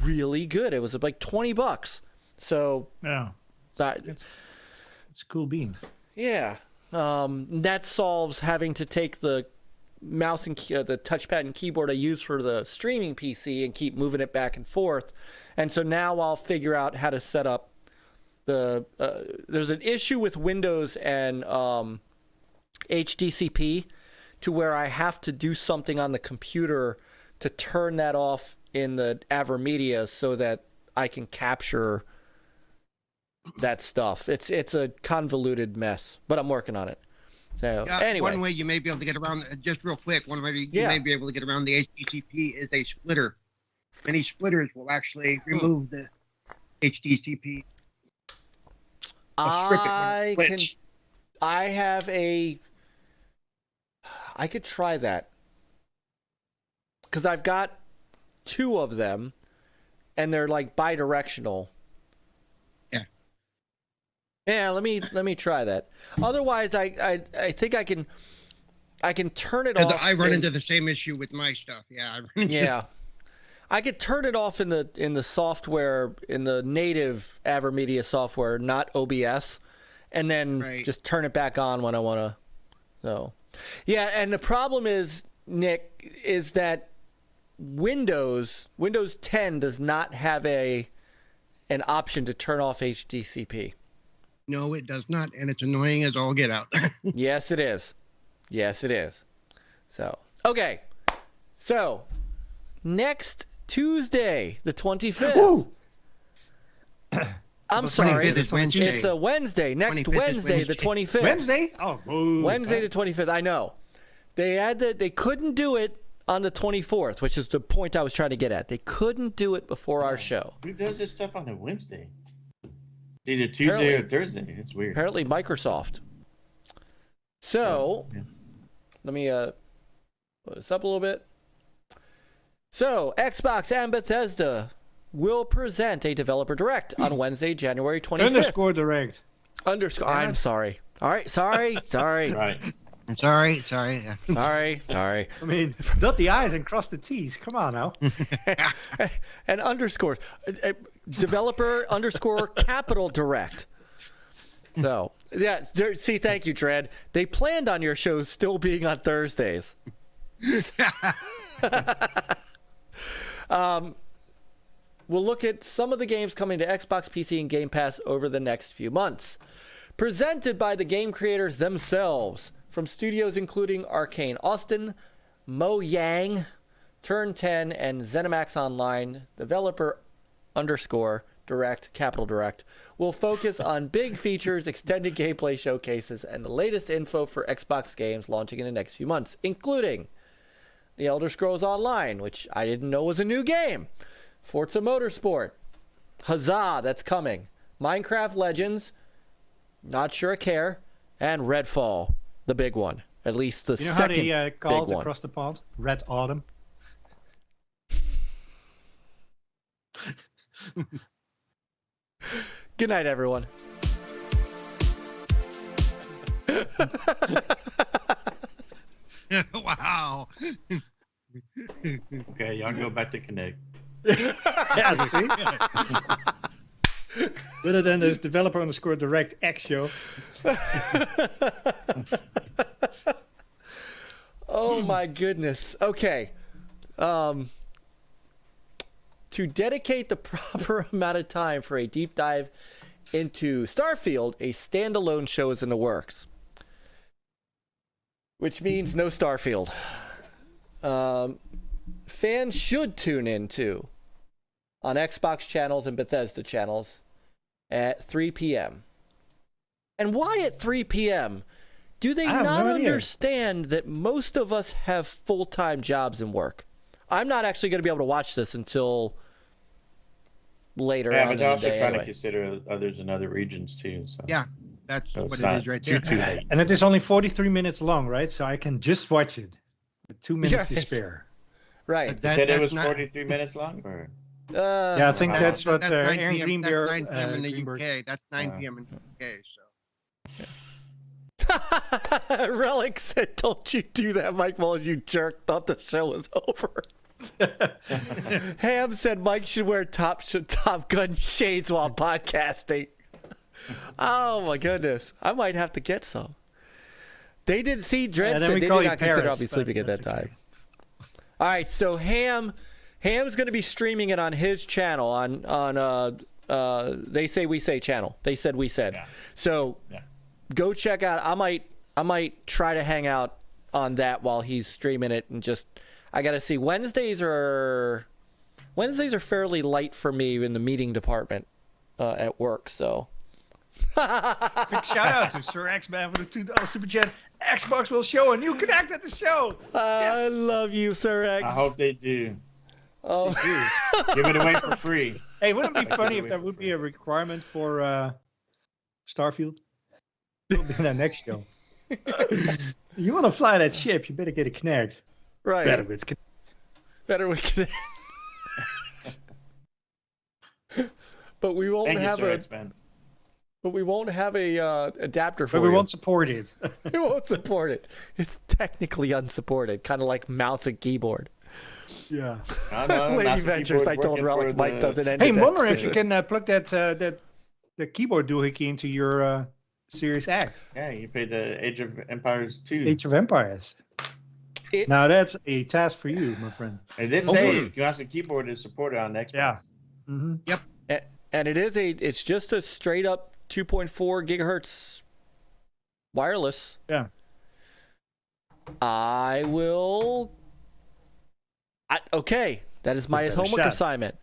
really good. It was like $20, so Yeah. that. It's cool beans. Yeah. That solves having to take the mouse and the touchpad and keyboard I use for the streaming PC and keep moving it back and forth. And so now I'll figure out how to set up the. There's an issue with Windows and HDCP to where I have to do something on the computer to turn that off in the AverMedia so that I can capture that stuff. It's a convoluted mess, but I'm working on it. So anyway, one way you may be able to get around, just real quick, one way you Yeah. may be able to get around the HDCP is a splitter. Many splitters will actually remove the HDCP. Strip it when I it can. splits. I could try that because I've got two of them, and they're like bi-directional. Yeah. Yeah, let me try that. Otherwise, I think I can turn it 'Cause off. I run in- into the same issue with my stuff. Yeah, I run into Yeah. I could turn it off in the software, in the native AverMedia software, not OBS, and then Right. just turn it back on when I want to. So, yeah, and the problem is, Nick, is that Windows 10 does not have an option to turn off HDCP. No, it does not, and it's annoying as all get out. Yes, it is. Yes, it is. So, okay. So, next Tuesday, the 25th. Woo! I'm The sorry. 25th is Wednesday. It's a Wednesday. Next 25th is Wednesday, the Wednesday. 25th. Wednesday? Oh, whoa. Wednesday the 25th. I know. They couldn't do it on the 24th, which is the point I was trying to get at. They couldn't do it before our show. Who does this stuff on a Wednesday? Either Tuesday or Thursday. It's weird. Apparently Microsoft. So, Yeah. let me put this up a little bit. So, Xbox and Bethesda will present a developer direct on Wednesday, January 25th. Underscore direct. I'm sorry. All right, sorry. Right. Sorry. Sorry. I mean, dot the I's and cross the T's. Come on now. And underscore developer underscore capital direct. So yeah, see, thank you, Dread. They planned on your show still being on Thursdays. We'll look at some of the games coming to Xbox, PC, and Game Pass over the next few months. Presented by the game creators themselves, from studios including Arcane Austin, Mojang, Turn 10, and ZeniMax Online, developer underscore direct, capital direct, will focus on big features, extended gameplay showcases, and the latest info for Xbox games launching in the next few months, including The Elder Scrolls Online, which I didn't know was a new game, Forza Motorsport, Huzzah, that's coming, Minecraft Legends, not sure I care, and Redfall, the big one. At least the You know how second they big call it one. across the pond? Red Autumn. Good night, everyone. Wow. Okay, y'all go back to Connect. Yeah, see? Better than this developer underscore direct X show. Oh my goodness. Okay. To dedicate the proper amount of time for a deep dive into Starfield, a standalone show is in the works. Which means no Starfield. Fans should tune in too on Xbox channels and Bethesda channels at 3 p.m. And why at 3 p.m.? Do they I have not no idea. understand that most of us have full-time jobs and work? I'm not actually going to be able to watch this until later Yeah, on but in they're the also day trying anyway. to consider others in other regions too. So Yeah, that's So what it's it not is right too there. late. And it is only 43 minutes long, right? So I can just watch it with 2 minutes to Right. spare. Right. But Said it that's was not- 43 minutes long, or Yeah, I think Wow. that's what 9 Aaron p.m. Greenberg, That's 9 p.m. in the Greenberg. UK. That's 9 Wow. p.m. in the UK. So Relic said, "Don't you do that, Mike Mullins, you jerk. Thought the show was over." Ham said Mike should wear Top Gun shades while podcasting. Oh my goodness. I might have to get some. They did see Dread And then said we they call did you not consider Paris, I'll be but sleeping at that that's okay. time. All right, so Ham's going to be streaming it on his channel on They Say We Say channel. They said we said. Yeah. So Yeah. go check out. I might try to hang out on that while he's streaming it, and just I got to see. Wednesdays are fairly light for me in the meeting department at work, so Big shout out to Sir X-Man for the $2 super chat. Xbox will show a new Connect at the show. I Yes. love you, Sir X. I hope they do. Oh. Give it away for free. Hey, wouldn't it be I funny can't if there wait would for be a requirement for Starfield? It'll be in the next show. You want to fly that ship, you better get a Connect. Right. Better with Connect. Better with Connect. But we won't Thank you, have Sir a X-Man. but we won't have a adapter for But we you. won't support it. We won't support it. It's technically unsupported, kind of like mouse and keyboard. Yeah. Lady Ventures, I told Relic Mike doesn't end. Hey, that wonder if you soon. can plug that the keyboard doohickey into your Series X. Yeah, you played the Age of Empires 2. Age of Empires. It- Now that's a task for you, my friend. It did Oh, say really? Classic Keyboard is supported on Xbox. Yeah. Mm-hmm. And it's just a straight up 2.4 gigahertz wireless. Yeah. Okay, that is my Give that a homework shot. assignment.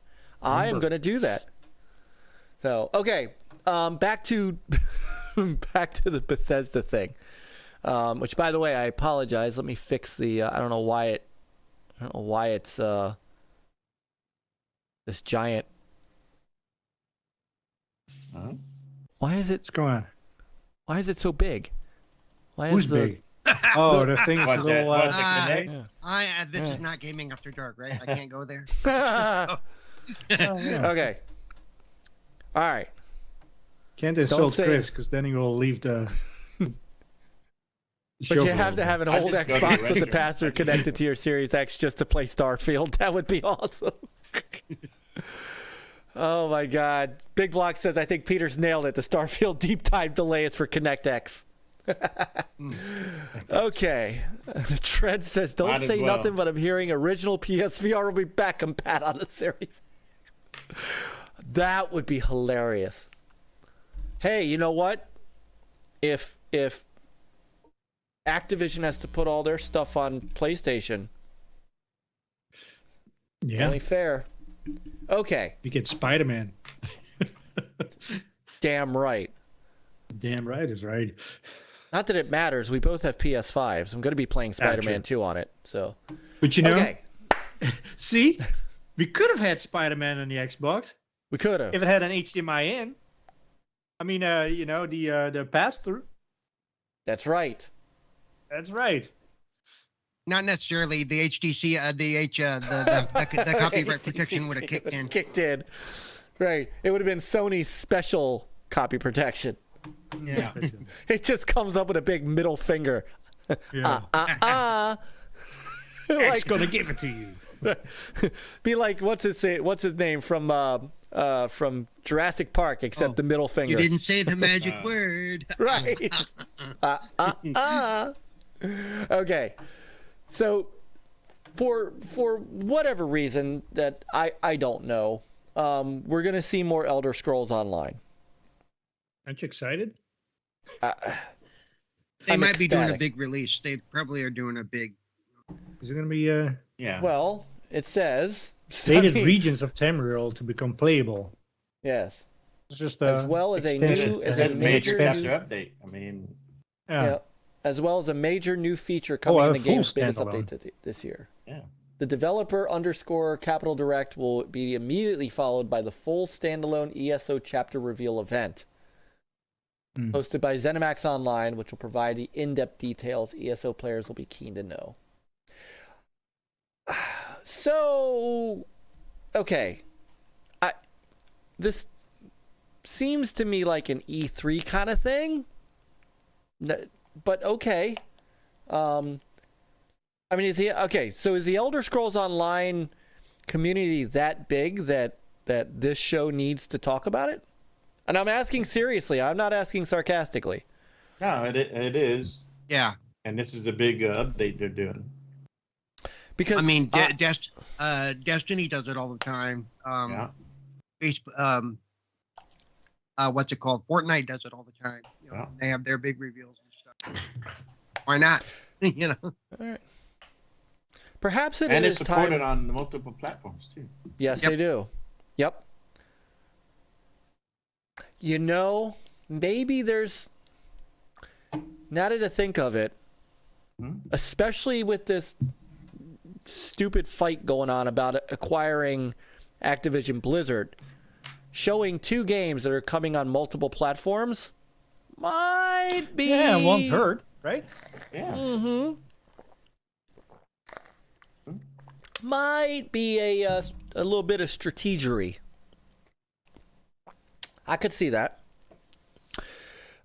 I am Remember. going to do that. So, okay, back to back to the Bethesda thing. Which, by the way, I apologize. Let me fix the. I don't know why it's this giant. Huh? Why is it? What's going on? Why is it so big? Why Who's is the? big? Oh, the thing is a What, little. what, the Uh, Kinect? Yeah. this Yeah. is not gaming after dark, right? I can't go there. oh, yeah. Okay. All right. Can't Don't insult say Chris it. because then he will leave the. But you have to have an I old just go to the Xbox with the restaurant. password connected to your Series X just to play Starfield. That would be awesome. Oh my God. Big Block says, I think Peter's nailed it. The Starfield deep dive delay is for Kinect X. Okay. Tread says, don't Might as say well. nothing, but I'm hearing original PSVR will be back compat on the Series. That would be hilarious. Hey, you know what? If Activision has to put all their stuff on PlayStation, Yeah. only fair. Okay, You get Spider-Man. damn right. Damn right is right. Not that it matters. We both have PS5s. I'm going to be playing Spider-Man 2 on it. So, But you know, okay, see, we could have had Spider-Man on the Xbox we could have. if it had an HDMI in. I mean, the pass-through. That's right. That's right. Not necessarily the HDC, the copyright protection would have kicked in. Kicked in. Right. It would have been Sony's special copy protection. Yeah. It just comes up with a big middle finger. Yeah. Like, X gonna give it to you. be like, what's his name from Jurassic Park, except Oh, the middle finger. You didn't say the magic word. Right. Okay. So for whatever reason that I don't know, we're gonna see more Elder Scrolls Online. Aren't you excited? They I'm might be doing a ecstatic. big release. They probably are doing a big. Is it gonna be Yeah. Well, it says stated regions of Tamriel to become playable? Yes. It's just As well as a extension. new- as That's a a major major new- chapter update. I mean, Yeah. Yeah. As well as a major new feature coming a in the full game's biggest standalone. update this year. yeah. The developer _ Capital Direct will be immediately followed by the full standalone ESO chapter reveal event, Hmm. hosted by ZeniMax Online, which will provide the in-depth details ESO players will be keen to know. So, okay, this seems to me like an E3 kind of thing, but okay. I mean, so is the Elder Scrolls Online community that big that this show needs to talk about it? And I'm asking seriously. I'm not asking sarcastically. No, it is, Yeah. and this is a big update they're doing. Because I mean, Destiny does it all the time. Yeah. Facebook, what's it called? Fortnite does it all the time. You know, Yeah. They have their big reveals and stuff. Why not? You know. all right. Perhaps it And is it's supported time. on multiple platforms too. Yes, Yep. they do. Yep. You know, maybe there's. Now that I think of it, Hmm? especially with this stupid fight going on about acquiring Activision Blizzard, showing 2 games that are coming on multiple platforms might be. Yeah, it won't hurt, right? Yeah. Mm-hmm. Might be a little bit of strategery. I could see that.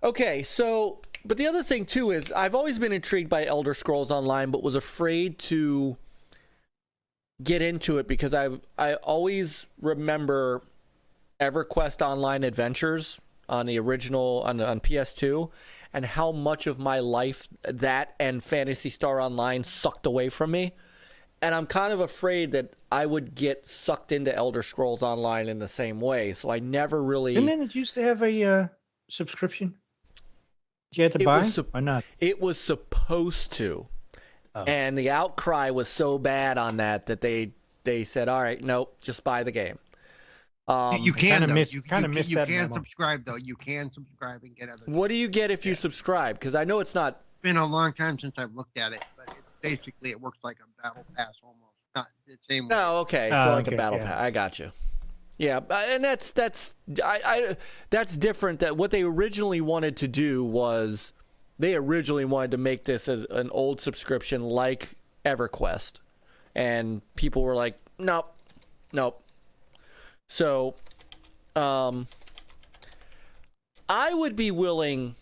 Okay, so, but the other thing too is I've always been intrigued by Elder Scrolls Online, but was afraid to get into it because I always remember EverQuest Online Adventures on the original on PS2, and how much of my life that and Phantasy Star Online sucked away from me. And I'm kind of afraid that I would get sucked into Elder Scrolls Online in the same way. So I never really. Didn't it used to have a subscription? Did you have to It buy? was Or not? It was supposed to. Oh. And the outcry was so bad on that they said, all right, nope, just buy the game. You can kinda though. missed- You kinda missed you that can memo. subscribe though. You can subscribe and get other. What do you get if you subscribe? Because I know it's not. It's been a long time since I've looked at it, but basically it works like a battle pass almost. Not the same way. No, okay, so Oh, like okay, a battle yeah. pass. I got you. Yeah, and that's that's different. That what they originally wanted to do was they originally wanted to make this an old subscription like EverQuest, and people were like, nope. So, I would be willing.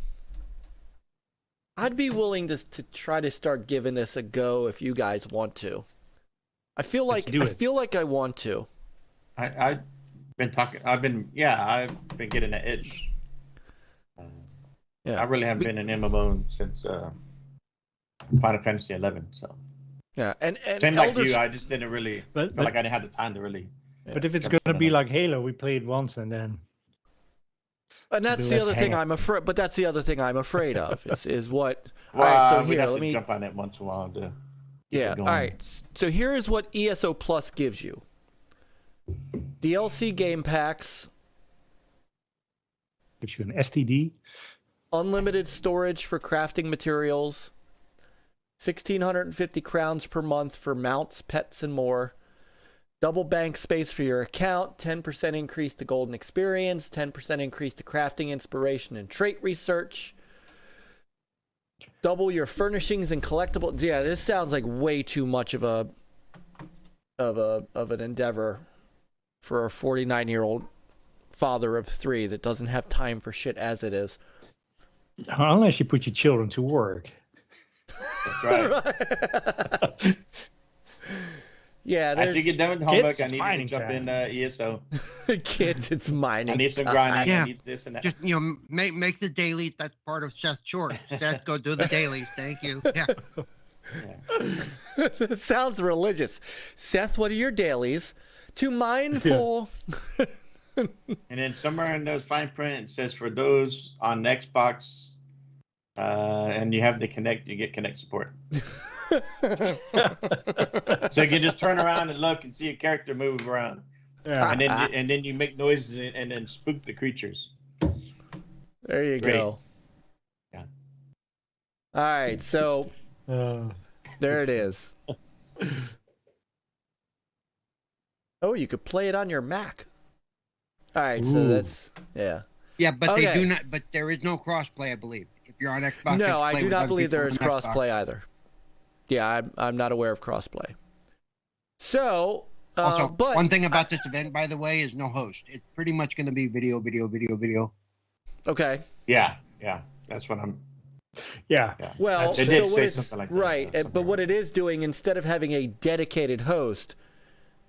I'd be willing to try to start giving this a go if you guys want to. I feel Let's like do I it. feel like I want to. I've been talking. I've been getting an itch. Yeah. I really haven't been in MMO since Final Fantasy 11. So Yeah, and same like Elder you, I just didn't really But- feel like I didn't have the time to really. But if it's Yeah. gonna be like Halo, we play it once and then. And that's Do the less other thing hang-up. I'm afraid. But that's the other thing I'm afraid of is what. Well, all right, so we'd here, have let to me. jump on it once in a while to. keep Yeah. it All going. right. So here is what ESO Plus gives you: DLC game packs, Gives you an STD. unlimited storage for crafting materials, 1,650 crowns per month for mounts, pets, and more. Double bank space for your account, 10% increase to golden experience, 10% increase to crafting inspiration and trait research. Double your furnishings and collectibles. Yeah, this sounds like way too much of an endeavor for a 49-year-old father of 3 that doesn't have time for shit as it is. Unless you put your children to work. That's right. Yeah, After you there's get done with homework, Kids, I it's need you to mining jump in ESO. kids. It's mining. I need some time. grinding. Yeah. I need this and that. Just make the dailies. That's part of Seth's chores. Seth, go do the dailies. Thank you. Yeah. Yeah. That sounds religious. Seth, what are your dailies? To mine for. And then somewhere in those fine print it says for those on Xbox, and you have the Connect, you get Connect support. So you can just turn around and look and see a character move around, Yeah. and then you make noises and then spook the creatures. There you Great. go. Yeah. All right, so Uh, there it is. Oh, you could play it on your Mac. All right, so Ooh. that's yeah. Yeah, but they Okay. do not. But there is no crossplay, I believe. If you're on Xbox, you have No, to I play do with not other believe there people is on Xbox. crossplay either. Yeah, I'm not aware of crossplay. So, Also, but one thing about this event, by the way, is no host. It's pretty much going to be video. okay. Yeah, that's what I'm. yeah. Yeah. Well, They so did what say it's something like that, right, yeah, but what it is doing instead of having a dedicated host,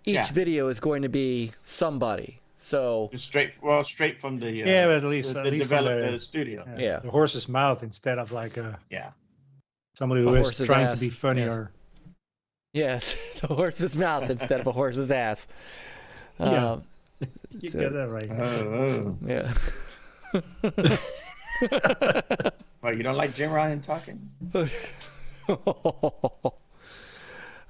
each Yeah. video is going to be somebody. So Just straight from the Yeah, but at least the from developer the, studio. Yeah. the horse's mouth instead of like Yeah. somebody A who is horse's trying ass, to be funny yes. or yes, the horse's mouth instead of a horse's ass. Yeah. Um, you So- get that right. yeah. Well, you don't like Jim Ryan talking?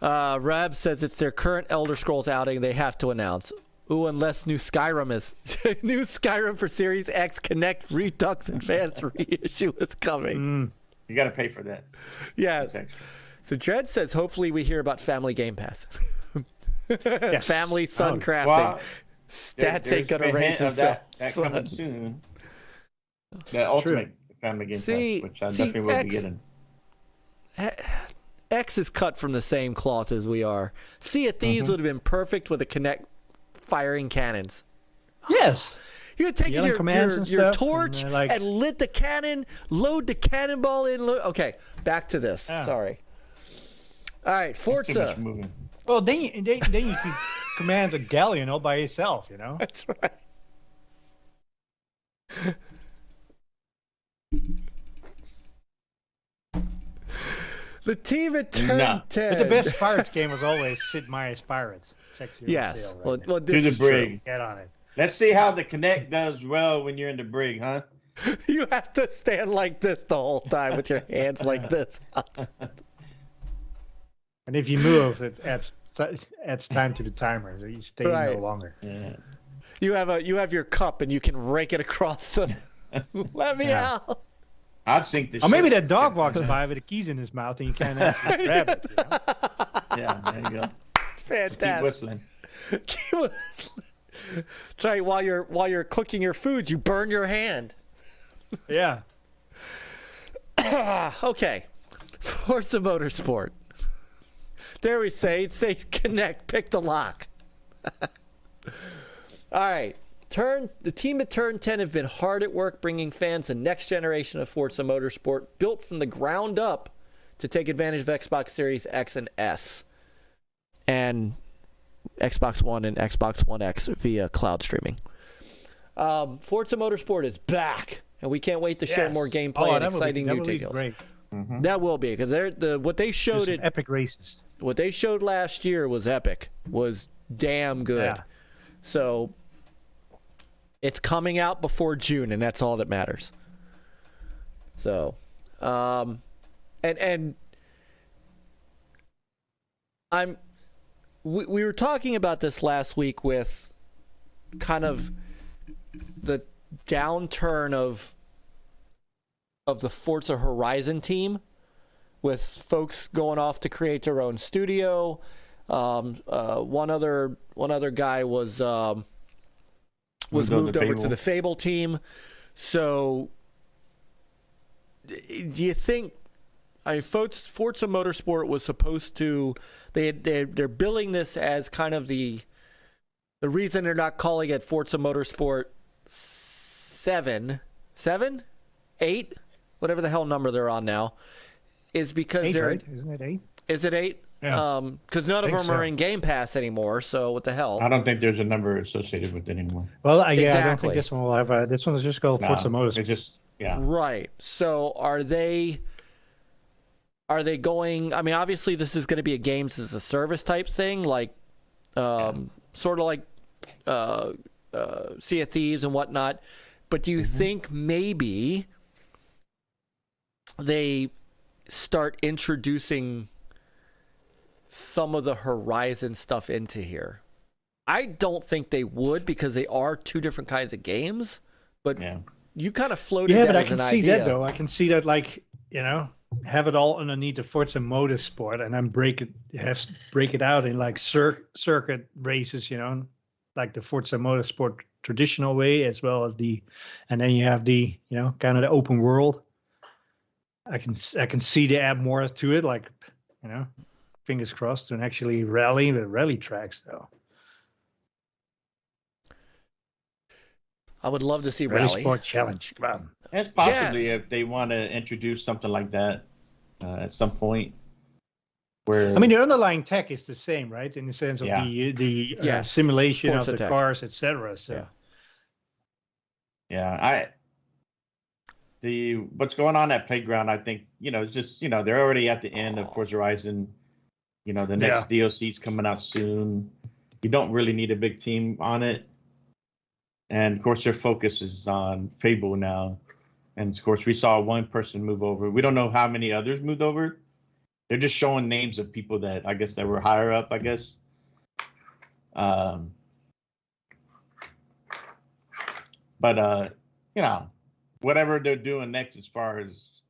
Rab says it's their current Elder Scrolls outing they have to announce. Ooh, unless new Skyrim is new Skyrim for Series X Connect Redux Advanced reissue is coming. Mm. You got to pay for that. Yeah. That's extra. So Dred says hopefully we hear about Family Game Pass. Yes. Family Sun Oh. Crafting. Well, Stats ain't there's gonna been a raise hint of himself. that coming soon. The ultimate Family Game See- Pass, which I see, definitely will be X- getting. X is cut from the same cloth as we are. Sea of Thieves would have been perfect with a Connect firing cannons. Yes. You had taken Yelling commands and your stuff, torch and, like- and lit the cannon, load the cannonball in. Okay, back to this. Yeah. Sorry. All right, Too much Forza. moving. Well, then you can command a galleon all by yourself, you know. That's right. The team at turn No. 10. But the best Pirates game was always Sid Meier's Pirates. It's actually on Yes. sale right Well, now. well, To this the is true. brig. Get on it. Let's see how the Connect does well when you're in the brig, huh? You have to stand like this the whole time with your hands like this. And if you move, it adds time to the timer, so you stay Right. no longer. Yeah. You have your cup and you can rake it across the. Let me Yeah. out. I'd sink the Or maybe ship. that dog walks by with the keys in his mouth and you can't actually grab it. You know? Yeah, there you go. Keep Fantastic. whistling. Keep whistling. Try while you're cooking your food, you burn your hand. Yeah. Okay. Forza Motorsport. There we say Connect, pick the lock. All right. The team at Turn 10 have been hard at work bringing fans the next generation of Forza Motorsport, built from the ground up to take advantage of Xbox Series X and S and Xbox One and Xbox One X via cloud streaming. Forza Motorsport is back, and we can't wait to share Yes. more gameplay and exciting new that will be details. great. That will be, because what they Do showed some it. epic races. What they showed last year was epic. Was damn good. Yeah. So it's coming out before June, and that's all that matters. So, and we were talking about this last week with kind of the downturn of the Forza Horizon team, with folks going off to create their own studio. One other guy was moved over to the Fable team. So, do you think? Forza Motorsport was supposed to. They're billing this as kind of the reason they're not calling it Forza Motorsport 7, 8, whatever the hell number they're on now, is because 8, they're. right? Isn't it 8? Is it 8? Yeah. Because none of Think them are so. in Game Pass anymore. So what the hell? I don't think there's a number associated with it anymore. Well, yeah, I don't Exactly. think this one will have. This one is just called Forza No, Motorsport. It's just Right. So are they going? I mean, obviously, this is going to be a games as a service type thing, like sort of like Sea of Thieves and whatnot. But do you think maybe they start introducing some of the Horizon stuff into here? I don't think they would, because they are two different kinds of games. But you kind of floated Yeah, that but I as can an see idea. that though. I can see that, like, have it all underneath the Forza Motorsport, and then break it out in like circuit races, like the Forza Motorsport traditional way, as well as and then you have the kind of the open world. I can see they add more to it, like fingers crossed, and actually rally tracks though. I would love to see Rally Rally. Sport Challenge. Come on. It's possibly Yes. if they want to introduce something like that at some point. Where I mean, the underlying tech is the same, right? In the sense of Yeah. the Yes. simulation Forza of the tech. cars, etc. So what's going on at Playground, I think it's just they're already at the end of Forza Horizon. The next DLC's coming out soon. You don't really need a big team on it. And of course, their focus is on Fable now. And of course, we saw one person move over. We don't know how many others moved over. They're just showing names of people that I guess that were higher up, I guess. But whatever they're doing next as far as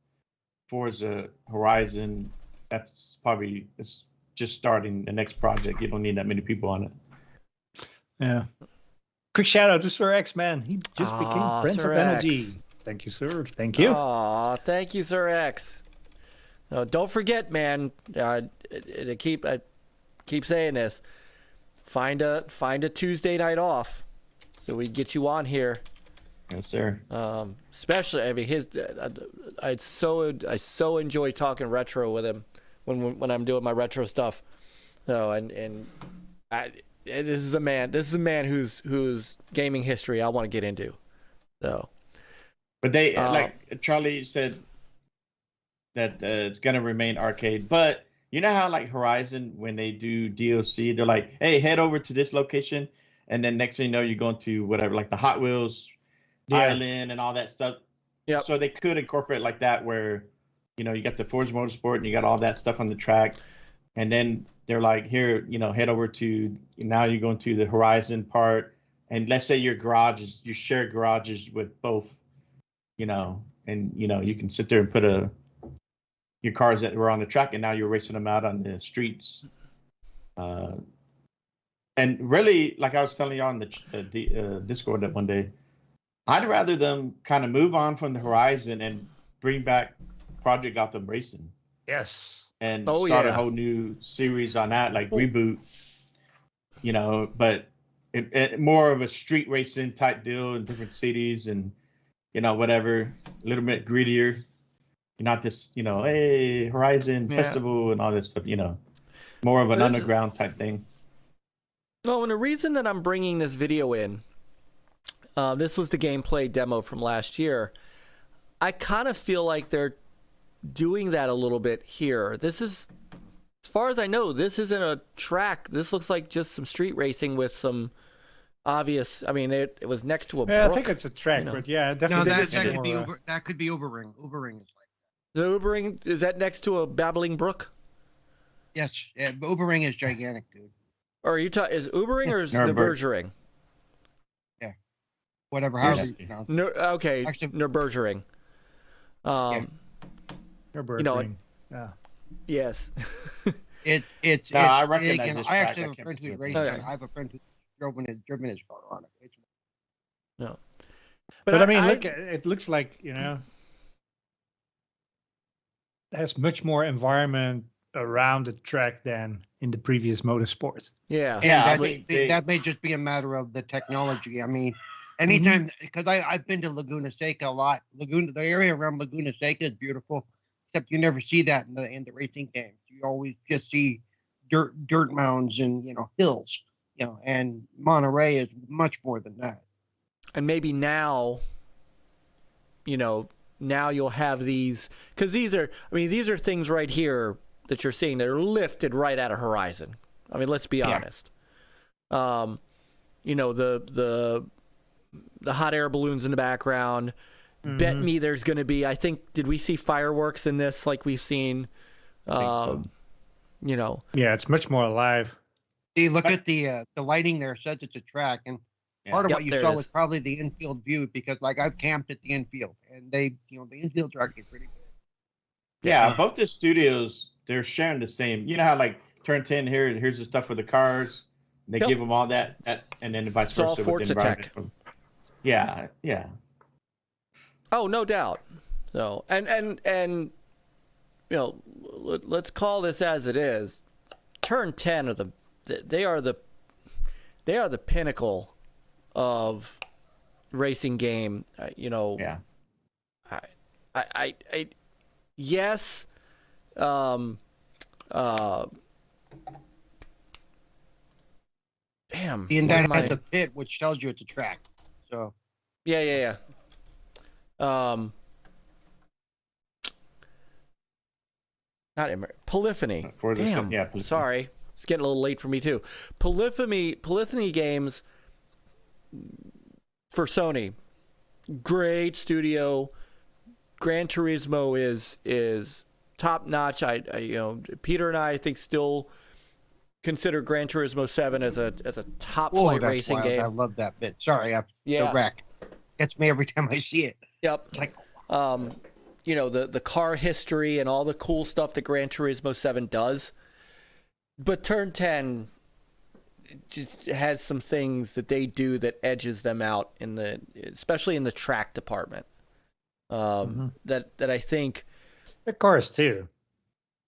Forza Horizon, it's just starting the next project. You don't need that many people on it. yeah. Quick shout out to Sir X, man. He just became Prince Sir of Energy. X. Thank you, sir. Thank you. Aw, thank you, Sir X. No, don't forget, man. I keep saying this. Find a Tuesday night off, so we get you on here. Yes, sir. Especially, I mean, I so enjoy talking retro with him when I'm doing my retro stuff. So this is a man whose gaming history I want to get into. So, But they like Charlie said that it's gonna remain arcade. But you know how like Horizon, when they do DLC, they're like, "Hey, head over to this location," and then next thing you know, you're going to whatever, like the Hot Wheels island and all that stuff. Yep. So they could incorporate like that, where you got the Forza Motorsport and you got all that stuff on the track, and then they're like, "Here, head over to now you're going to the Horizon part." And let's say you share garages with both, and you can sit there and put your cars that were on the track, and now you're racing them out on the streets. And really, like I was telling you on the Discord that one day, I'd rather them kind of move on from the Horizon and bring back Project Gotham Racing Yes. and Oh, start yeah. a whole new series on that, like reboot. But more of a street racing type deal in different cities, and whatever, a little bit grittier. Not this, hey, Horizon Yeah. Festival and all this stuff. More of an This- underground type thing. No, and the reason that I'm bringing this video in, this was the gameplay demo from last year. I kind of feel like they're doing that a little bit here. This is, as far as I know, this isn't a track. This looks like just some street racing with some obvious. I mean, it was next to a Yeah, brook. I think it's a track, you know. but yeah, No, definitely. that, it's that could more, be that could be Ubering. Ubering is like The Ubering, is that next to a babbling brook? yes, yeah, Ubering is gigantic, dude. Or are you is Ubering or is Nuremberg. Nürburgring? Whatever, Yes. however you pronounce it. Okay, Actually- Nürburgring. Nürburgring. Yeah. Yes. It's No, I recognize again, this I track. actually I have a can't friend who's see it. raced Okay. it. I have a friend who's driven his car on it. It's, No. But I mean, look, it looks like, there's much more environment around the track than in the previous motorsports. Yeah. and Yeah, that may just be a matter of the technology. I mean, anytime because I've been to Laguna Seca a lot. The area around Laguna Seca is beautiful, except you never see that in the racing games. You always just see dirt mounds and hills. And Monterey is much more than that. And maybe now, now you'll have these, because these are things right here that you're seeing that are lifted right out of Horizon. I mean, let's be Yeah. honest. The hot air balloons in the background. Bet me there's going to be, I think, did we see fireworks in this like we've seen? so. Yeah, it's much more alive. See, look at the lighting there. Says it's a track, and Yeah. part of Yep, what you there it saw is. was probably the infield view because, like, I've camped at the infield, and the infields are actually pretty good. Yeah, both the studios, they're sharing the same. You know how like turn 10 here's the stuff for the cars. They Yep. give them all that, and then vice It's all versa with Forza the environment. tech. Yeah. Oh, no doubt. So, and let's call this as it is. Turn 10 are they are the pinnacle of racing game. Yeah. I yes. Damn. And what that am I- has a pit, which tells you it's a track. So Yeah. Not Polyphony. For the- Damn. yeah, Polyphony. Sorry, it's getting a little late for me too. Polyphony Games for Sony. Great studio. Gran Turismo is top notch. Peter and I think still consider Gran Turismo 7 as a top whoa, flight that's racing wild. I game. love that bit. Sorry, Yeah. the wreck gets me every time I see it. Yep. It's like The car history and all the cool stuff that Gran Turismo 7 does. But Turn 10 just has some things that they do that edges them out especially in the track department. That I think, The cars too.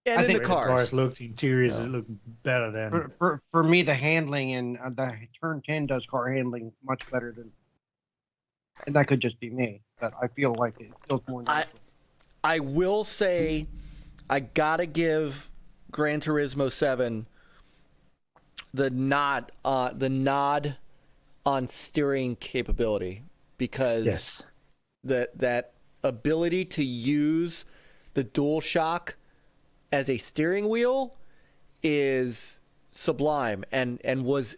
and I in think the The cars. cars look, the interiors Yeah. look better than. for me, the handling and the Turn 10 does car handling much better than, and that could just be me, but I feel like it feels more natural. I will say, I gotta give Gran Turismo 7 the nod on steering capability, because Yes. that ability to use the DualShock as a steering wheel is sublime and was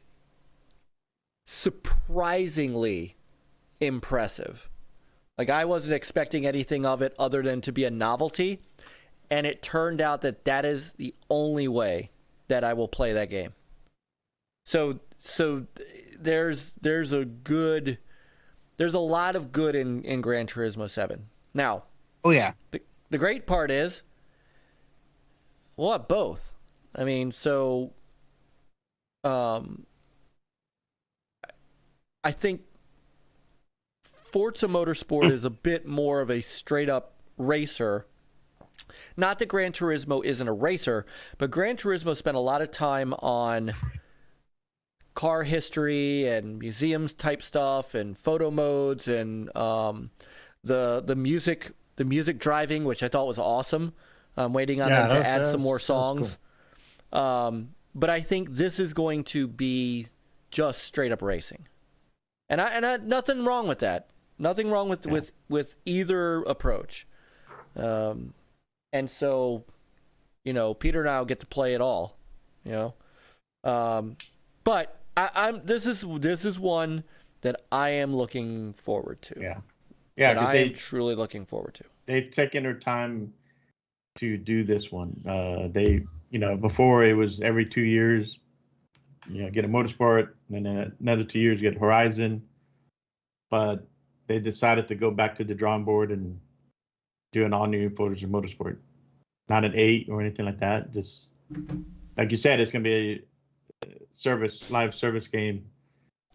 surprisingly impressive. Like, I wasn't expecting anything of it other than to be a novelty, and it turned out that is the only way that I will play that game. So there's a lot of good in Gran Turismo 7. Now, Oh yeah, the great part is, we'll have both. I mean, so I think Forza Motorsport is a bit more of a straight up racer. Not that Gran Turismo isn't a racer, but Gran Turismo spent a lot of time on car history and museums type stuff and photo modes and the music driving, which I thought was awesome. I'm waiting on them to add some more songs. Cool. But I think this is going to be just straight up racing, and I nothing wrong with that. Nothing wrong with either approach. And so, Peter and I will get to play it all, but this is one that I am looking forward to. Yeah. That I am truly looking forward to. They've taken their time to do this one. Before it was every 2 years, get a Motorsport, and then another 2 years get Horizon, but they decided to go back to the drawing board and do an all-new Forza Motorsport. Not an 8 or anything like that. Just like you said, it's going to be a live service game.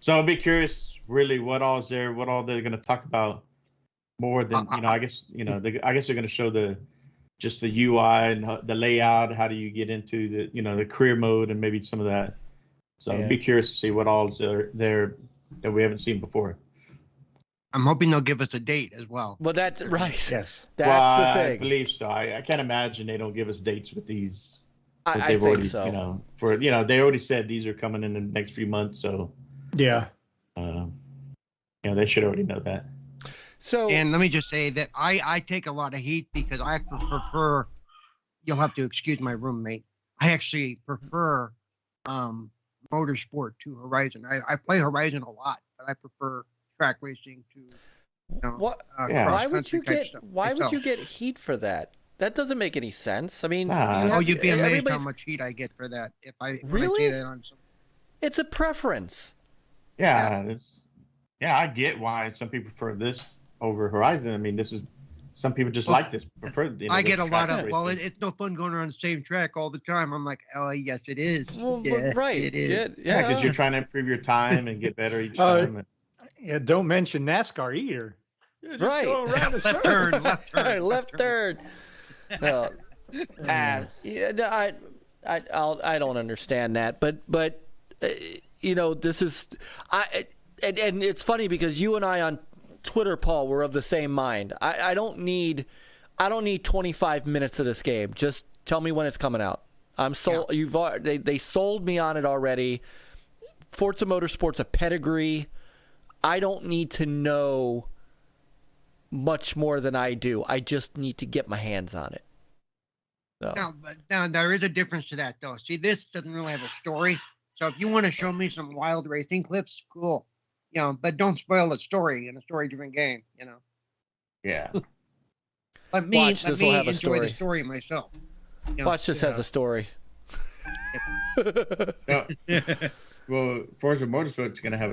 So I'll be curious, really, what all is there, what all they're going to talk about more than I guess I guess they're going to show the UI and the layout. How do you get into the career mode and maybe some of that. So I'd be curious to see what all is there that we haven't seen before. I'm hoping they'll give us a date as well. Well, that's right. Yes. That's the thing. I believe so. I can't imagine they don't give us dates with these. I think so. They already said these are coming in the next few months. So yeah, they should already know that. So, and let me just say that I take a lot of heat because I prefer. You'll have to excuse my roommate. I actually prefer Motorsport to Horizon. I play Horizon a lot, but I prefer track racing to what? Why would you get heat for that? That doesn't make any sense. I mean, you'd be amazed how much heat I get for that if I say that on some. It's a preference. Yeah, I get why some people prefer this over Horizon. I mean, some people just like this. Prefer. I get a lot of it's no fun going around the same track all the time. I'm like, oh yes, it is. Well, yeah, right. It is. Yeah, because you're trying to improve your time and get better each time. Yeah, don't mention NASCAR either. Right. Go around left turn. Left turn. Well, I don't understand that, but this is and it's funny because you and I on Twitter, Paul, were of the same mind. I don't need 25 minutes of this game. Just tell me when it's coming out. I'm sold. Yeah. They sold me on it already. Forza Motorsport's a pedigree. I don't need to know much more than I do. I just need to get my hands on it. So. Now there is a difference to that, though. See, this doesn't really have a story. So if you want to show me some wild racing clips, cool. But don't spoil the story in a story-driven game. Yeah. Let me enjoy the story myself. Watch this has a story. Well, Forza Motorsport's going to have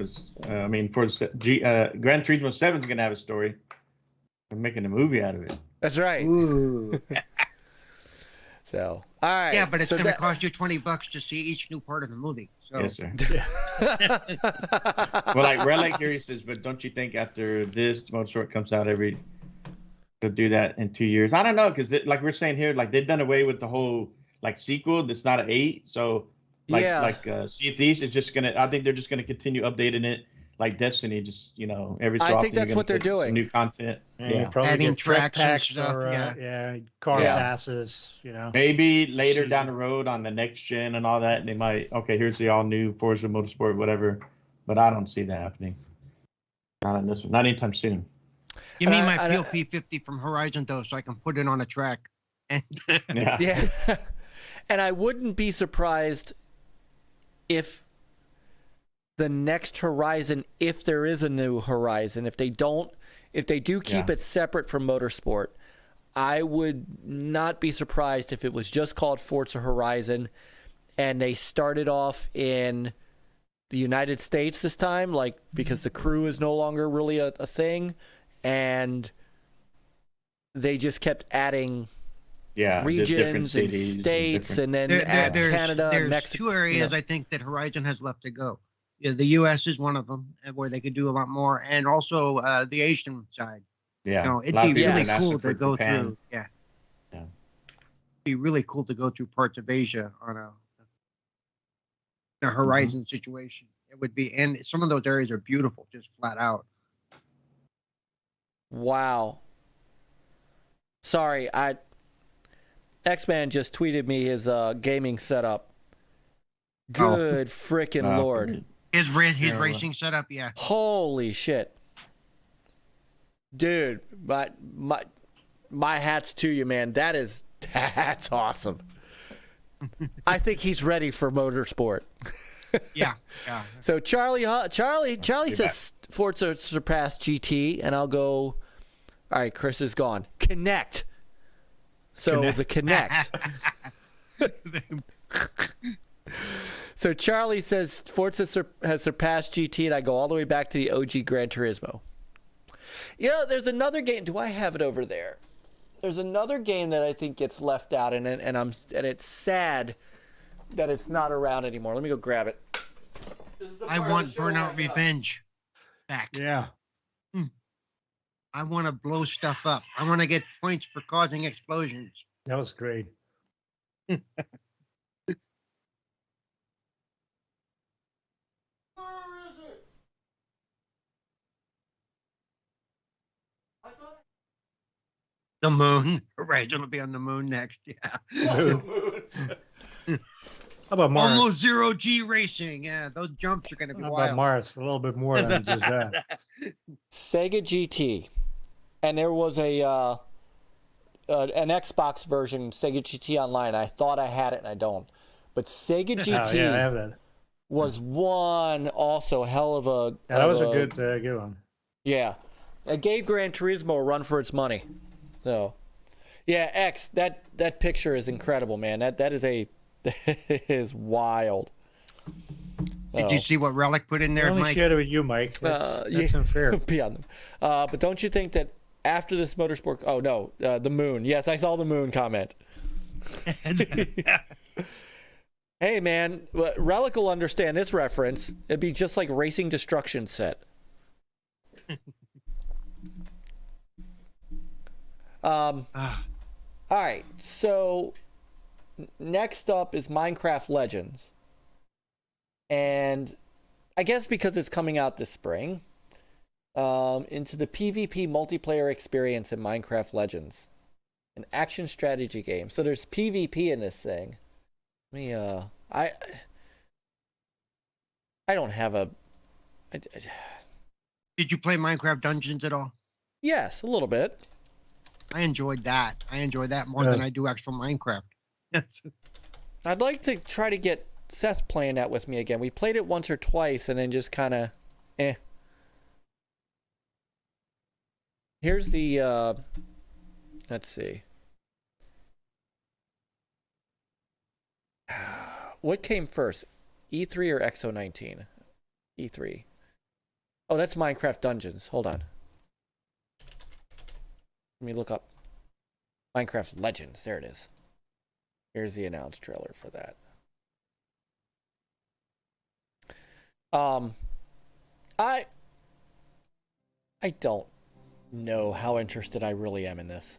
Gran Turismo 7 is going to have a story. They're making a movie out of it. That's right. Ooh. So, all right. Yeah, but it's going to cost you $20 to see each new part of the movie. So. Yes, sir. Well, like Red Lake Gary says, but don't you think after this Motorsport comes out they'll do that in 2 years? I don't know, because like we're saying here, like they've done away with the whole sequel. That's not an 8, so. Sea of Thieves is just I think they're just gonna continue updating it like Destiny, just every so often. I think that's what they're doing. New content. Yeah. Adding tracks and stuff. stuff. Car passes. Maybe later down the road on the next gen and all that, they might. Okay, here's the all new Forza Motorsport, whatever. But I don't see that happening. Not in this one. Not anytime soon. Give me my PLP 50 from Horizon though, so I can put it on a track. And yeah. And I wouldn't be surprised if the next Horizon, if there is a new Horizon, if they do keep it separate from Motorsport, I would not be surprised if it was just called Forza Horizon and they started off in the United States this time, because the crew is no longer really a thing, and they just kept adding regions and states, and then add Canada and Mexico. There's 2 areas I think that Horizon has left to go. Yeah, the U.S. is one of them, where they could do a lot more, and also the Asian side. Yeah, it'd be really cool to go through. Yeah, it'd be really cool to go through parts of Asia on a Horizon situation. It would be, and some of those areas are beautiful, just flat out. Wow. Sorry, X-Man just tweeted me his gaming setup. Good freaking lord. His Yeah, racing setup, yeah. Holy shit. Dude, my hats to you, man. That's awesome. I think he's ready for motorsport. Yeah, yeah. So Charlie says Forza surpassed GT, and I'll go. All right, Chris is gone. Connect. So Kinect. the Connect. So Charlie says Forza has surpassed GT, and I go all the way back to the OG Gran Turismo. You know, there's another game. Do I have it over there? There's another game that I think gets left out, and it's sad that it's not around anymore. Let me go grab it. I want Burnout Revenge back. Yeah. I want to blow stuff up. I want to get points for causing explosions. That was great. The moon. Right, it'll be on the moon next. Yeah. How about Mars? Almost zero G racing. Yeah, those jumps are going to be How about wild. Mars? A little bit more than just that. Sega GT, and there was an Xbox version, Sega GT Online. I thought I had it, and I don't. But Sega GT Oh, yeah, I have that. was one also hell of a. Yeah, that was a of good one. Yeah, it gave Gran Turismo a run for its money. So, yeah, X, that picture is incredible, man. That is wild. Did you see what Relic put in I there, only Mike? shared it with you, Mike. That's Yeah. unfair. Beyond them. But don't you think that after this motorsport? Oh no, the moon. Yes, I saw the moon comment. Hey man, Relic will understand this reference. It'd be just like Racing Destruction set. Ah, All right, so next up is Minecraft Legends. And I guess because it's coming out this spring, into the PvP multiplayer experience in Minecraft Legends, an action strategy game. So there's PvP in this thing. Let me, I don't have a. did you play Minecraft Dungeons at all? Yes, a little bit. I enjoyed that. I enjoy that more than I do actual Minecraft. I'd like to try to get Seth playing that with me again. We played it once or twice and then just kind of, Here's the, let's see. What came first, E3 or XO19? E3. Oh, that's Minecraft Dungeons. Hold on. Let me look up Minecraft Legends. There it is. Here's the announced trailer for that. I don't know how interested I really am in this.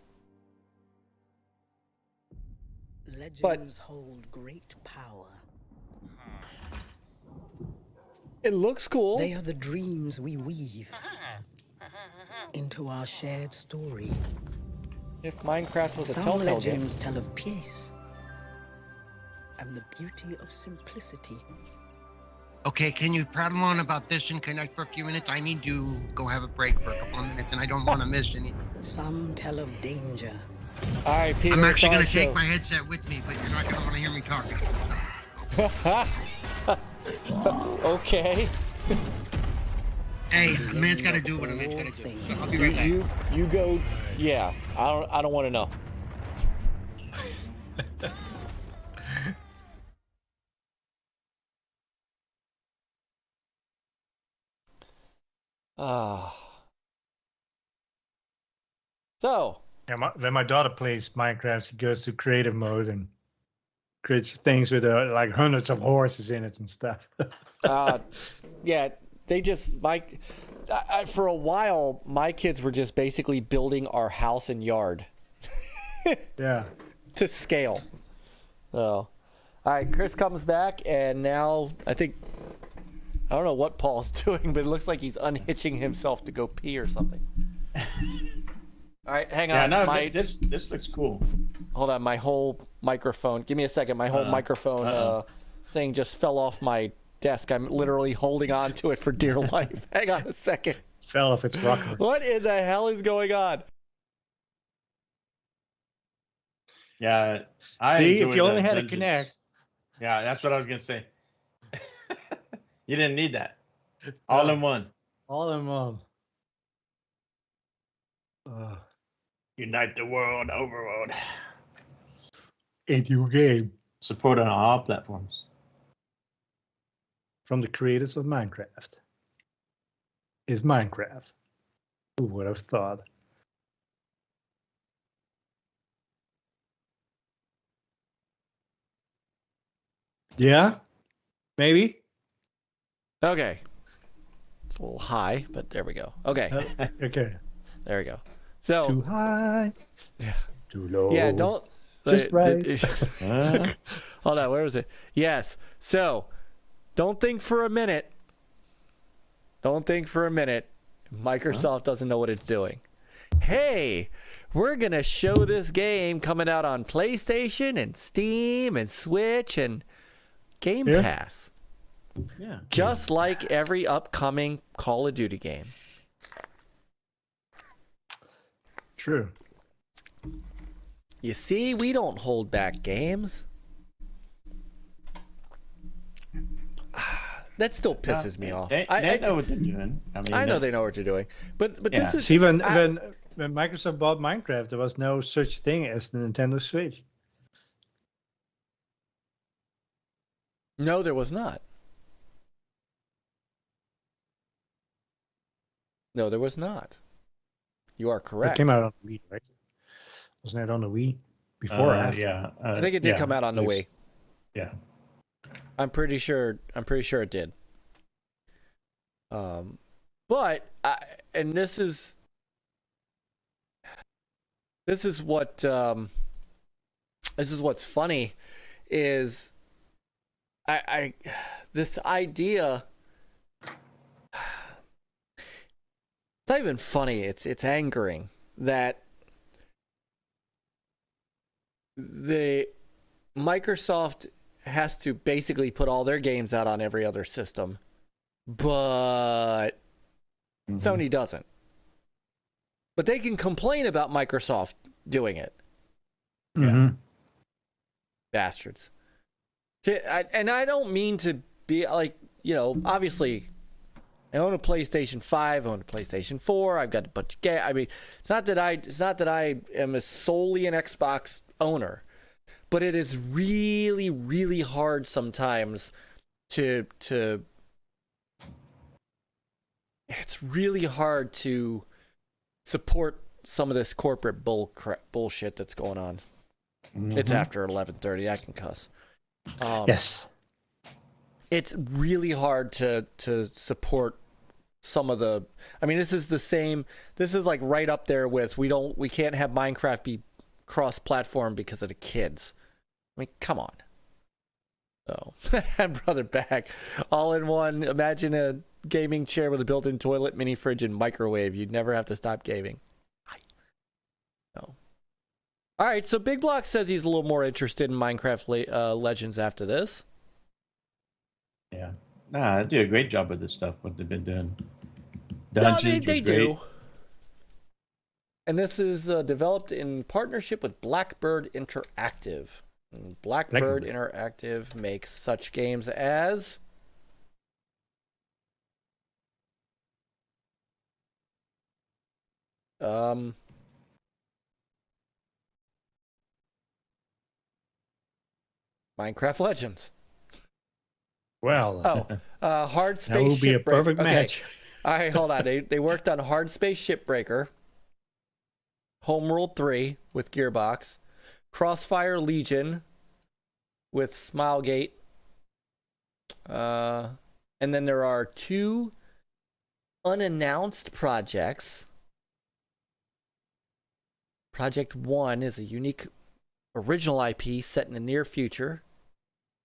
Legends hold great power. It looks cool. They are the dreams we weave into our shared story. If Minecraft was a Some Telltale game. legends tell of peace and the beauty of simplicity. Okay, can you prattle on about this and connect for a few minutes? I need to go have a break for a couple of minutes, and I don't want to miss any. Some tell of danger. All right, Peter. I'm it's actually our going to take show. my headset with me, but you're not going to want to hear me talking. Okay. Hey, a man's got to do what a man's got to do. So I'll be right back. You go. Yeah, I don't want to know. So, Yeah, when my daughter plays Minecraft, she goes to creative mode and creates things with like hundreds of horses in it and stuff. yeah, they just for a while my kids were just basically building our house and yard Yeah. to scale. So, all right, Chris comes back, and now I think I don't know what Paul's doing, but it looks like he's unhitching himself to go pee or something. All right, hang Yeah, on. no, my, this looks cool. hold on, my whole microphone. Give me a second. My whole microphone thing just fell off my desk. I'm literally holding on to it for dear life. Hang on a second. Fell off its rocker. What in the hell is going on? Yeah, I See, if enjoy you the only had a dungeons. Connect. Yeah, that's what I was gonna say. You didn't need that. All No. in one. All in one. Unite the world, overworld. Into your game. Support on all platforms. From the creators of Minecraft. Is Minecraft. Who would have thought? Yeah? Maybe? Okay. It's a little high, but there we go. Okay, Okay. there we go. So, Too high. Yeah. Too low. yeah, don't. Just right. Hold on, where was it? Yes. So, don't think for a minute. Don't think for a minute. Microsoft doesn't know what it's doing. Hey, we're going to show this game coming out on PlayStation and Steam and Switch and Game Yeah. Pass. Yeah. Just like every upcoming Call of Duty game. True. You see, we don't hold back games. That still pisses me off. They know what they're doing. I mean, I know they know what they're doing, but this Yeah. is See, when Microsoft bought Minecraft, there was no such thing as the Nintendo Switch. no, there was not. No, there was not. You are It correct. came out on the Wii, right? Wasn't it on the Wii before or after? Yeah. I think it did come out on the Wii. Yeah. I'm pretty sure it did. But and this is what's funny is I this idea. It's not even funny. It's angering that the Microsoft has to basically put all their games out on every other system, but Sony doesn't. But they can complain about Microsoft doing it. Mhm. Bastards. And I don't mean to be like, obviously I own a PlayStation 5, I own a PlayStation 4, I've got a bunch of games. I mean, it's not that I am solely an Xbox owner, but it is really, really hard sometimes to it's really hard to support some of this corporate bullshit that's going on. It's after 11:30. I can cuss. Yes. It's really hard to support some of the. I mean, this is the same. This is like right up there with we can't have Minecraft be cross-platform because of the kids. I mean, come on. So, brother, back all in one. Imagine a gaming chair with a built-in toilet, mini fridge, and microwave. You'd never have to stop gaming. No. All right, so Big Block says he's a little more interested in Minecraft Legends after this. Yeah. Nah, they do a great job with this stuff, what they've been doing. No, Dungeons they was great. do. And this is developed in partnership with Blackbird Interactive. And Blackbird Interactive makes such games as Minecraft Legends. Well, Hard Space that would be a Shipbreaker. perfect Okay. match. All right, hold on. They worked on Hard Space Shipbreaker, Homeworld 3 with Gearbox, Crossfire Legion with Smilegate, and then there are 2 unannounced projects. Project 1 is a unique original IP set in the near future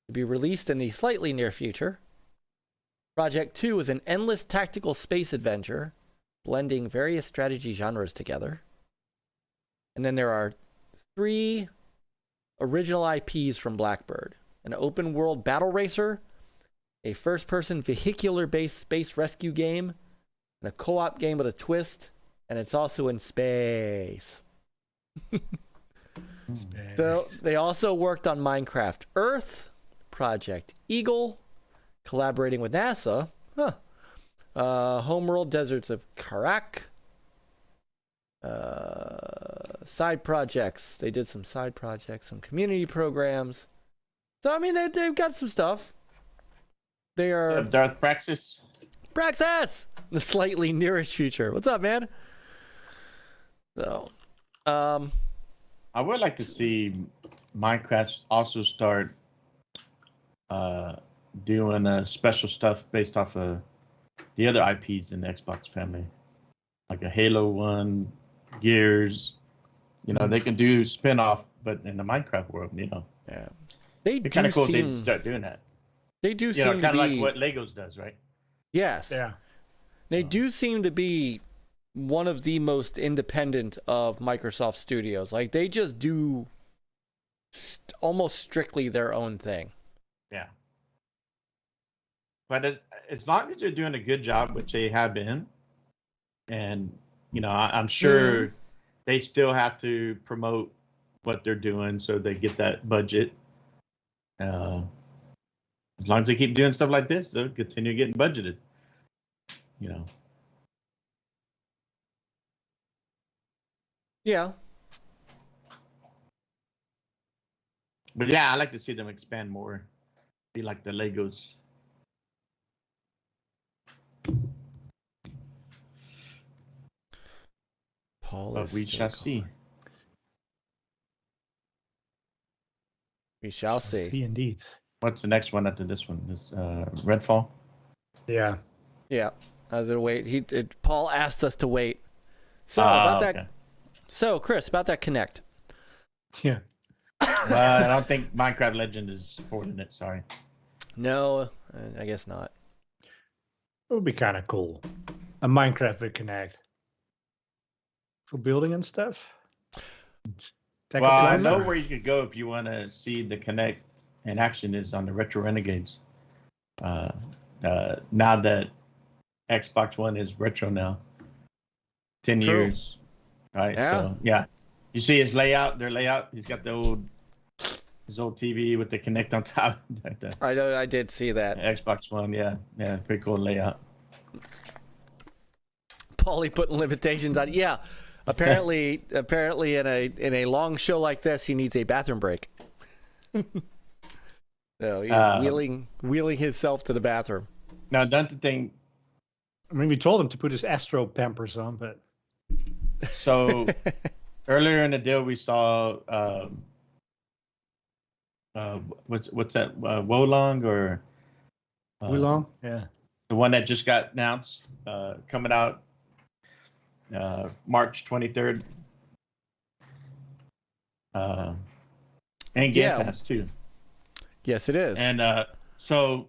to be released in the slightly near future. Project 2 is an endless tactical space adventure, blending various strategy genres together. And then there are 3 original IPs from Blackbird: an open world battle racer, a first person vehicular based space rescue game, and a co-op game with a twist, and it's also in space. So they also worked on Minecraft Earth, Project Eagle, collaborating with NASA, Homeworld Deserts of Karak, side projects. They did some side projects, some community programs. So I mean, they've got some stuff. They are Darth Praxis. Praxis, the slightly nearish future. What's up, man? So, I would like to see Minecraft also start doing special stuff based off of the other IPs in the Xbox family, like a Halo one, Gears. You know, they can do spin-off, but in the Minecraft world, you know. yeah, they It's do kind of cool if they seem. start doing that. They do You know, seem to kind of be. like what Legos does, right? Yes. Yeah. They do seem to be one of the most independent of Microsoft studios. Like, they just do almost strictly their own thing. Yeah. But as long as they're doing a good job, which they have been, and, you know, I'm sure they still have to promote what they're doing so they get that budget. As long as they keep doing stuff like this, they'll continue getting budgeted. You know. Yeah. But yeah, I like to see them expand more. Be like the Legos. Paul But is we still shall gone. see. We shall see. See, indeed. What's the next one after this one? Is Redfall? Yeah. Yeah. I was gonna wait. Paul asked us to wait. So about that. Okay. So Chris, about that Connect. Yeah. I don't think Minecraft Legend is supporting it. Sorry. No, I guess not. It would be kind of cool. A Minecraft with Connect. For building and stuff. Well, I Blender. know where you could go if you want to see the Connect in action is on the Retro Renegades. Now that Xbox One is retro now, 10 True. years, right? Yeah. So yeah, you see his layout. Their layout. He's got his old TV with the Connect on top. The I know. I did see that. Xbox One. Yeah, pretty cool layout. Paulie putting limitations on. Yeah. Apparently in a long show like this, he needs a bathroom break. So he's wheeling himself to the bathroom. Now, don't you think? I mean, we told him to put his Astro Pampers on, but So earlier in the deal, we saw what's that? Wolong or Wulong? Yeah. the one that just got announced, coming out March 23rd. And Game Yeah. Pass too. Yes, it is. And so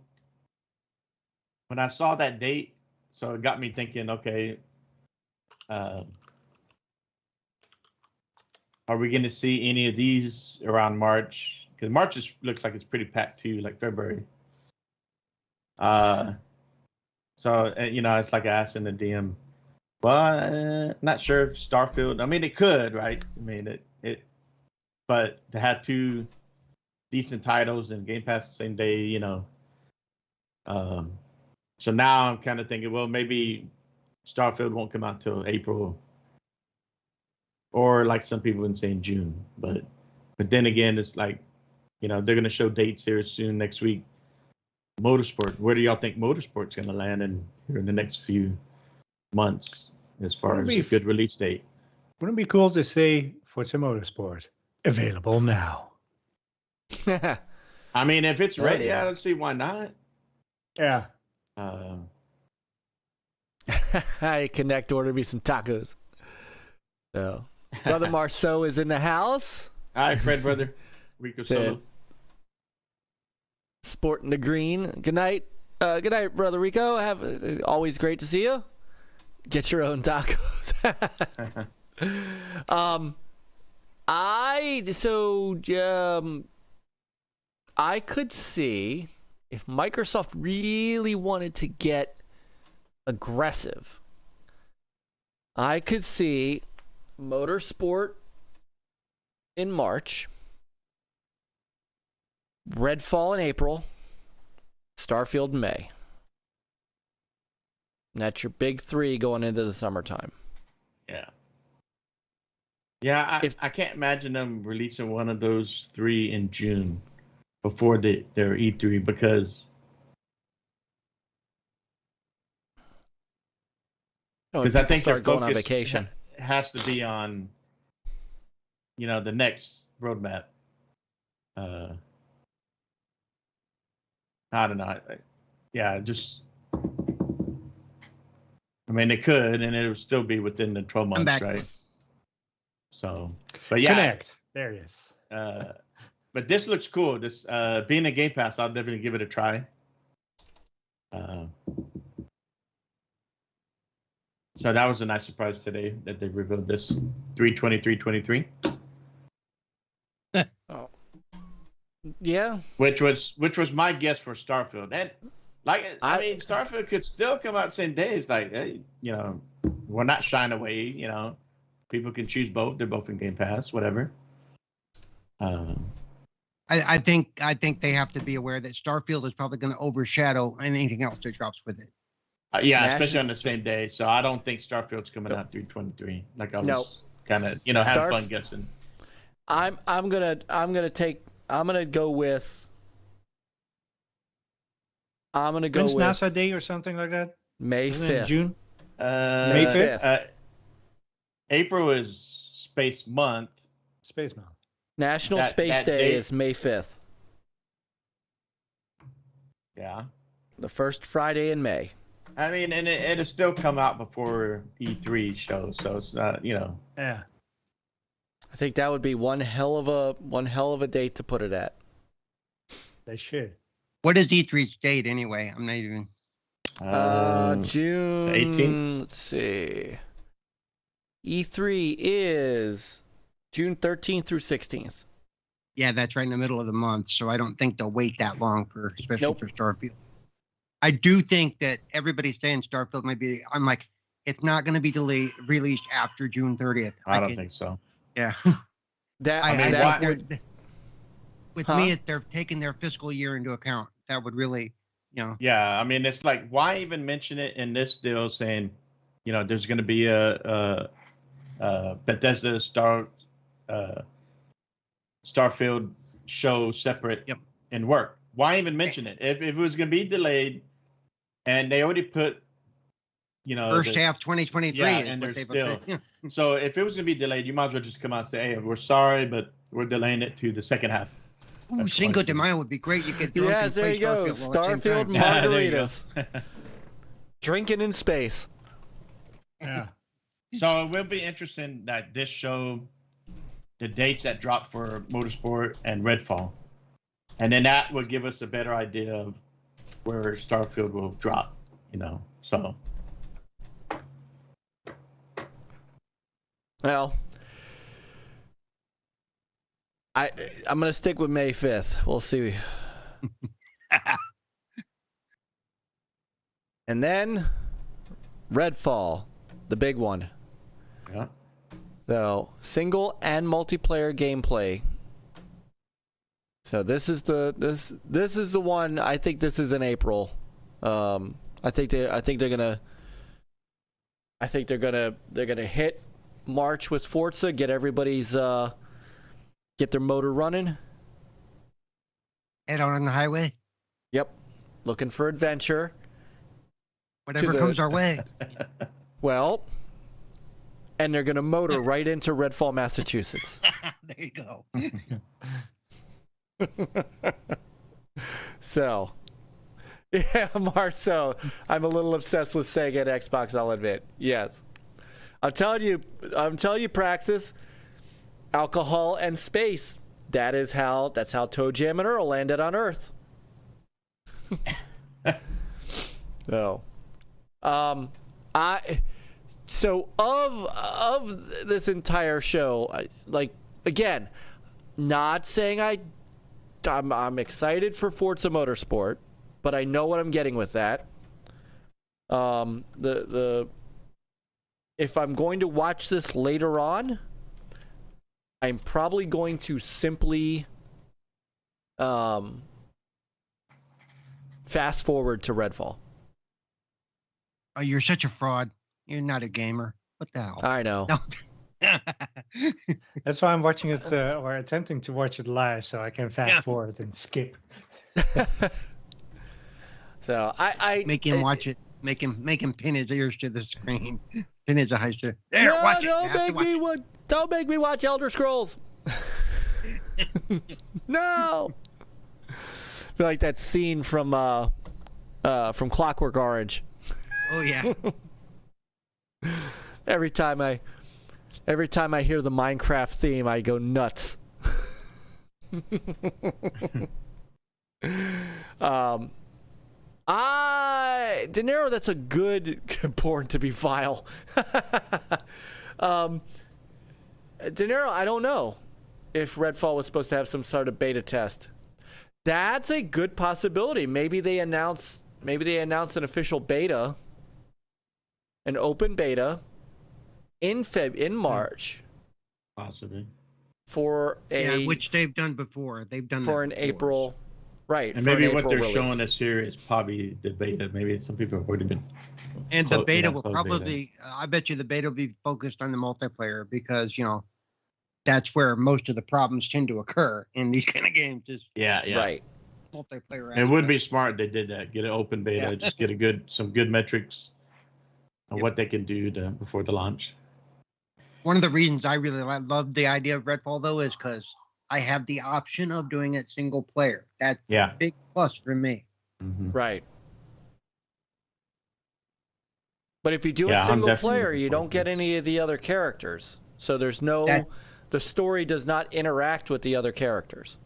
when I saw that date, so it got me thinking, okay, are we going to see any of these around March? Because March looks like it's pretty packed too, like February. So you know, it's like I asked in the DM. Well, not sure if Starfield. I mean, it could, right? I mean, but to have 2 decent titles and Game Pass the same day, you know. So now I'm kind of thinking, well, maybe Starfield won't come out till April, or like some people have been saying June. But then again, it's like, you know, they're gonna show dates here soon next week. Motorsport. Where do y'all think Motorsport's gonna land here in the next few months as far as a good release date? Wouldn't it be cool to say Forza Motorsport available now? I mean, if it's Oh, ready, yeah. I don't see why not. Yeah. Hi, Connect ordered me some tacos. So, Brother Marceau is in the house. Hi, Fred, brother. Rico Said- Solo. Sporting the green. Good night, Good night, brother Rico. Always great to see you. Get your own tacos. I could see if Microsoft really wanted to get aggressive. I could see Motorsport in March, Redfall in April, Starfield in May. And that's your big three going into the summertime. Yeah. Yeah, I can't imagine them releasing one of those three in June before their E3 because I think start their going on focus vacation. has to be on, the next roadmap. I don't know. I mean, it could, and it would still be within the 12 months, back. right? So, but yeah. Connect. There he is. But this looks cool. This being a Game Pass, I'll definitely give it a try. So that was a nice surprise today that they revealed this 3/23/23, Yeah. which was my guess for Starfield. And I mean, Starfield could still come out the same day. It's like, hey, we're not shying away. People can choose both. They're both in Game Pass, whatever. I think they have to be aware that Starfield is probably going to overshadow anything else that drops with it. Yeah, especially on the same day. So I don't think Starfield's coming out 3/23. Like I was kind of, having fun guessing. I'm gonna go with. When's NASA Day or something like that? May Isn't it in 5th. June? May 5th. April is Space Month. Space Mountain. National Space that Day date- is May 5th. Yeah. The first Friday in May. I mean, and it'll still come out before E3 shows, so it's not, Yeah. I think that would be one hell of a date to put it at. They should. What is E3's date anyway? I'm not even. June 18th. Let's see. E3 is June 13th through 16th. Yeah, that's right in the middle of the month, so I don't think they'll wait that long especially Nope. for Starfield. I do think that everybody's saying Starfield might be. I'm like, it's not going to be released after June 30th. I don't think so. Yeah. With Huh? me, they're taking their fiscal year into account. That would really, Yeah, I mean, it's like, why even mention it in this deal saying, there's going to be a Bethesda Starfield show separate in work. Why even mention it? If it was going to be delayed, and they already put, first half 2023 yeah, is and what there's they've. still- So if it was going to be delayed, you might as well just come out and say, hey, we're sorry, but we're delaying it to the second half. Ooh, That's Cinco de fun. Mayo would be great. You get drunk Yes, and there play you go. Starfield all at the same Starfield time. Yeah, there you go. margaritas. Drinking in space. Yeah. So it will be interesting that this show, the dates that drop for Motorsport and Redfall, and then that will give us a better idea of where Starfield will drop. So Well, I'm gonna stick with May 5th. We'll see. And then Redfall, the big one. yeah, So single and multiplayer gameplay. So this is the one. I think this is in April. I think they're gonna hit March with Forza, get everybody's get their motor running. Head out on the highway. Yep, looking for adventure. Whatever the- comes our way. Well, and they're gonna motor right into Redfall, Massachusetts. There you go. So, yeah, Marcel, I'm a little obsessed with Sega and Xbox, I'll admit. Yes. I'm telling you, Praxis, alcohol and space. That's how Toe Jam and Earl landed on Earth. No. So of this entire show, again, not saying I'm excited for Forza Motorsport, but I know what I'm getting with that. If I'm going to watch this later on, I'm probably going to simply fast forward to Redfall. Oh, you're such a fraud. You're not a gamer. What the hell? I know. No. That's why I'm watching it or attempting to watch it live, so I can fast Yeah. forward and skip. So I Make him watch it. Make him pin his ears to the screen. Pin his eyes to. There, no, watch it. You have to watch it. Don't make me watch Elder Scrolls. No. Like that scene from Clockwork Orange. Oh yeah. Every time I hear the Minecraft theme, I go nuts. De Niro, that's a good Born to be Vile. De Niro, I don't know if Redfall was supposed to have some sort of beta test. That's a good possibility. Maybe they announce an official beta, an open beta in March Possibly. for Yeah, which they've done before. They've done for that an before. April, right? And for an maybe what April they're release. showing us here is probably the beta. Maybe some people have already been. And the Clo- beta yeah, will closed probably, I bet you the beta will be focused on the multiplayer because, that's where most of the problems tend to occur in these kind of games is Yeah, yeah. Right. multiplayer. It would aspect. be smart they did that. Get an open beta. Yeah. Just get some good metrics on Yep. what they can do before the launch. One of the reasons I really love the idea of Redfall, though, is because I have the option of doing it single player. That's Yeah. a big plus for me. Hmm. Right. But if you do Yeah, it I'm single definitely player, looking you forward don't to get it. any of the other characters. So there's no, That- the story does not interact with the other characters.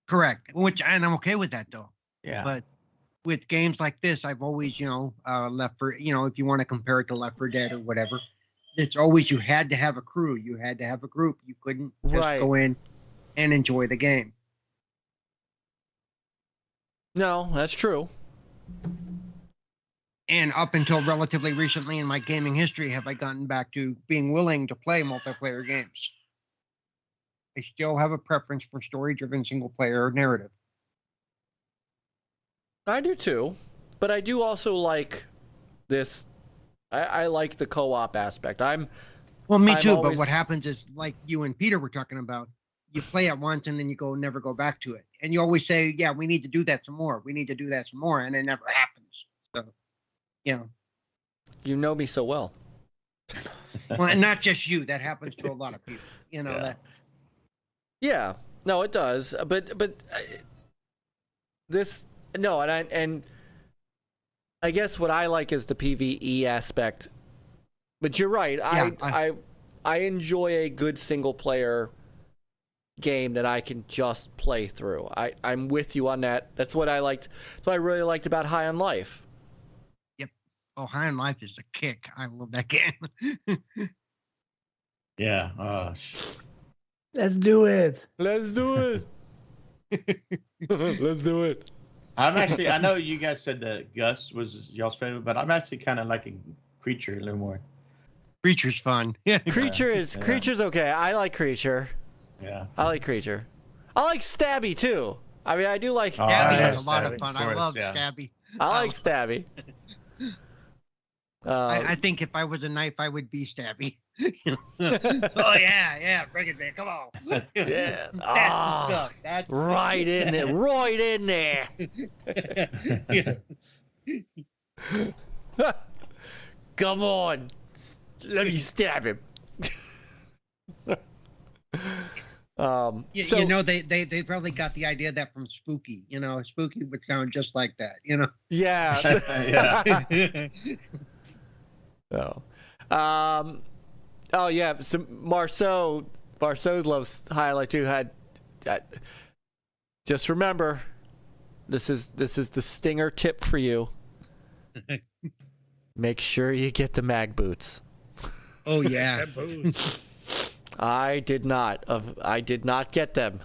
Correct. And I'm okay with that, though. Yeah. But with games like this, I've always, Left for, if you want to compare it to Left 4 Dead or whatever, it's always you had to have a crew. You had to have a group. You couldn't just Right. go in and enjoy the game. No, that's true. And up until relatively recently in my gaming history, have I gotten back to being willing to play multiplayer games. I still have a preference for story-driven single-player narrative. I do too. But I do also like this. I like the co-op aspect. Well, me I'm too. But always- what happens is, like you and Peter were talking about, you play it once and then you never go back to it. And you always say, "Yeah, we need to do that some more. We need to do that some more," and it never happens. So, You know me so well. well, and not just you. That happens to a lot of people. Yeah. That Yeah, no, it does. But this no, and I guess what I like is the PvE aspect. But you're right. Yeah, I enjoy a good single player game that I can just play through. I'm with you on that. That's what I liked. That's what I really liked about High on Life. High on Life is the kick. I love that game. Yeah. Let's do it. Let's do it. Let's do it. I'm actually. I know you guys said that Gus was y'all's favorite, but I'm actually kind of liking Creature a little more. Creature's fun. Yeah. Creature's okay. I like Creature. Yeah. I like Creature. I like Stabby too. I mean, I do like. Oh, Stabby yeah, is a lot of Stabby, fun. of I course, love yeah. Stabby. I like Stabby. I think if I was a knife, I would be Stabby. Oh yeah, bring it there. Come on. Yeah. That's Ah, the stuff. That's the right in there. Right in there. Yeah. Come on. Let me stab him. So- They probably got the idea of that from Spooky. Spooky would sound just like that. Yeah. Yeah. Oh. Oh yeah. So Marceau loves Highlight too. Just remember, this is the stinger tip for you. Make sure you get the mag boots. Oh yeah. That boots. I did not get them.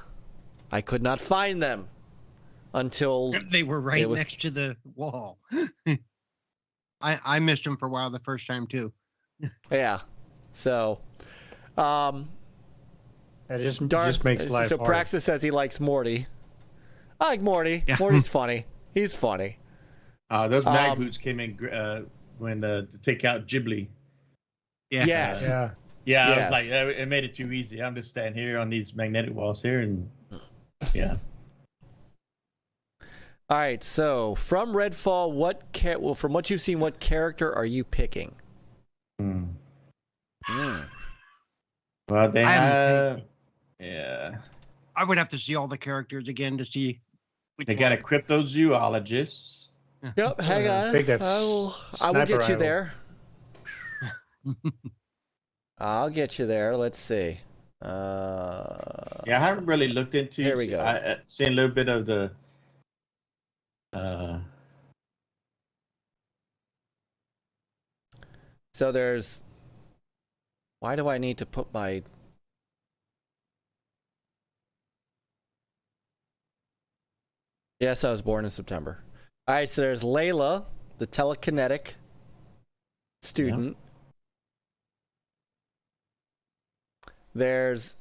I could not find them until They were right It was- next to the wall. I missed them for a while the first time too. yeah. So, That just makes life so hard. Praxis says he likes Morty. I like Morty. Yeah. Morty's funny. He's funny. Those mag Um, boots came in when to take out Ghibli. Yeah. Yes. Yeah. Yeah, I Yes. was like, it made it too easy. I'm just standing here on these magnetic walls here, and yeah. All right. So from Redfall, from what you've seen, what character are you picking? Hmm. Hmm. Well, they I haven't have, yeah, I would have to see all the characters again to see which they got a one. Yep. cryptozoologist. Hang on. Take that I will sniper get you rifle. there. I'll get you there. Let's see. Yeah, I haven't really looked into. Here we go. I seen a little bit of the. So there's. Why do I need to put my? Yes, I was born in September. All right, so there's Layla, the telekinetic student. There's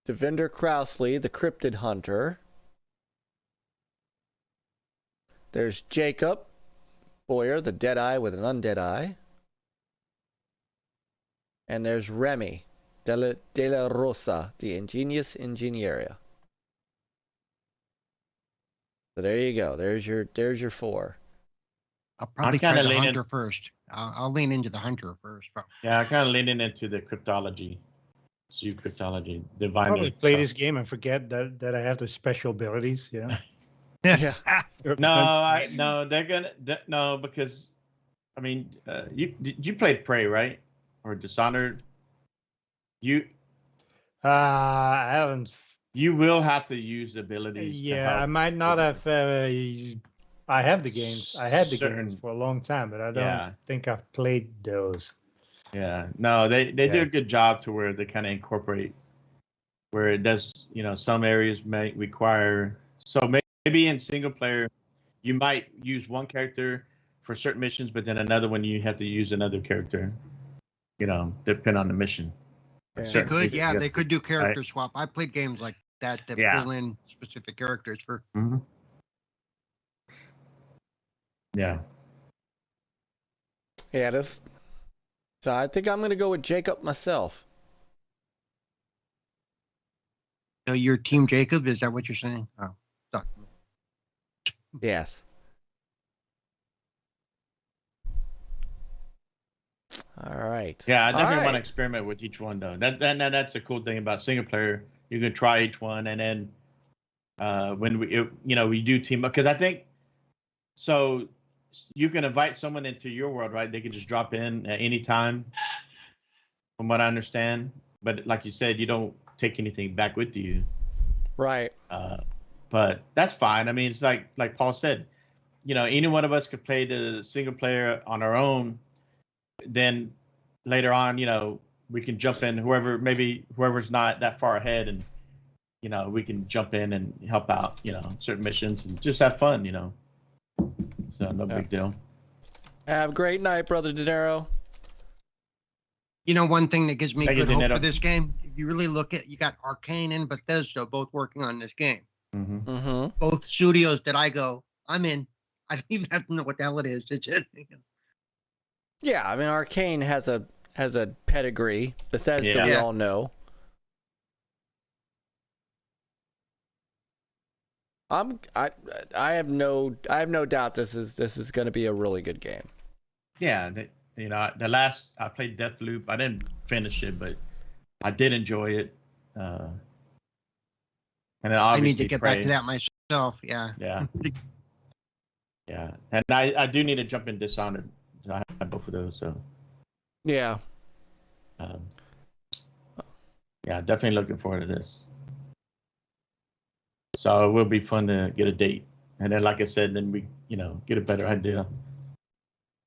Devinder Krausley, the cryptid hunter. There's Jacob Boyer, the dead eye with an undead eye. And there's Remy de la Rosa, the ingenious ingenieria. So there you go. There's your four. I'll probably kinda try the leaning- hunter first. I'll lean into the hunter first. Probably. Yeah, I'm kind of leaning into the cryptology, zoo cryptology, divine. Probably play this game and forget that I have the special abilities. You know. Yeah. No, they're gonna no because, I mean, you played Prey, right, or Dishonored? I haven't. You will have to use abilities. to Yeah, I help might not with have. I have the games. I had the Certain- games for a long time, but I don't Yeah. think I've played those. Yeah, no, they do Yeah. a good job to where they kind of incorporate where it does. Some areas may require. So maybe in single player, you might use one character for certain missions, but then another one you have to use another character. Depending on the mission. Yeah. They Certain could, features, yeah, yes. they could do character swap. I played games like that Yeah. fill in specific characters for. Mhm. Yeah. Yeah, this. So I think I'm gonna go with Jacob myself. So your team Jacob, is that what you're saying? Oh, sorry. Yes. All right. Yeah, I definitely All want to right. experiment with each one though. That's a cool thing about single player. You can try each one, and then when we do team up, because I think so you can invite someone into your world, right? They can just drop in at any time, from what I understand. But like you said, you don't take anything back with you. Right. But that's fine. I mean, it's like Paul said, any one of us could play the single player on our own. Then later on, we can jump in whoever's not that far ahead, and we can jump in and help out, certain missions and just have fun, So no big deal. Have a great night, Brother De Niro. One thing that gives me Thank you, good hope Donetto. for this game, if you really look at, you got Arcane and Bethesda both working on this game. Mm-hmm. Mm-hmm. Both studios that I'm in. I don't even have to know what the hell it is. It's Yeah, I mean, Arcane has a pedigree. Bethesda, we Yeah. all know. I have no doubt this is going to be a really good game. Yeah, the last I played Deathloop. I didn't finish it, but I did enjoy it. And then I obviously need to get back Prey. to that myself. Yeah. Yeah. Yeah, and I do need to jump in Dishonored. I have both of those, so Yeah. yeah, definitely looking forward to this. So it will be fun to get a date And then, like I said, then we, get a better idea,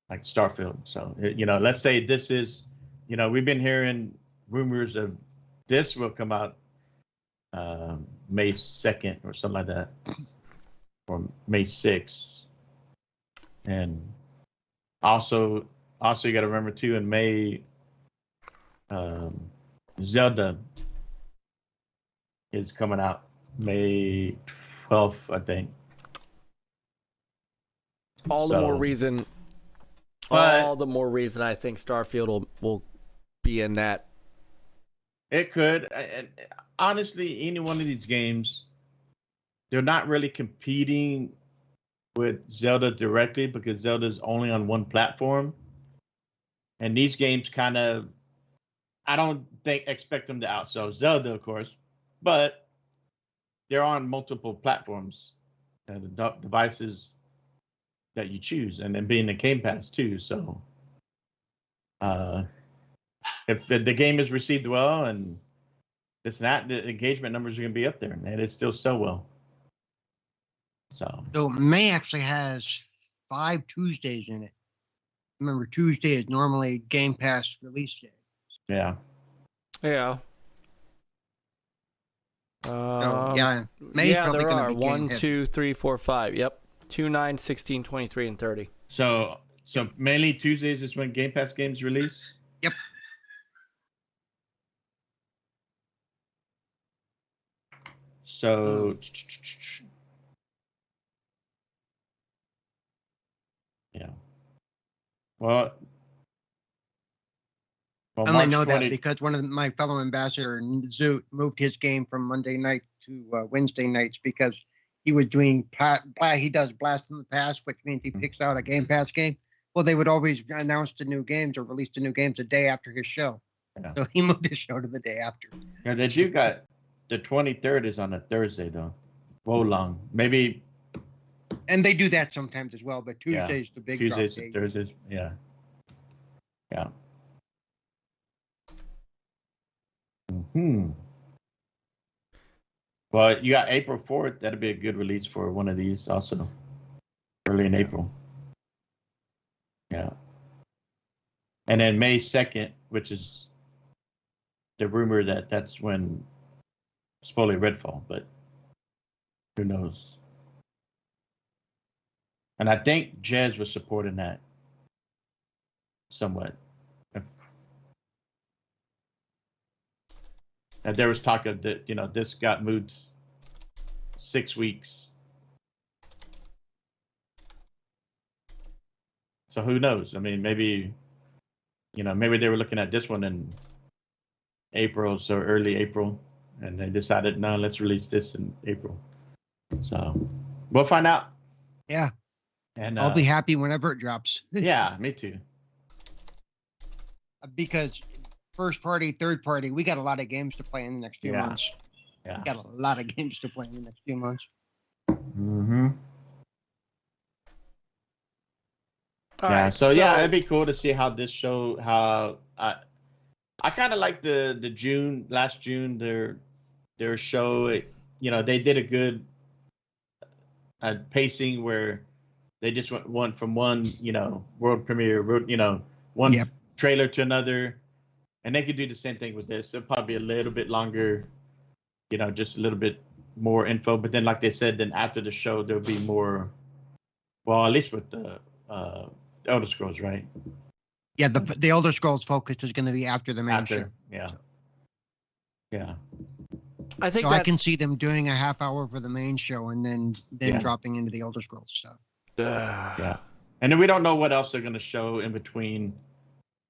like Starfield. So, let's say this is, we've been hearing rumors of this will come out May 2nd or something like that, or May 6th. And also you got to remember too, in May, Zelda is coming out May 12th, I think. All the more reason I think Starfield will be in that. It could. And honestly, any one of these games, they're not really competing with Zelda directly because Zelda's only on one platform. And these games kind of, I don't expect them to outsell Zelda, of course, but they're on multiple platforms and the devices that you choose, and then being the Game Pass too. So, if the game is received well and this and that, the engagement numbers are going to be up there, and it still sell well. So May actually has 5 Tuesdays in it. Remember, Tuesday is normally Game Pass release day. yeah. Yeah. So yeah, May's probably there going are to be 1, game heavy. 2, 3, 4, 5. Yep, 2, 9, 16, 23, and 30. So mainly Tuesdays is when Game Pass games release. Yep. So, yeah. Well, I only March know 20 that because one of my fellow ambassador, Zoot, moved his game from Monday night to Wednesday nights because he was doing he does Blast from the Past, which means he picks out a Game Pass game. Well, they would always announce the new games or release the new games a day after his show. Yeah. So he moved his show to the day after. Yeah, they do got the 23rd is on a Thursday though. Whoa, long. Maybe And they do that sometimes as well, but Yeah. Tuesday's the big Tuesdays drop and date. Thursdays. Yeah. Yeah. Well, you got April 4th. That'd be a good release for one of these also. Early in April. Yeah. And then May 2nd, which is the rumor that that's when supposedly Redfall, but who knows? And I think Jez was supporting that somewhat. And there was talk of that, this got moved 6 weeks. So who knows? I mean, maybe they were looking at this one in April, so early April, and they decided, no, let's release this in April. So we'll find out. Yeah. And I'll be happy whenever it drops. Yeah, me too. Because first party, third party, we got a lot of games to play in the next few Yeah. months. Yeah. We got a lot of games to play in the next few months. Mm-hmm. All Yeah. right, So yeah, it'd be cool to see how this show. How I kind of like the last June their show. They did a good pacing where they just went from one world premiere, one Yep. trailer to another, and they could do the same thing with this. It'll probably be a little bit longer, just a little bit more info. But then, like they said, then after the show there'll be more. Well, at least with the Elder Scrolls, right? Yeah, the Elder Scrolls focus is going to be after the main show. Yeah. Yeah. I think So that, I can see them doing a half hour for the main show and then Yeah. dropping into the Elder Scrolls stuff. Yeah. And then we don't know what else they're going to show in between.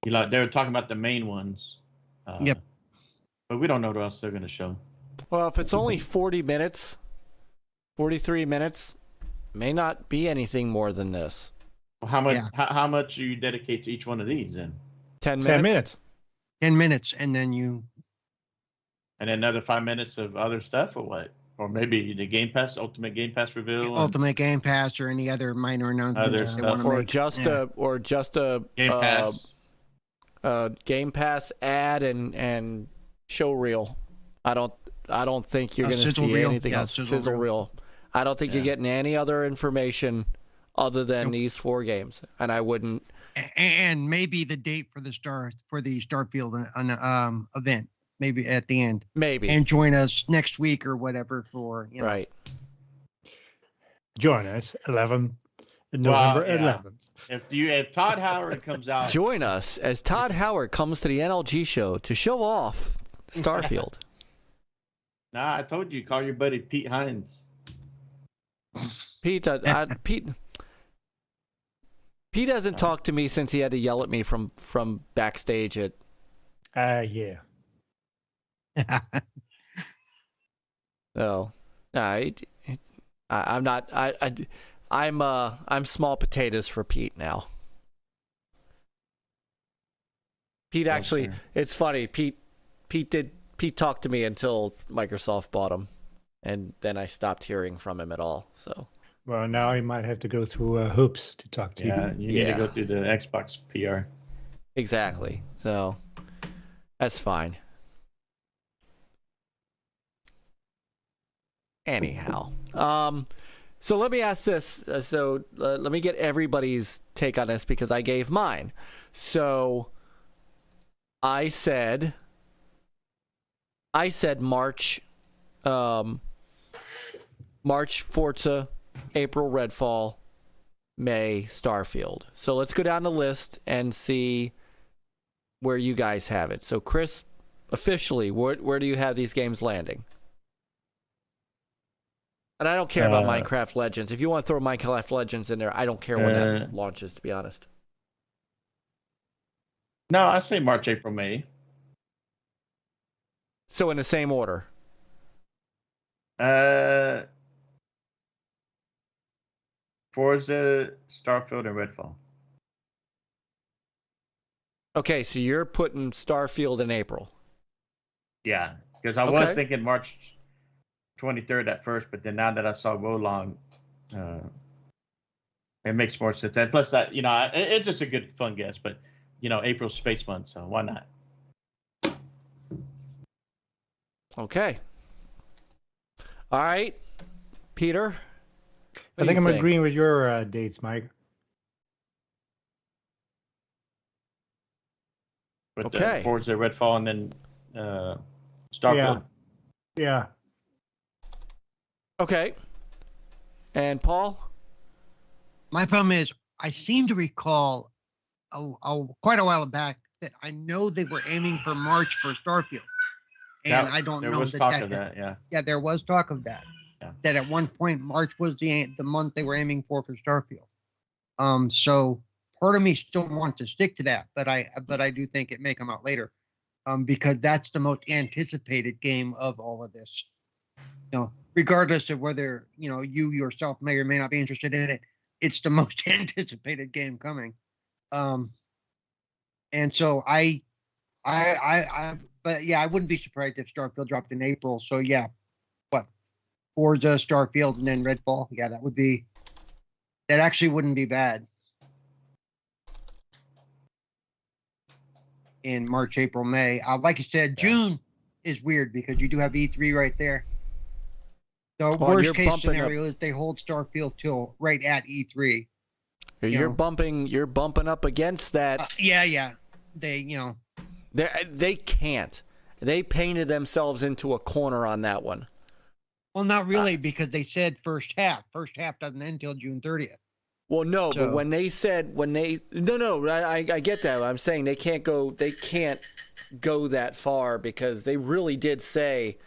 They were talking about the main ones. Yep. But we don't know what else they're going to show. Well, if it's only 40 minutes, 43 minutes, may not be anything more than this. Well, how much? Yeah. How much do you dedicate to each one of these then? 10 minutes. 10 minutes. 10 minutes, and then you. And then another 5 minutes of other stuff, or what? Or maybe the Game Pass, Ultimate Game Pass reveal. and Ultimate Game Pass or any other minor announcements Other that they stuff. want to Or make. just Yeah. a Game Pass. Game Pass ad and show reel. I don't think you're A going to sizzle see reel? anything Yeah, else. sizzle Sizzle reel. reel. I don't think you're Yeah. getting any other information other than Nope. these 4 games, and I wouldn't. And maybe the date for the Starfield event, maybe at the end, Maybe. and join us next week or whatever for Right. Join us 11 Well, November yeah. 11th. If Todd Howard comes out, Join us as Todd Howard comes to the NLG show to show off Starfield. nah, I told you, call your buddy Pete Hines. Pete, Pete hasn't talked to me since he had to yell at me from backstage at. Yeah. Oh, I'm not. I'm small potatoes for Pete now. Pete actually, Okay. it's funny. Pete talked to me until Microsoft bought him, and then I stopped hearing from him at all. So Well, now you might have to go through hoops to talk to Yeah, you. you need Yeah. to go through the Xbox PR. exactly. So that's fine. Anyhow, so let me ask this. Let me get everybody's take on this because I gave mine. So I said March, March Forza, April Redfall, May Starfield. So let's go down the list and see where you guys have it. So Chris, officially, where do you have these games landing? And I don't care about Minecraft Legends. If you want to throw Minecraft Legends in there, I don't care when that launches, to be honest. No, I say March, April, May. So in the same order. Forza, Starfield, and Redfall. Okay, so you're putting Starfield in April. Yeah, because I was Okay. thinking March 23rd at first, but then now that I saw Wolong, it makes more sense. And plus, that it's just a good fun guess. But April's Space Month, so why not? Okay. All right, Peter. I think I'm agreeing with your dates, Mike. With Okay. Forza, Redfall, and then Starfield. Yeah. Okay. And Paul? My problem is, I seem to recall quite a while back that I know they were aiming for March for Starfield, and I don't there know was that talk that of that. Yeah. Yeah, there was talk of that. Yeah. That at one point March was the month they were aiming for Starfield. So part of me still wants to stick to that, but I do think it may come out later, because that's the most anticipated game of all of this. Regardless of whether you yourself may or may not be interested in it, it's the most anticipated game coming. And so but yeah, I wouldn't be surprised if Starfield dropped in April. So yeah, Forza, Starfield, and then Redfall. Yeah, that actually wouldn't be bad. In March, April, May. Like you said, June is weird because you do have E3 right there. The you're worst case bumping scenario is they hold Starfield till right at E3. You're bumping up against that. Yeah. They can't. They painted themselves into a corner on that one. Well, not really, because they said first half. First half doesn't end till June 30th. Well, no, but So- I get that. I'm saying they can't go that far because they really did say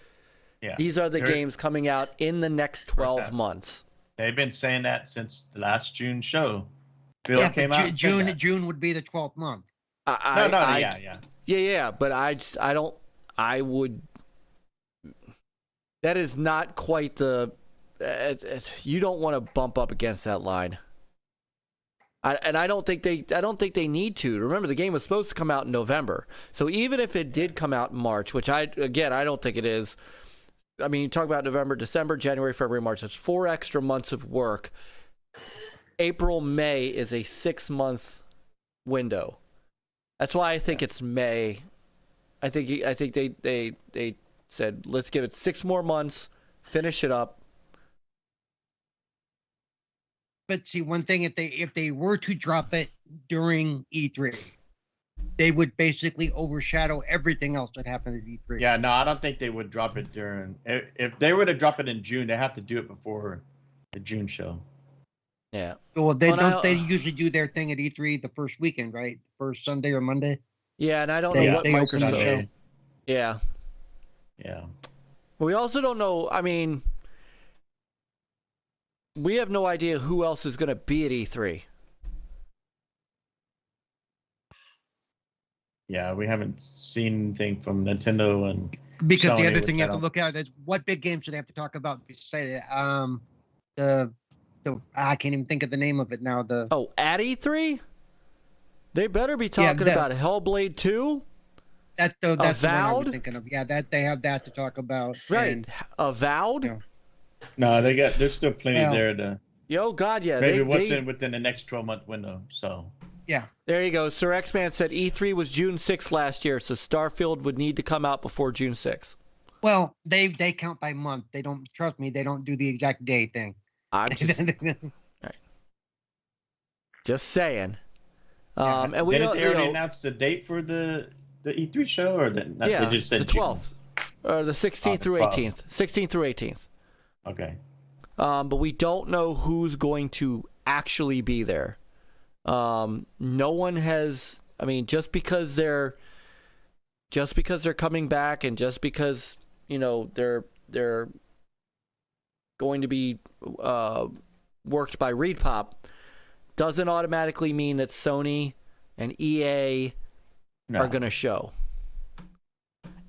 these are the games coming out in the next 12 half. months. They've been saying that since the last June show. Bill Yeah, came but out. and said that. June would be the 12th month. Yeah. But I would. That is not quite the. You don't want to bump up against that line. I don't think they need to. Remember, the game was supposed to come out in November. So even if it did come out in March, which I don't think it is. I mean, you talk about November, December, January, February, March. That's 4 extra months of work. April, May is a 6-month window. That's why I think it's May. I think they said, let's give it 6 more months, finish it up, But see, one thing, if they were to drop it during E3, they would basically overshadow everything else that happened at E3. Yeah, no, I don't think they would drop it during. If they were to drop it in June, they have to do it before the June show. Yeah. Well, they Well, don't. They usually do their thing at E3 the first weekend, right? First Sunday or Monday. Yeah, and I don't They- know what they open the Microsoft. show. Sunday. Yeah. Yeah. We also don't know. I mean, we have no idea who else is going to be at E3. Yeah, we haven't seen anything from Nintendo and Because the Sony, other which thing you I have to don't- look at is what big games do they have to talk about besides the I can't even think of the name of it now. The Oh, at E3? They better be Yeah, talking the- about Hellblade 2? that's the one I Avowed? was thinking of. Yeah, that they have that to talk about. Right. and- Avowed? Yeah. no, there's still plenty Well, there to Yo, God, yeah. maybe they, within the next 12-month window. So yeah. There you go. Sir X-Man said E3 was June 6th last year, so Starfield would need to come out before June 6th. Well, they count by month. They don't trust me. They don't do the exact day thing. I'm just saying. Yeah. And we didn't don't, they already announce the date for the E3 show, or yeah, they just said the June? 12th. Or the 16th the through 12th. 18th. 16th through 18th. Okay. But we don't know who's going to actually be there. No one has. I mean, just because they're coming back, and just because they're going to be worked by ReedPop, doesn't automatically mean that Sony and EA No. are going to show.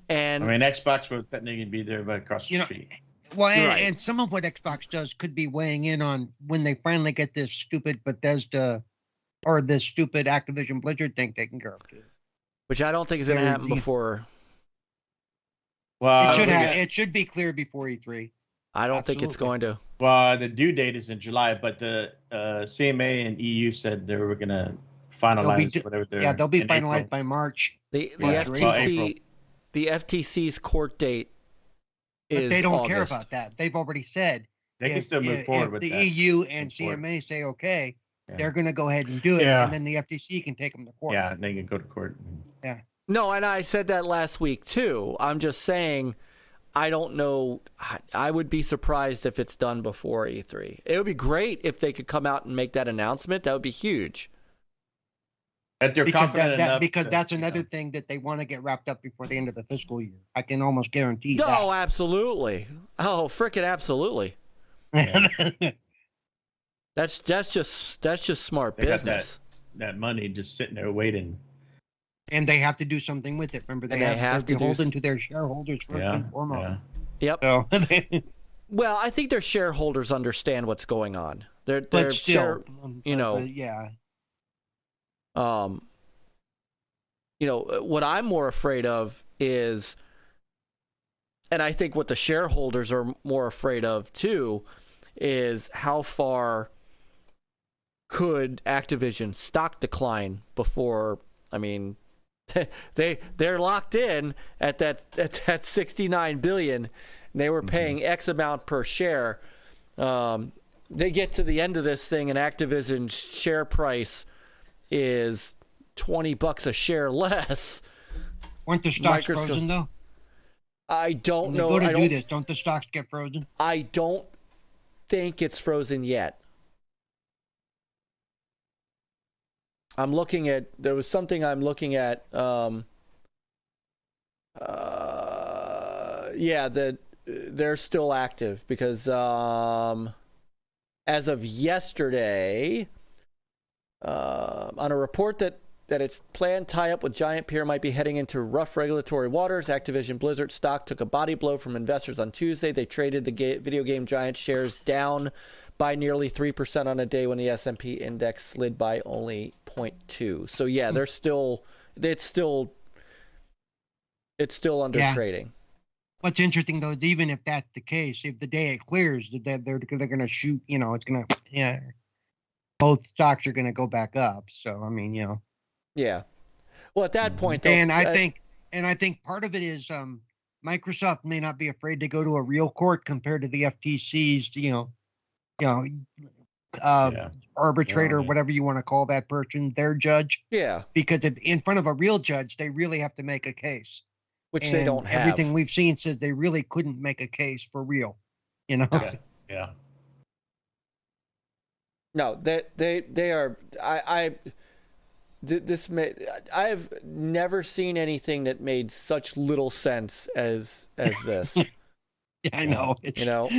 And I mean, Xbox will technically be there, but across the street. Well, Right. and some of what Xbox does could be weighing in on when they finally get this stupid Bethesda or this stupid Activision Blizzard thing taken care of. Too. which I don't think is going to They're- happen before. Well, It should think have. It should be clear before E3. I don't think it's going Absolutely. to. Well, the due date is in July, but the CMA and EU said they were going to finalize do- whatever. Yeah, they'll be in finalized April. by March. The Yeah, FTC well, April. the FTC's court date But is they don't August. care about that. They've already said They can still move forward with the that. EU and Move forward. CMA say okay, Yeah. they're going to go ahead and do it, Yeah. and then the FTC can take them to court. Yeah, they can go to court. No, and I said that last week too. I'm just saying, I don't know. I would be surprised if it's done before E3. It would be great if they could come out and make that announcement. That would be huge. But they're Because confident enough. because to, that's you know. another thing that they want to get wrapped up before the end of the fiscal year. I can almost guarantee No, absolutely. Oh, frickin' absolutely. that. That's just smart They got business. that money just sitting there waiting. And they have to do something with it. Remember, And they have to they're do beholden to their shareholders first Yeah, and foremost. yeah. Yep. So, Well, I think their shareholders understand what's going on. They're but still, yeah. What I'm more afraid of is, and I think what the shareholders are more afraid of too, is how far could Activision stock decline before, I mean, they're locked in at that 69 billion. They were paying X amount per share. They get to the end of this thing, and Activision's share price is $20 a share less. Weren't the stocks Microsoft- frozen though? I don't When they know. go to I do don't, this, don't the stocks get frozen? I don't think it's frozen yet. I'm looking at. There was something I'm looking at. Yeah, they're still active because as of yesterday, on a report that its planned tie-up with Giant Peer might be heading into rough regulatory waters, Activision Blizzard stock took a body blow from investors on Tuesday. They traded the video game giant shares down by nearly 3% on a day when the S&P index slid by only 0.2. So yeah, it's still under Yeah. trading. What's interesting though is even if that's the case, if the day it clears, they're going to shoot. It's going to both stocks are going to go back up. So I mean, Yeah. Well, at that point, though, and I think part of it is Microsoft may not be afraid to go to a real court compared to the FTC's. Yeah. arbitrator, Yeah. whatever you want to call that person, their judge, Yeah, because in front of a real judge, they really have to make a case. which they And don't have. everything we've seen says they really couldn't make a case for real. You know, Yeah. Yeah. No, they are. I've never seen anything that made such little sense as this. yeah, I know. It's, You know,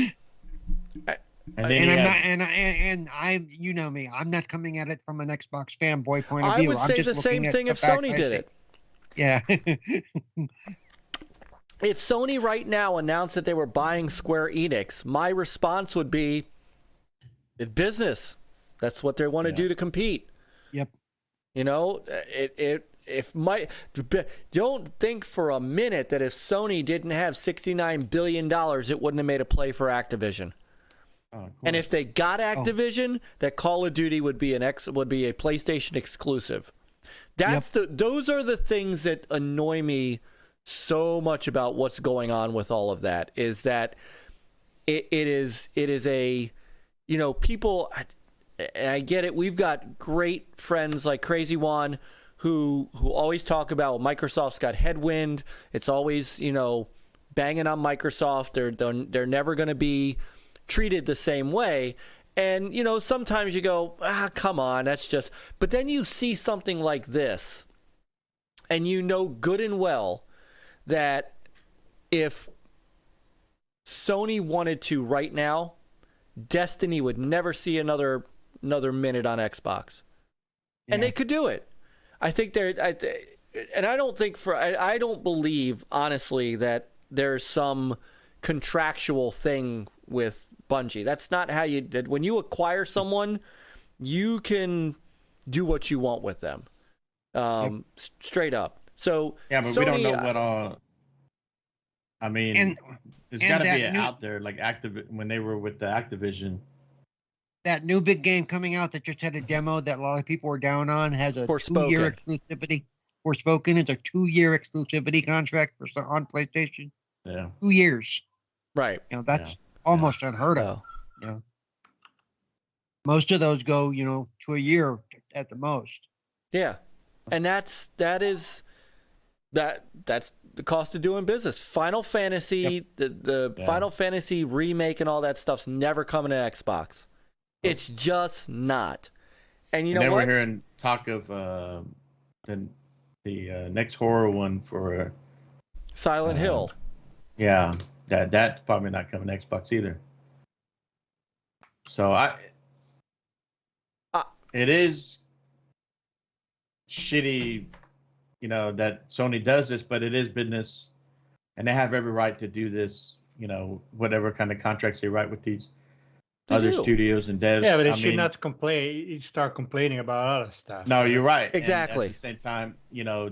And then and you I'm have- not, and I, you know me, I'm not coming at it from an Xbox fanboy point of I view. would I'm say just the same looking at thing the if facts Sony I did see. it. Yeah. If Sony right now announced that they were buying Square Enix, my response would be, it's business. That's what they want to Yeah. do to compete. Yep. You know, don't think for a minute that if Sony didn't have $69 billion, it wouldn't have made a play for Activision. Oh, of And course. if they got Activision, that Call of Duty would be a PlayStation exclusive. Those are the things that annoy me so much about what's going on with all of that, is that it is a, you know, people, and I get it. We've got great friends like Crazy Juan who always talk about Microsoft's got headwind. It's always, you know, banging on Microsoft. They're never going to be treated the same way. And, you know, sometimes you go, come on, that's just, but then you see something like this and you know good and well that if Sony wanted to right now, Destiny would never see another minute on Xbox, and they could do it. I think and I don't think I don't believe honestly that there's some contractual thing with Bungie. That's not how you did. When you acquire someone, you can do what you want with them, straight up. So Yeah, but Sony, we don't know what all. I mean, And there's and got to that be it new- out there, like when they were with the Activision. that new big game coming out that just had a demo that a lot of people were down on has a Forspoken. 2-year exclusivity. Forspoken is a 2-year exclusivity contract on PlayStation. Yeah. 2 years. right? You know, that's almost unheard of. No. You know, most of those go, you know, to a year at the most. Yeah, and that's the cost of doing business. Final Fantasy, the Yeah. Final Fantasy remake and all that stuff's never coming to Xbox. It's just not. And you And know then what? we're hearing talk of the next horror one for Silent Hill. yeah, that's probably not coming to Xbox either. So it is shitty, you know, that Sony does this, but it is business, and they have every right to do this. You know, whatever kind of contracts they write with these They other do. studios and devs. Yeah, but they I should mean, not complain. You start complaining about other stuff. No, you're right. And Exactly. at the same time, you know,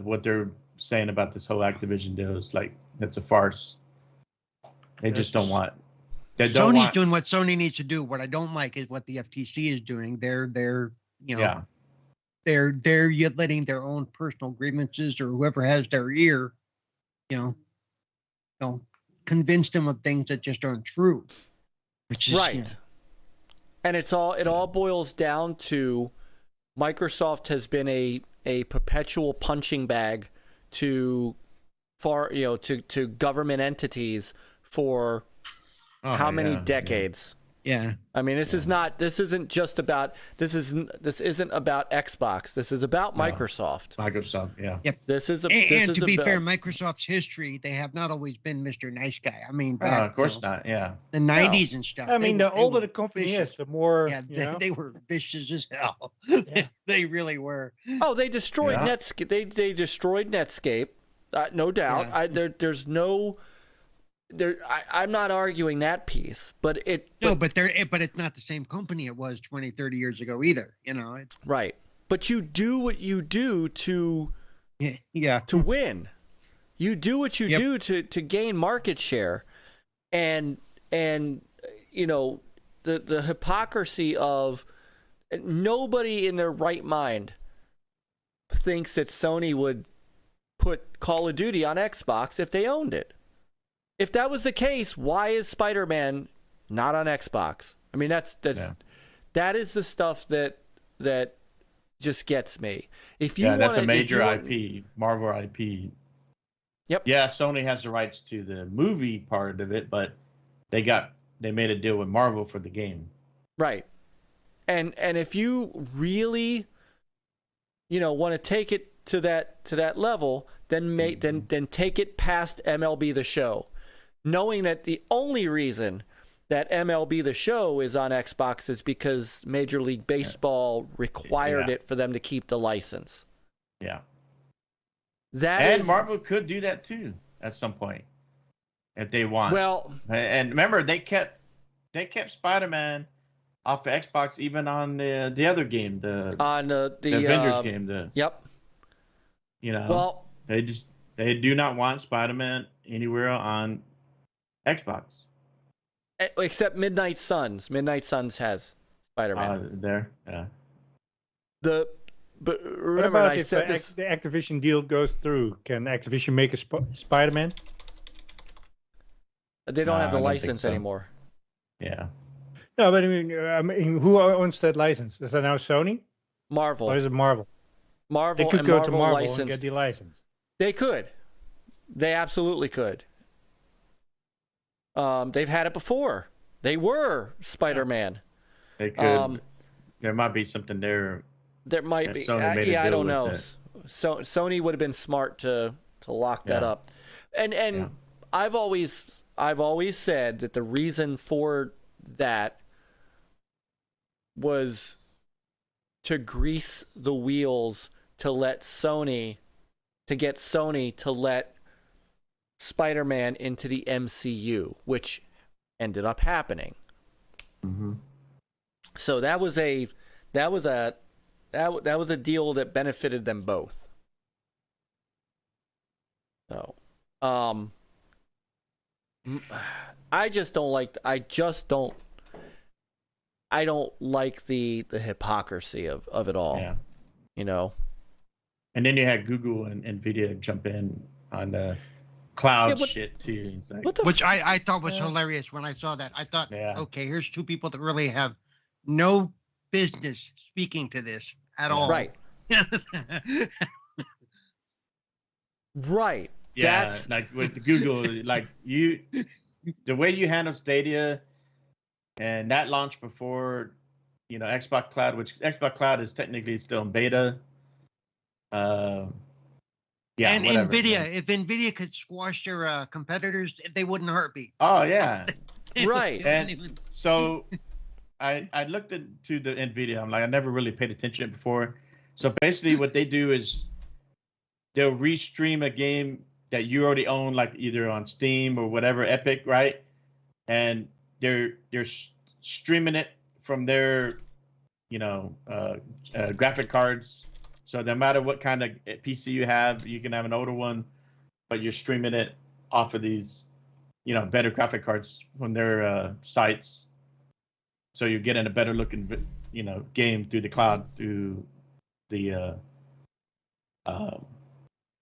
what they're saying about this whole Activision deal is like it's a farce. They just don't want. They don't Sony's want. doing what Sony needs to do. What I don't like is what the FTC is doing. They're you know, Yeah. they're yet letting their own personal grievances or whoever has their ear, you know, convince them of things that just aren't true. Which is Right. you know, And it all boils down to Microsoft has been a perpetual punching bag to to government entities for Oh, how many yeah, decades? yeah. I mean, this isn't about Xbox. This is about No. Microsoft. Microsoft. Yeah. This is And to be about, fair, Microsoft's history, they have not always been Mr. Nice Guy. I mean, Oh, back, of course you know, not. Yeah. the 90s and stuff. I mean, the they older were the company vicious. is, the more Yeah, you know. they were vicious as hell. Yeah. They really were. oh, they destroyed Yeah. Netscape. They destroyed Netscape, no doubt. Yeah. There's no. I'm not arguing that piece, but But it's not the same company it was 20, 30 years ago either. You know, it's, right. But you do what you do to yeah. to win. You do what you Yep. do to gain market share, and you know the hypocrisy of nobody in their right mind thinks that Sony would put Call of Duty on Xbox if they owned it. If that was the case, why is Spider-Man not on Xbox? I mean, that is the stuff that just gets me. If you Yeah, that's wanna- a if major you want- IP, Marvel IP. Yep. Yeah, Sony has the rights to the movie part of it, but they made a deal with Marvel for the game. Right. And if you really, want to take it to that level, then then take it past MLB The Show, knowing that the only reason that MLB The Show is on Xbox is because Major League Baseball required Yeah. it for them to keep the license. Yeah. That And is Marvel could do that too at some point if they want. well, and remember they kept Spider-Man off the Xbox even on the other game, the on the Avengers game. Yep. Well, They do not want Spider-Man anywhere on Xbox. except Midnight Suns. Midnight Suns has Spider-Man. There, yeah. But What remember, about I if said this. the Activision deal goes through? Can Activision make a Spider-Man? They don't No, have the I don't think license so. anymore. Yeah. No, but I mean, who owns that license? Is that now Sony Marvel. or is it Marvel? Marvel They could and go Marvel to Marvel licensed. and get the license. They could. They absolutely could. They've had it before. They were Spider-Man. They could. There might be something there. There might Yeah, be. Sony made a I deal don't with know. that. So Sony would have been smart to lock that Yeah. up. And Yeah. I've always said that the reason for that was to grease the wheels to get Sony to let Spider-Man into the MCU, which ended up happening. Mm-hmm. So that was a deal that benefited them both. So, I don't like the hypocrisy of it all. Yeah. And then you had Google and Nvidia jump in on the cloud Yeah, but- shit too. It's like, what the Which f- I thought was hilarious when I saw that. I thought, Yeah. okay, here's two people that really have no business speaking to this at all. right, right. yeah, That's like with Google, like the way you handle Stadia, and that launched before, Xbox Cloud, which Xbox Cloud is technically still in beta. Yeah, and whatever, Nvidia, yeah. if Nvidia could squash their competitors, they wouldn't heartbeat. Oh yeah. Right. They And wouldn't even- so I looked into the Nvidia. I'm like, I never really paid attention before. So basically, what they do is they'll restream a game that you already own, like either on Steam or whatever, Epic, right? And they're streaming it from their, graphic cards. So no matter what kind of PC you have, you can have an older one, but you're streaming it off of these, better graphic cards from their sites. So you're getting a better looking, game through the cloud, through the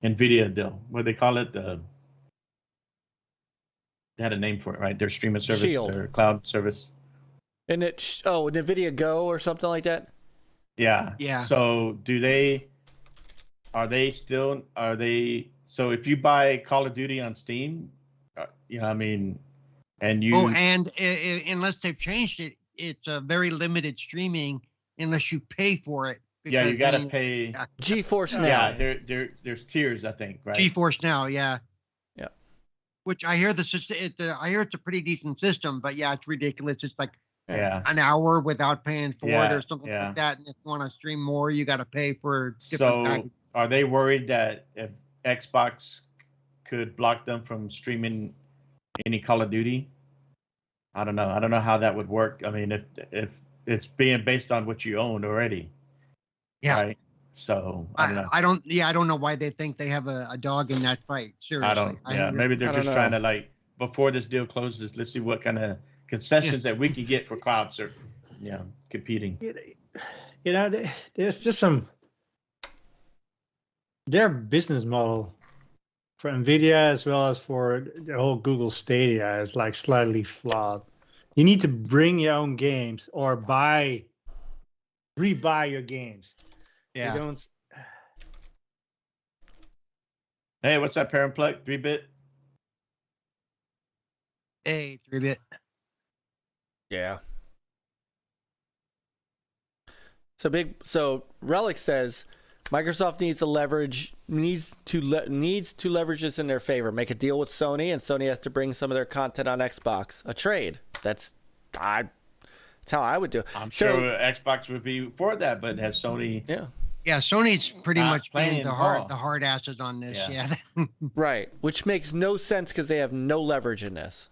Nvidia deal. What do they call it? They had a name for it, right? Their streaming service, Shield. their cloud service. and NVIDIA Go or something like that. Yeah. Yeah. So so if you buy Call of Duty on Steam, and you, and unless they've changed it, it's a very limited streaming unless you pay for it. yeah, you because got to then- pay. GeForce Now. Yeah, there's tiers, I think, right? GeForce Now, yeah. Yeah. Which I hear I hear it's a pretty decent system, but yeah, it's ridiculous. It's like Yeah. an hour without paying for it Yeah, or something yeah. like that. And if you want to stream more, you got to pay for different So packages. are they worried that if Xbox could block them from streaming any Call of Duty? I don't know. I don't know how that would work. I mean, if it's being based on what you owned already. Yeah. Right. So I don't know. I don't know why they think they have a dog in that fight. Seriously. I don't. Yeah, maybe they're I don't just trying know. to, like, before this deal closes, let's see what kind of concessions that we can get for cloud surfing, competing. There's just their business model for Nvidia as well as for the whole Google Stadia is like slightly flawed. You need to bring your own games or rebuy your games. You Yeah. don't. Hey, what's that parent plug? 3-bit? Hey, 3-bit. Yeah. So Relic says Microsoft needs to leverage this in their favor. Make a deal with Sony, and Sony has to bring some of their content on Xbox. A trade. That's how I would do it. I'm So- sure Xbox would be for that, but has Sony? Yeah. Yeah, Sony's pretty Not much being playing the ball. hard asses on this. Yeah. Yeah. Right. Which makes no sense because they have no leverage in this.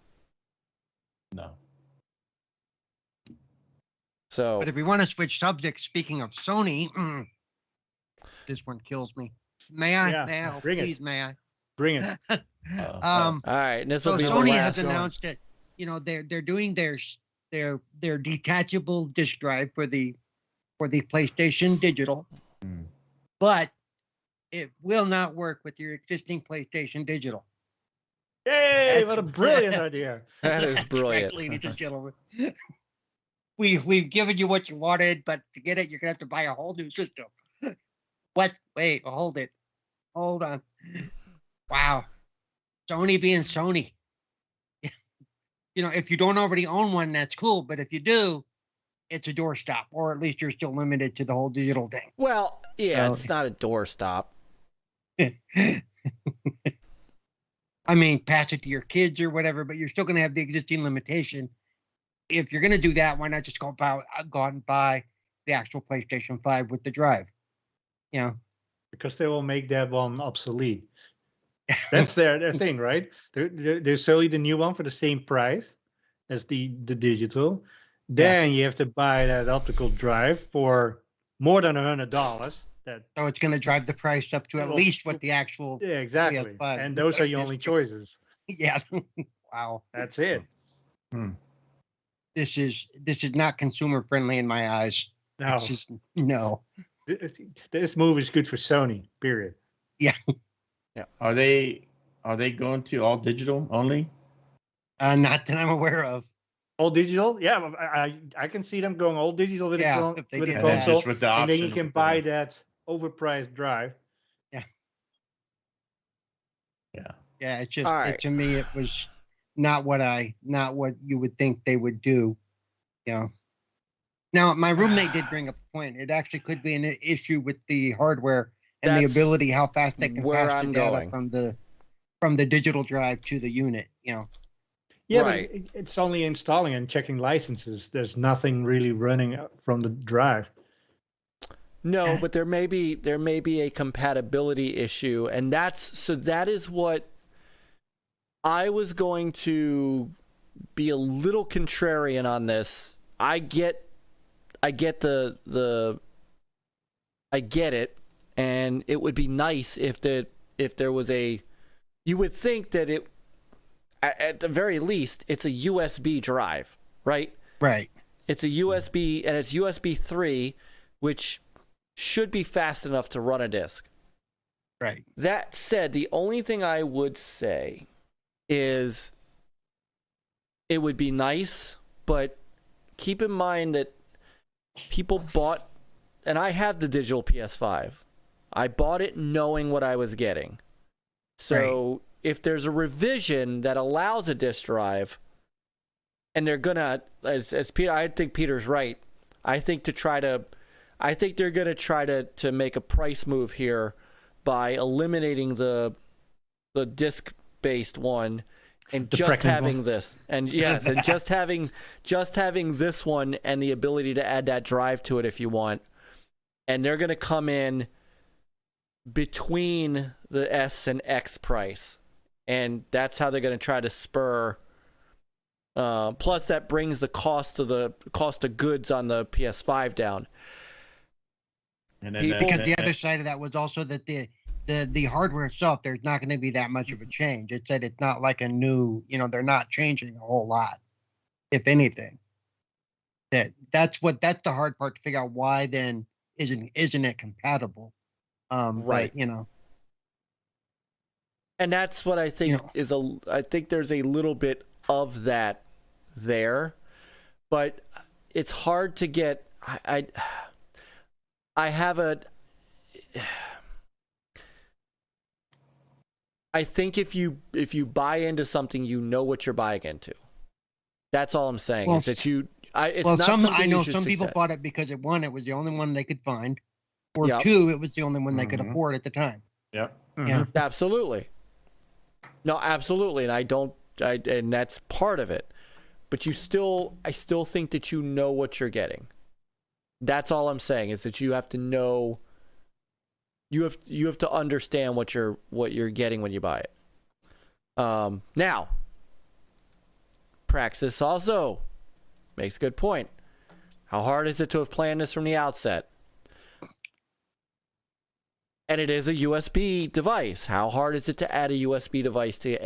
No. So But if we want to switch subjects, speaking of Sony, this one kills me. May I? Yeah, May I? bring it. Please, may I? Bring it. all right, and this will So be the Sony last has one. announced that they're doing their detachable disk drive for the PlayStation Digital, Hmm. but it will not work with your existing PlayStation Digital. Yay! What a That's- brilliant idea. That is That's brilliant. right, ladies and gentlemen. We've given you what you wanted, but to get it, you're gonna have to buy a whole new system. What? Wait, hold it. Hold on. Wow. Sony being Sony. If you don't already own one, that's cool. But if you do, it's a doorstop, or at least you're still limited to the whole digital thing. Well, yeah, So- it's not a doorstop. I mean, pass it to your kids or whatever, but you're still going to have the existing limitation. If you're going to do that, why not just go out and buy the actual PlayStation 5 with the drive? Because they will make that one obsolete. That's their thing, right? They're selling the new one for the same price as the digital. Then you have to buy that optical drive for more than $100. That So it's going to drive the price up to at Well, least what the actual. yeah, exactly. PS5 And those are your is. only choices. Yeah. Wow. That's it. This is not consumer friendly in my eyes. Now, It's just no. this move is good for Sony. Period. Are they going to all digital only? Not that I'm aware of. All digital, yeah. I can see them going all digital with Yeah, a if they with a did And then that. console, just with the and then you option can with buy the- that overpriced drive. Yeah. Yeah, it's just All right. to me it was not what you would think they would do. Now my roommate did bring up a point. It actually could be an issue with the hardware and the That's ability how fast they can where pass I'm the data going. from the digital drive to the unit. Yeah, Right. but it's only installing and checking licenses. There's nothing really running from the drive. No, but there may be a compatibility issue, and that is what I was going to be a little contrarian on this. I get it, and it would be nice if there was you would think that it at the very least it's a USB drive, right? Right. It's a USB, and it's USB 3, which should be fast enough to run a disk. Right. That said, the only thing I would say is it would be nice, but keep in mind that people bought, and I have the digital PS5. I bought it knowing what I was getting. So if there's a revision that allows a disk drive, and they're gonna, as Peter, I think Peter's right. I think they're gonna try to make a price move here by eliminating the disc based one and The just pregnant having one. this, and yes, and just having this one and the ability to add that drive to it if you want. And they're gonna come in between the S and X price, and that's how they're gonna try to spur. Plus, that brings the cost of goods on the PS5 down. And then People- Because the other side of that was also that the hardware itself, there's not going to be that much of a change. It said it's not like a new, they're not changing a whole lot, if anything. That's the hard part to figure out. Why then isn't it compatible? Right. But, And that's what I think You know. I think there's a little bit of that there. but it's hard to get. I have a. I think if you buy into something, you know what you're buying into. That's all I'm saying. Well, is that you? It's well, not some something I you know should some people accept. bought it because it was the only one they could find, or Yep. two, it was the only one they could Mhm. afford at the time. Yep. Yeah. Absolutely. No, absolutely, and that's part of it. But I still think that you know what you're getting. That's all I'm saying, is that you have to know. You have to understand what you're getting when you buy it. Now, Praxis also makes a good point. How hard is it to have planned this from the outset? And it is a USB device. How hard is it to add a USB device to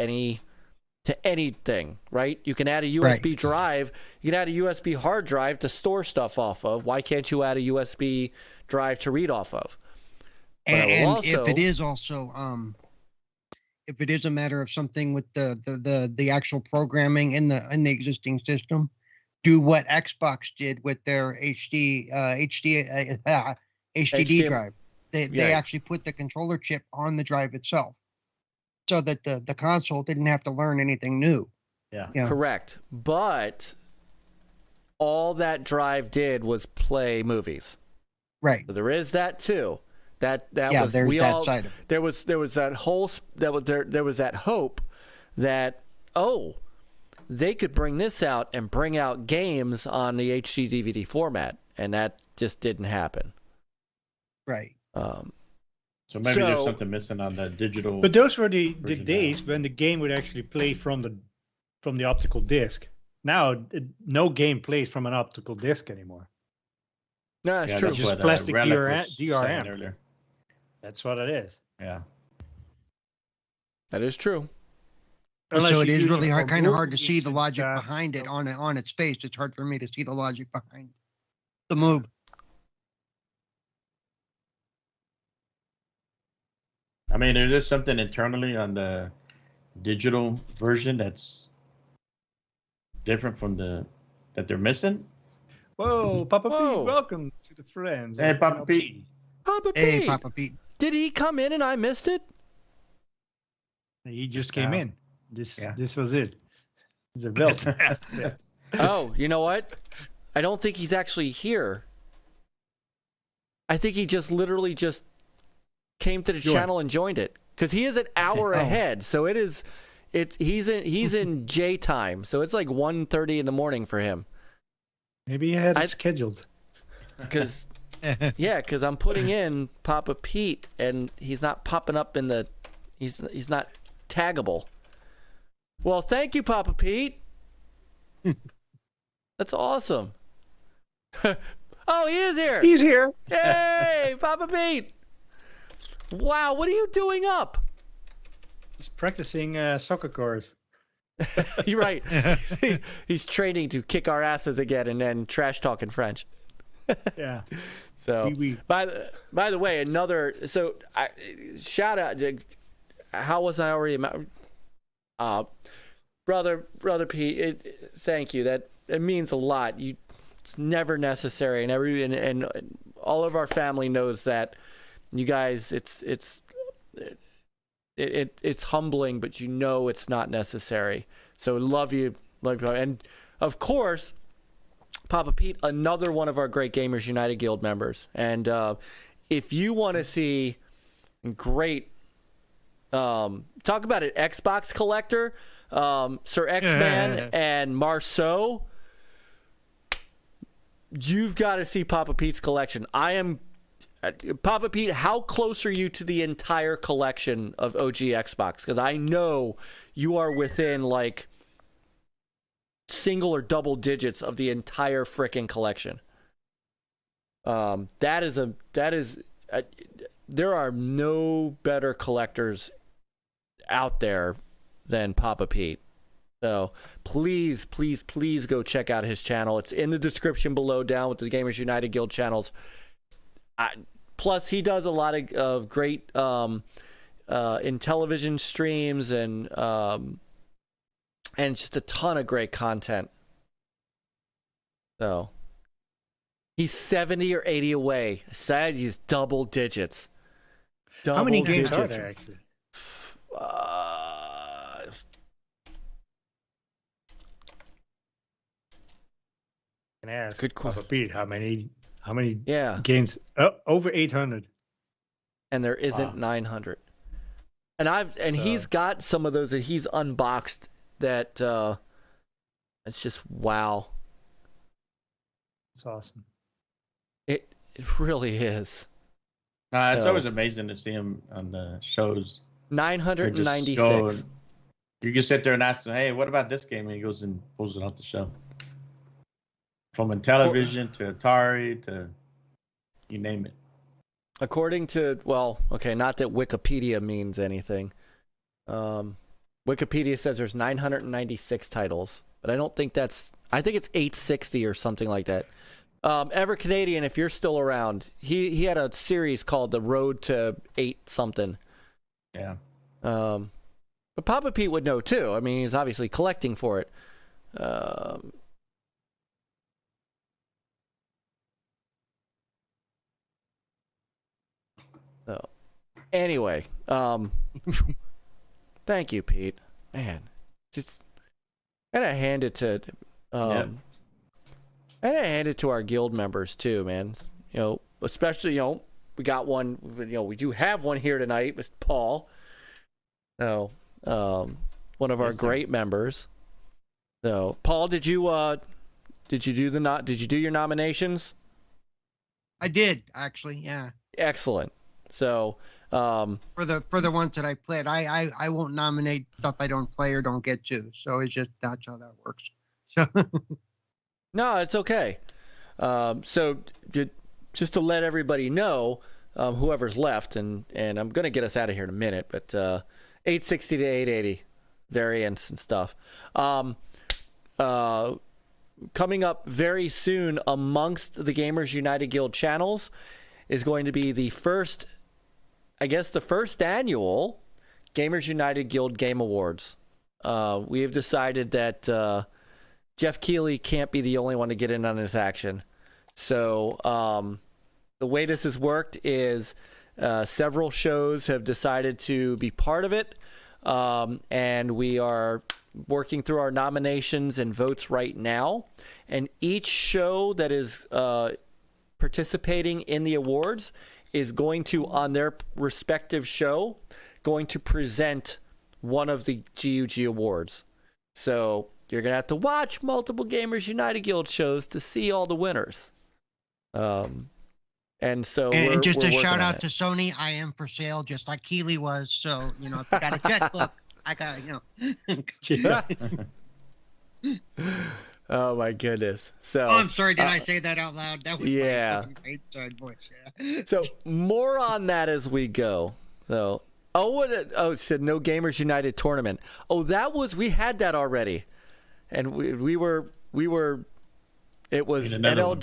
anything, right? You can add a USB drive. You can add a USB hard drive to store stuff off of. Why can't you add a USB drive to read off of? But I will And also- if it is also, if it is a matter of something with the actual programming in the existing system, do what Xbox did with their HDD HDMI. drive. They Yeah. actually put the controller chip on the drive itself, so that the console didn't have to learn anything new. Yeah. Yeah. Correct. But all that drive did was play movies. Right. So there is that too. That Yeah, was there's we that all side of it. there was that whole there was that hope that they could bring this out and bring out games on the HD DVD format, and that just didn't happen. Right. So maybe there's something missing on the digital. But those were the version days when the game would actually play from the optical disc. Now, no game plays from an optical disc anymore. No, that's Yeah, true. that's Just what, plastic Relic DRM. was saying earlier. That's what it is. Yeah. That is true. Unless So it you is use really it hard, for kind of hard to movies see the and logic stuff, behind it so- on its face. It's hard for me to see the logic behind the move. I mean, is there something internally on the digital version that's different from that they're missing? Whoa, Papa Whoa. Pete, welcome to the friends. Hey, of Papa NLP. Pete. Papa Hey, Pete, Papa Pete. did he come in and I missed it? He just came Yeah. in. This Yeah. this was it. It's a belt. Yeah. Oh, you know what? I don't think he's actually here. I think he just literally just came to the Joined. channel and joined it, because he is an hour Oh. ahead. So he's in J time. So it's like 1:30 in the morning for him. Maybe he had it I- scheduled. Because because I'm putting in Papa Pete and he's not popping up in the he's not taggable. Well, thank you, Papa Pete. That's awesome. Oh, he is here. He's here. Hey, Papa Pete. Wow, what are you doing up? He's practicing soccer chorus. You're right. He's training to kick our asses again and then trash talk in French. Yeah. So, Oui, oui. by the way, shout out. How was I already? Brother Pete, thank you. That it means a lot. It's never necessary, and all of our family knows that. You guys, it's humbling, but you know it's not necessary. So love you, and of course, Papa Pete, another one of our Great Gamers United Guild members. And if you want to see great, talk about an Xbox collector, Sir X-Man and Marceau, you've got to see Papa Pete's collection. Papa Pete, how close are you to the entire collection of OG Xbox? Because I know you are within like single or double digits of the entire frickin' collection. There are no better collectors out there than Papa Pete. So please go check out his channel. It's in the description below, down with the Gamers United Guild channels. Plus, he does a lot of great in television streams and just a ton of great content. So he's 70 or 80 away. Sad he's double digits. How many Double games are digits. there actually? Can I ask Good Papa question. Pete, how many Yeah, games? Oh, over 800. and there isn't Wow. 900. And he's So- got some of those that he's unboxed that it's just wow. That's awesome. It really is. It's No. always amazing to see him on the shows. They're just 996. showing- You can sit there and ask him, "Hey, what about this game?" And he goes and pulls it off the show. From Intellivision to Atari to you name it. According to, well, okay, not that Wikipedia means anything. Wikipedia says there's 996 titles, but I don't think that's, I think it's 860 or something like that. Ever Canadian, if you're still around, he had a series called The Road to 8 something. Yeah. But Papa Pete would know too. I mean, he's obviously collecting for it. So, anyway, thank you, Pete. Man, just gotta hand it to, Yep. gotta hand it to our guild members too, man. You know, especially we got one. We do have one here tonight, Mr. Paul. So, one of our Yes, sir. great members. So, Paul, did you do your nominations? I did actually, yeah. Excellent. So, For the ones that I played, I won't nominate stuff I don't play or don't get to. So it's just that's how that works. So no, it's okay. So just to let everybody know, whoever's left, and I'm gonna get us out of here in a minute, but 860 to 880 variants and stuff. Coming up very soon amongst the Gamers United Guild channels is going to be the first annual Gamers United Guild Game Awards. We have decided that Jeff Keighley can't be the only one to get in on this action. So the way this has worked is several shows have decided to be part of it, and we are working through our nominations and votes right now. And each show that is participating in the awards is going to, on their respective show, going to present one of the GUG awards. So you're going to have to watch multiple Gamers United Guild shows to see all the winners. And so and just we're a working shout on out it. to Sony, I am for sale just like Keeley was. So if you got a checkbook, I got Yeah. Oh my goodness. So Oh, I'm sorry, did I say that out loud? That was yeah. my fucking side voice. Yeah. So more on that as we go. So it said no Gamers United tournament. Oh, we had that already, and we were it was In another one.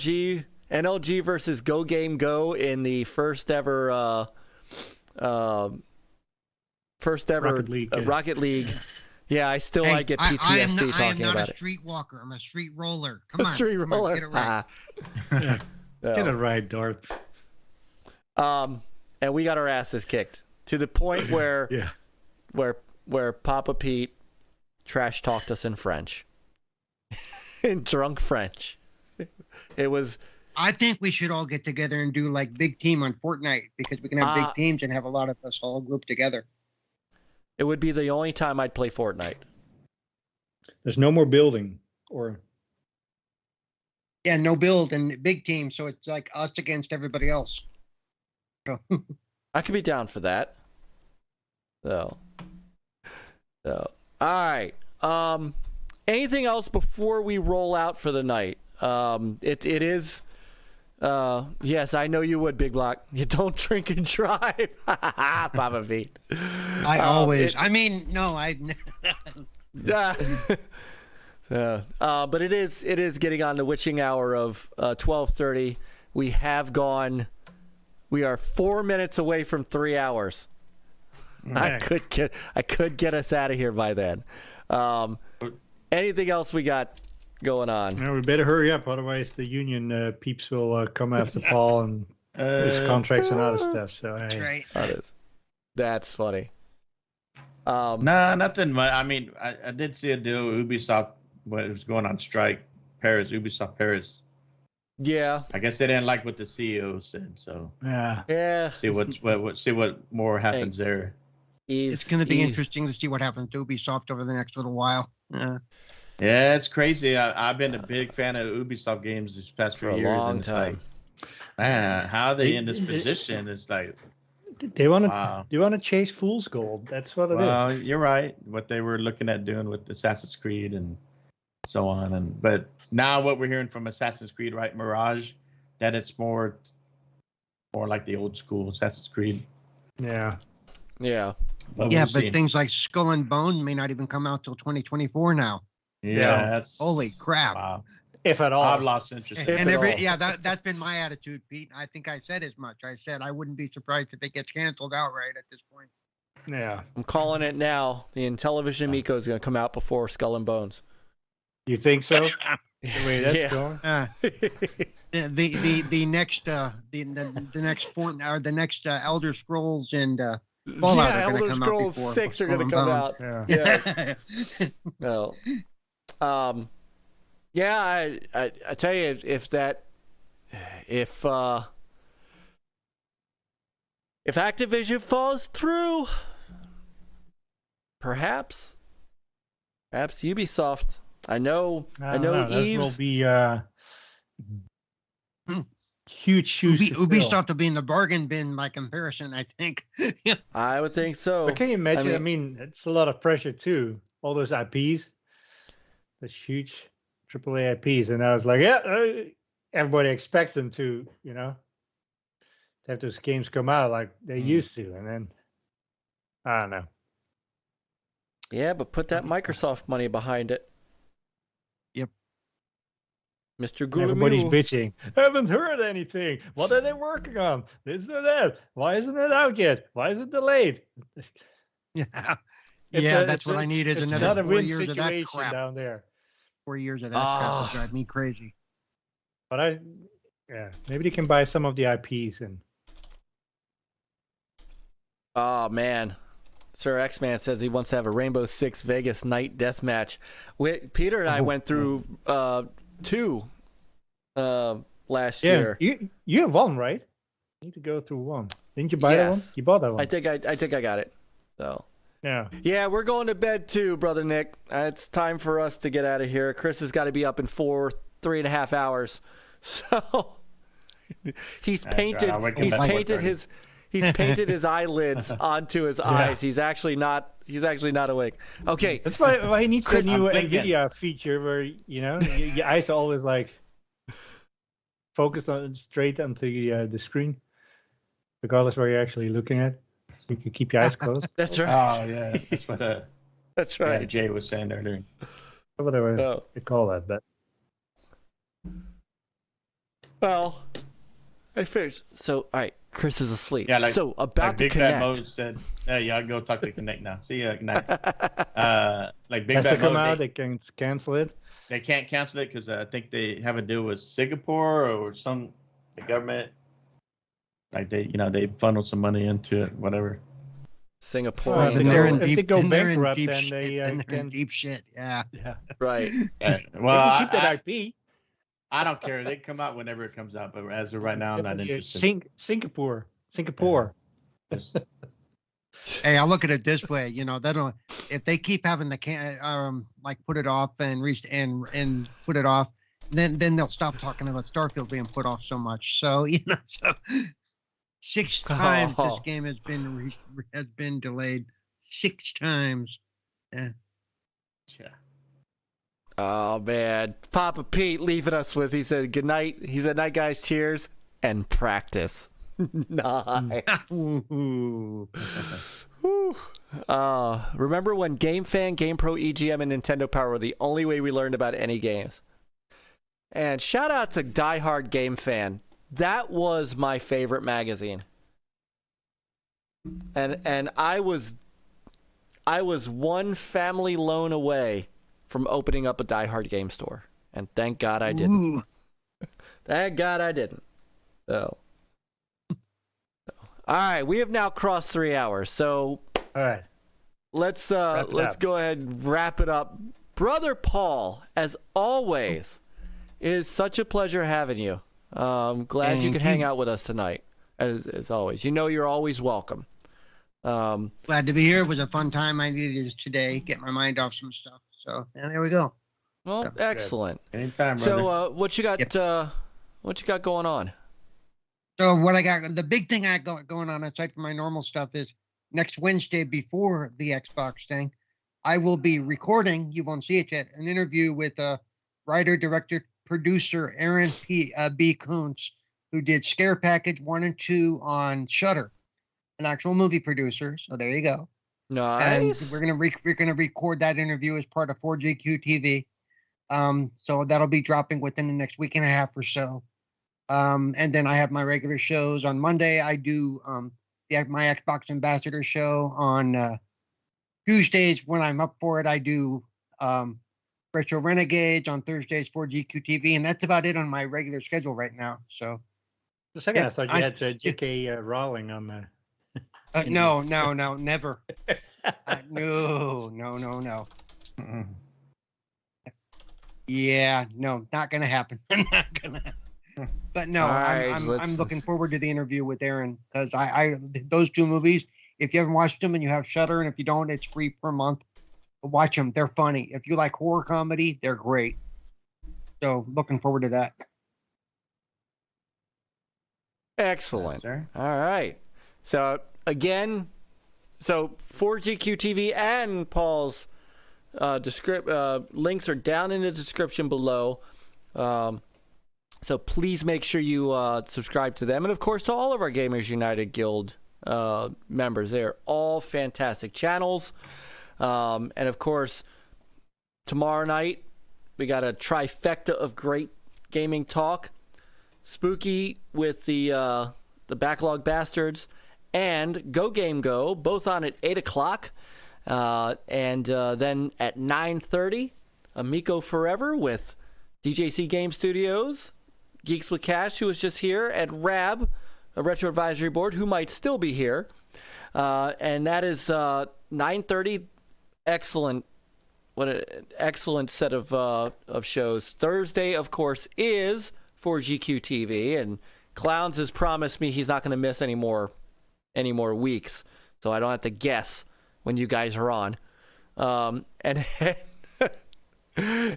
NLG versus Go Game Go in the first ever Rocket League, yeah. Rocket League. Yeah, I still Hey, I get I am PTSD not, I am talking not about a it. street walker. I'm a street roller. Come on, Street come on, roller. get it right. Yeah. So, Get it right, Dart. and we got our asses kicked to the point where Yeah. where Papa Pete trash talked us in French, in drunk French. It was I think we should all get together and do like big team on Fortnite because we can have big teams and have a lot of us all grouped together. it would be the only time I'd play Fortnite. There's no more building or Yeah, no build and big team, so it's like us against everybody else. So, I could be down for that. So all right. Anything else before we roll out for the night? It is. Yes, I know you would, Big Block. You don't drink and drive, Papa Pete. I always. I mean, no, I. But it is getting on the witching hour of 12:30. We are 4 minutes away from 3 hours. I could get us out of here by then. Anything else we got going on? No, we better hurry up, otherwise the union peeps will come after Paul and his contracts and other stuff. So That's hey. right. That's funny. Nah, nothing. I mean, I did see a deal with Ubisoft when it was going on strike. Ubisoft Paris. Yeah. I guess they didn't like what the CEO said, so Yeah. see what more happens there. It's going to be interesting to see what happens to Ubisoft over the next little while. Yeah, it's crazy. I've been a big fan of Ubisoft games this past For few a years, long and it's time. like, man, how are they in this position? It's like, They want to wow. they want to chase fool's gold. That's what it is. Well, you're right. What they were looking at doing with Assassin's Creed and so on, but now what we're hearing from Assassin's Creed, right, Mirage, that it's more like the old school Assassin's Creed. Yeah. Yeah. But Yeah, we'll but see. things like Skull and Bone may not even come out till 2024 now. Yeah, that's Holy crap. wow. If at all. I've lost interest. If And at all. that's been my attitude, Pete. I think I said as much. I said I wouldn't be surprised if it gets canceled outright at this point. Yeah. I'm calling it now. The Intellivision Amico is going to come out before Skull and Bones. You think so? The way that's Yeah. going. The next the next the next Elder Scrolls and Fallout yeah, are gonna Elder come out Scrolls before 6 are going to Skull and come Bones. out. Yeah. Yes. No. Yeah, I tell you, if Activision falls through, perhaps Ubisoft. I know I don't know. That will Eve's. be huge shoes to fill. Ubisoft will be in the bargain bin by comparison, I think. I would think so. But can you imagine? I mean- mean, it's a lot of pressure too. All those IPs, those huge AAA IPs, and I was like, yeah, everybody expects them to, have those games come out like they used to, and then I don't know. Yeah, but put that Microsoft money behind it. Yep. Mr. Everybody's Gulamu. bitching. Haven't heard anything. What are they working on? This or that. Why isn't it out yet? Why is it delayed? Yeah, It's yeah, a- that's what I need is it's another not a 4 win years of that situation crap. down there. 4 years of that crap will Ah. drive me crazy. But maybe they can buy some of the IPs and Oh man, Sir X-Man says he wants to have a Rainbow Six Vegas night death match. Peter and I went through 2 last year. You have one, right? You need to go through one. Didn't you buy that one? Yes. You bought that one. I think I got it. So Yeah. yeah, we're going to bed too, brother Nick. It's time for us to get out of here. Chris has got to be up in 3.5 hours. So he's painted. I'll wake up He's at painted 4:30. his. He's painted his eyelids onto his eyes. He's actually not awake. Okay. That's why he needs Chris, a new I'm thinking. NVIDIA feature where your eyes are always like focused on straight onto the screen, regardless where you're actually looking at. So you can keep your eyes closed. That's right. Oh yeah, that's what That's right. Jay was saying earlier. Whatever Oh. they call that, but Well, I finished. So all right, Chris is asleep. Yeah, so about Like to Big Bad Mo connect. said, "Hey, y'all go talk to Connect now. See ya, good night." Like Big has to Bad come Mo, out. they, They can cancel it. they can't cancel it because I think they have a deal with Singapore or the government. Like they funnel some money into it, whatever. Singapore. Well, Then they they're go- in if they deep, go then they're in bankrupt, deep then shit. they, Then they're in can- deep shit. Yeah. Yeah. Right. Well, They can keep that I, IP. I don't care. They come out whenever it comes out, but as of right now, I'm not Definitely, interested. Singapore. Just- Hey, I look at it this way. That'll if they keep having the like put it off and and put it off, then they'll stop talking about Starfield being put off so much. So 6 times this Oh. game has been delayed. 6 times. yeah. Oh man, Papa Pete leaving us with. He said good night. He said night, guys. Cheers and practice. Nice. Ooh. Whew. Remember when GameFan, GamePro, EGM, and Nintendo Power were the only way we learned about any games? And shout out to Die Hard GameFan. That was my favorite magazine. And I was one family loan away from opening up a Die Hard game store. And thank God I didn't. Ooh. Thank God I didn't. So. All right, we have now crossed 3 hours, so All right. let's Wrap it up. go ahead and wrap it up. Brother Paul, as always, it is such a pleasure having you. Glad you Thank could hang you. out with us tonight, as always. You know you're always welcome. Glad to be here. It was a fun time. I needed it today. Get my mind off some stuff. So and there we go. Well, excellent. Anytime, brother. So, what you got? What you got going on? So what I got, the big thing I got going on aside from my normal stuff is next Wednesday before the Xbox thing, I will be recording. You won't see it yet. An interview with writer, director, producer Aaron B. Kuntz, who did Scare Package 1 and 2 on Shudder, an actual movie producer. So there you go. Nice. And we're gonna record that interview as part of 4GQ TV. So that'll be dropping within the next week and a half or so. And then I have my regular shows on Monday. I do my Xbox Ambassador show on Tuesdays when I'm up for it. I do Retro Renegades on Thursdays for GQ TV, and that's about it on my regular schedule right now. So For a second, Yeah, I thought you had J.K. Rowling on the. no, never. No. Mm-mm. Yeah, no, not gonna happen. Not gonna. But no, All right, I'm looking forward to the interview with Aaron because I those two movies. If you haven't watched them and you have Shudder, and if you don't, it's free per month. But watch them; they're funny. If you like horror comedy, they're great. So looking forward to that. Excellent. Sir. All right. So again, 4GQ TV and Paul's links are down in the description below. So please make sure you subscribe to them, and of course to all of our Gamers United Guild members. They are all fantastic channels, and of course tomorrow night we got a trifecta of great gaming talk. Spooky with the Backlog Bastards and Go Game Go, both on at 8 o'clock. And then at 9:30, Amico Forever with DJC Game Studios, Geeks with Cash, who was just here, and Rab, a Retro Advisory Board, who might still be here. And that is 9:30. Excellent. What an excellent set of shows. Thursday, of course, is 4GQ TV, and Clowns has promised me he's not going to miss any more weeks, so I don't have to guess when you guys are on. And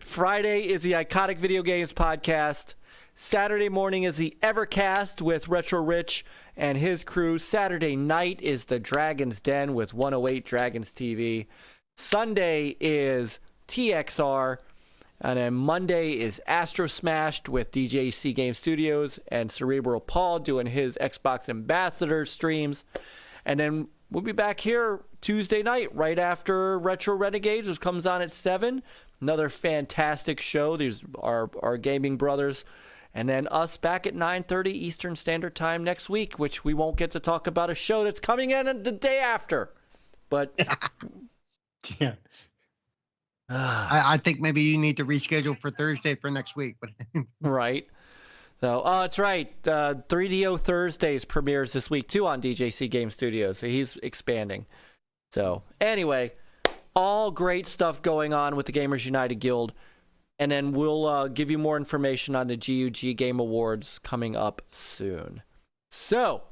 Friday is the Iconic Video Games Podcast. Saturday morning is the Evercast with Retro Rich and his crew. Saturday night is the Dragon's Den with 108 Dragons TV. Sunday is TXR. And then Monday is Astro Smashed with DJC Game Studios and Cerebral Paul doing his Xbox Ambassador streams. And then we'll be back here Tuesday night right after Retro Renegades, which comes on at 7. Another fantastic show. These are our gaming brothers. And then us back at 9:30 Eastern Standard Time next week, which we won't get to talk about a show that's coming in the day after. But Yeah. I think maybe you need to reschedule for Thursday for next week. But right. So, it's right. 3DO Thursdays premieres this week too on DJC Game Studios. So he's expanding. So anyway, all great stuff going on with the Gamers United Guild. And then we'll give you more information on the GUG Game Awards coming up soon. So,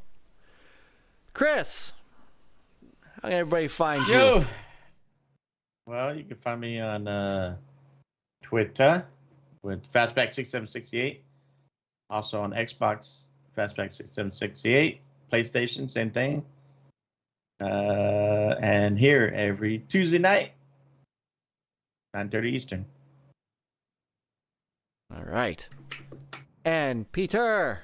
Chris, how can everybody find you? Yo. Well, you can find me on Twitter with Fastback6768. Also on Xbox, Fastback6768. PlayStation, same thing. And here every Tuesday night, 9:30 Eastern. All right. And Peter.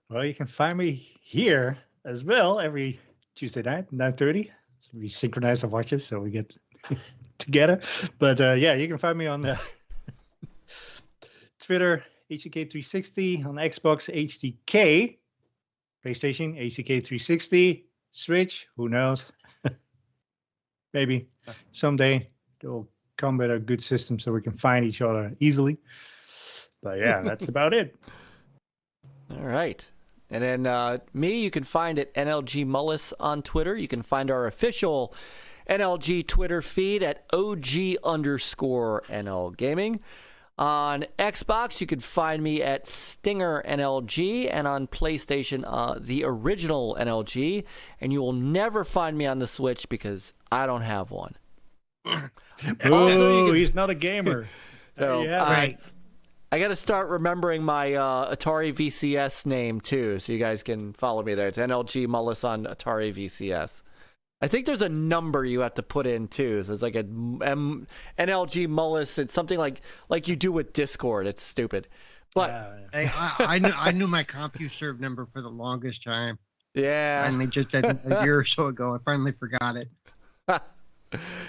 Well, you can find me here as well every Tuesday night, 9:30. We synchronize our watches so we get together. But yeah, you can find me on the Twitter, HCK360, on Xbox, HDK, PlayStation, HCK360, Switch, who knows? Maybe someday they'll come with a good system so we can find each other easily. But yeah, that's about it. All right. And then me, you can find at NLG Mullis on Twitter. You can find our official NLG Twitter feed at OG_NL Gaming. On Xbox, you can find me at Stinger NLG, and on PlayStation, the original NLG. And you will never find me on the Switch because I don't have one. Oh, he's not a gamer. So, Yeah, Right. I got to start remembering my Atari VCS name too, so you guys can follow me there. It's NLG Mullis on Atari VCS. I think there's a number you have to put in too. So it's like a NLG Mullis. It's something like you do with Discord. It's stupid, but Hey, I knew my CompuServe number for the longest time. yeah, Finally, just a year or so ago, I finally forgot it.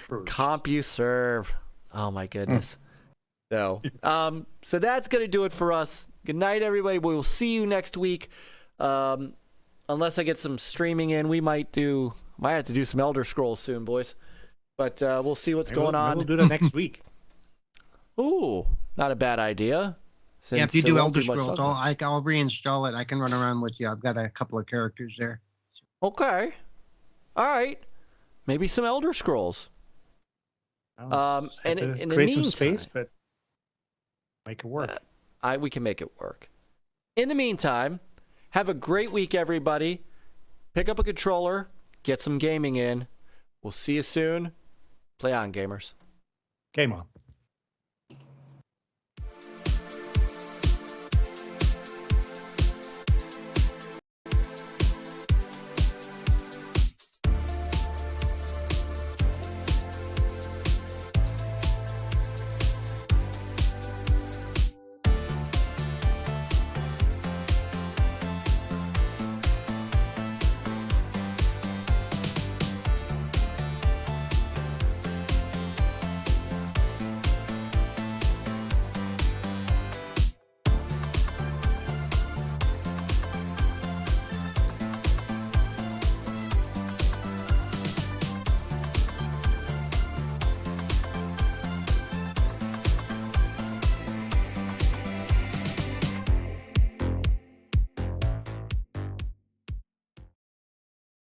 CompuServe. Oh my goodness. So that's gonna do it for us. Good night, everybody. We will see you next week. Unless I get some streaming in, we might have to do some Elder Scrolls soon, boys. But we'll see what's going on. We'll do that next week. Ooh, not a bad idea. Yeah, if you Since do there won't Elder be much Scrolls, stuff. I'll reinstall it. I can run around with you. I've got a couple of characters there. Okay. All right. Maybe some Elder Scrolls. Have and to in the create some meantime- space, but make it work. We can make it work. In the meantime, have a great week, everybody. Pick up a controller, get some gaming in. We'll see you soon. Play on, gamers. Game on.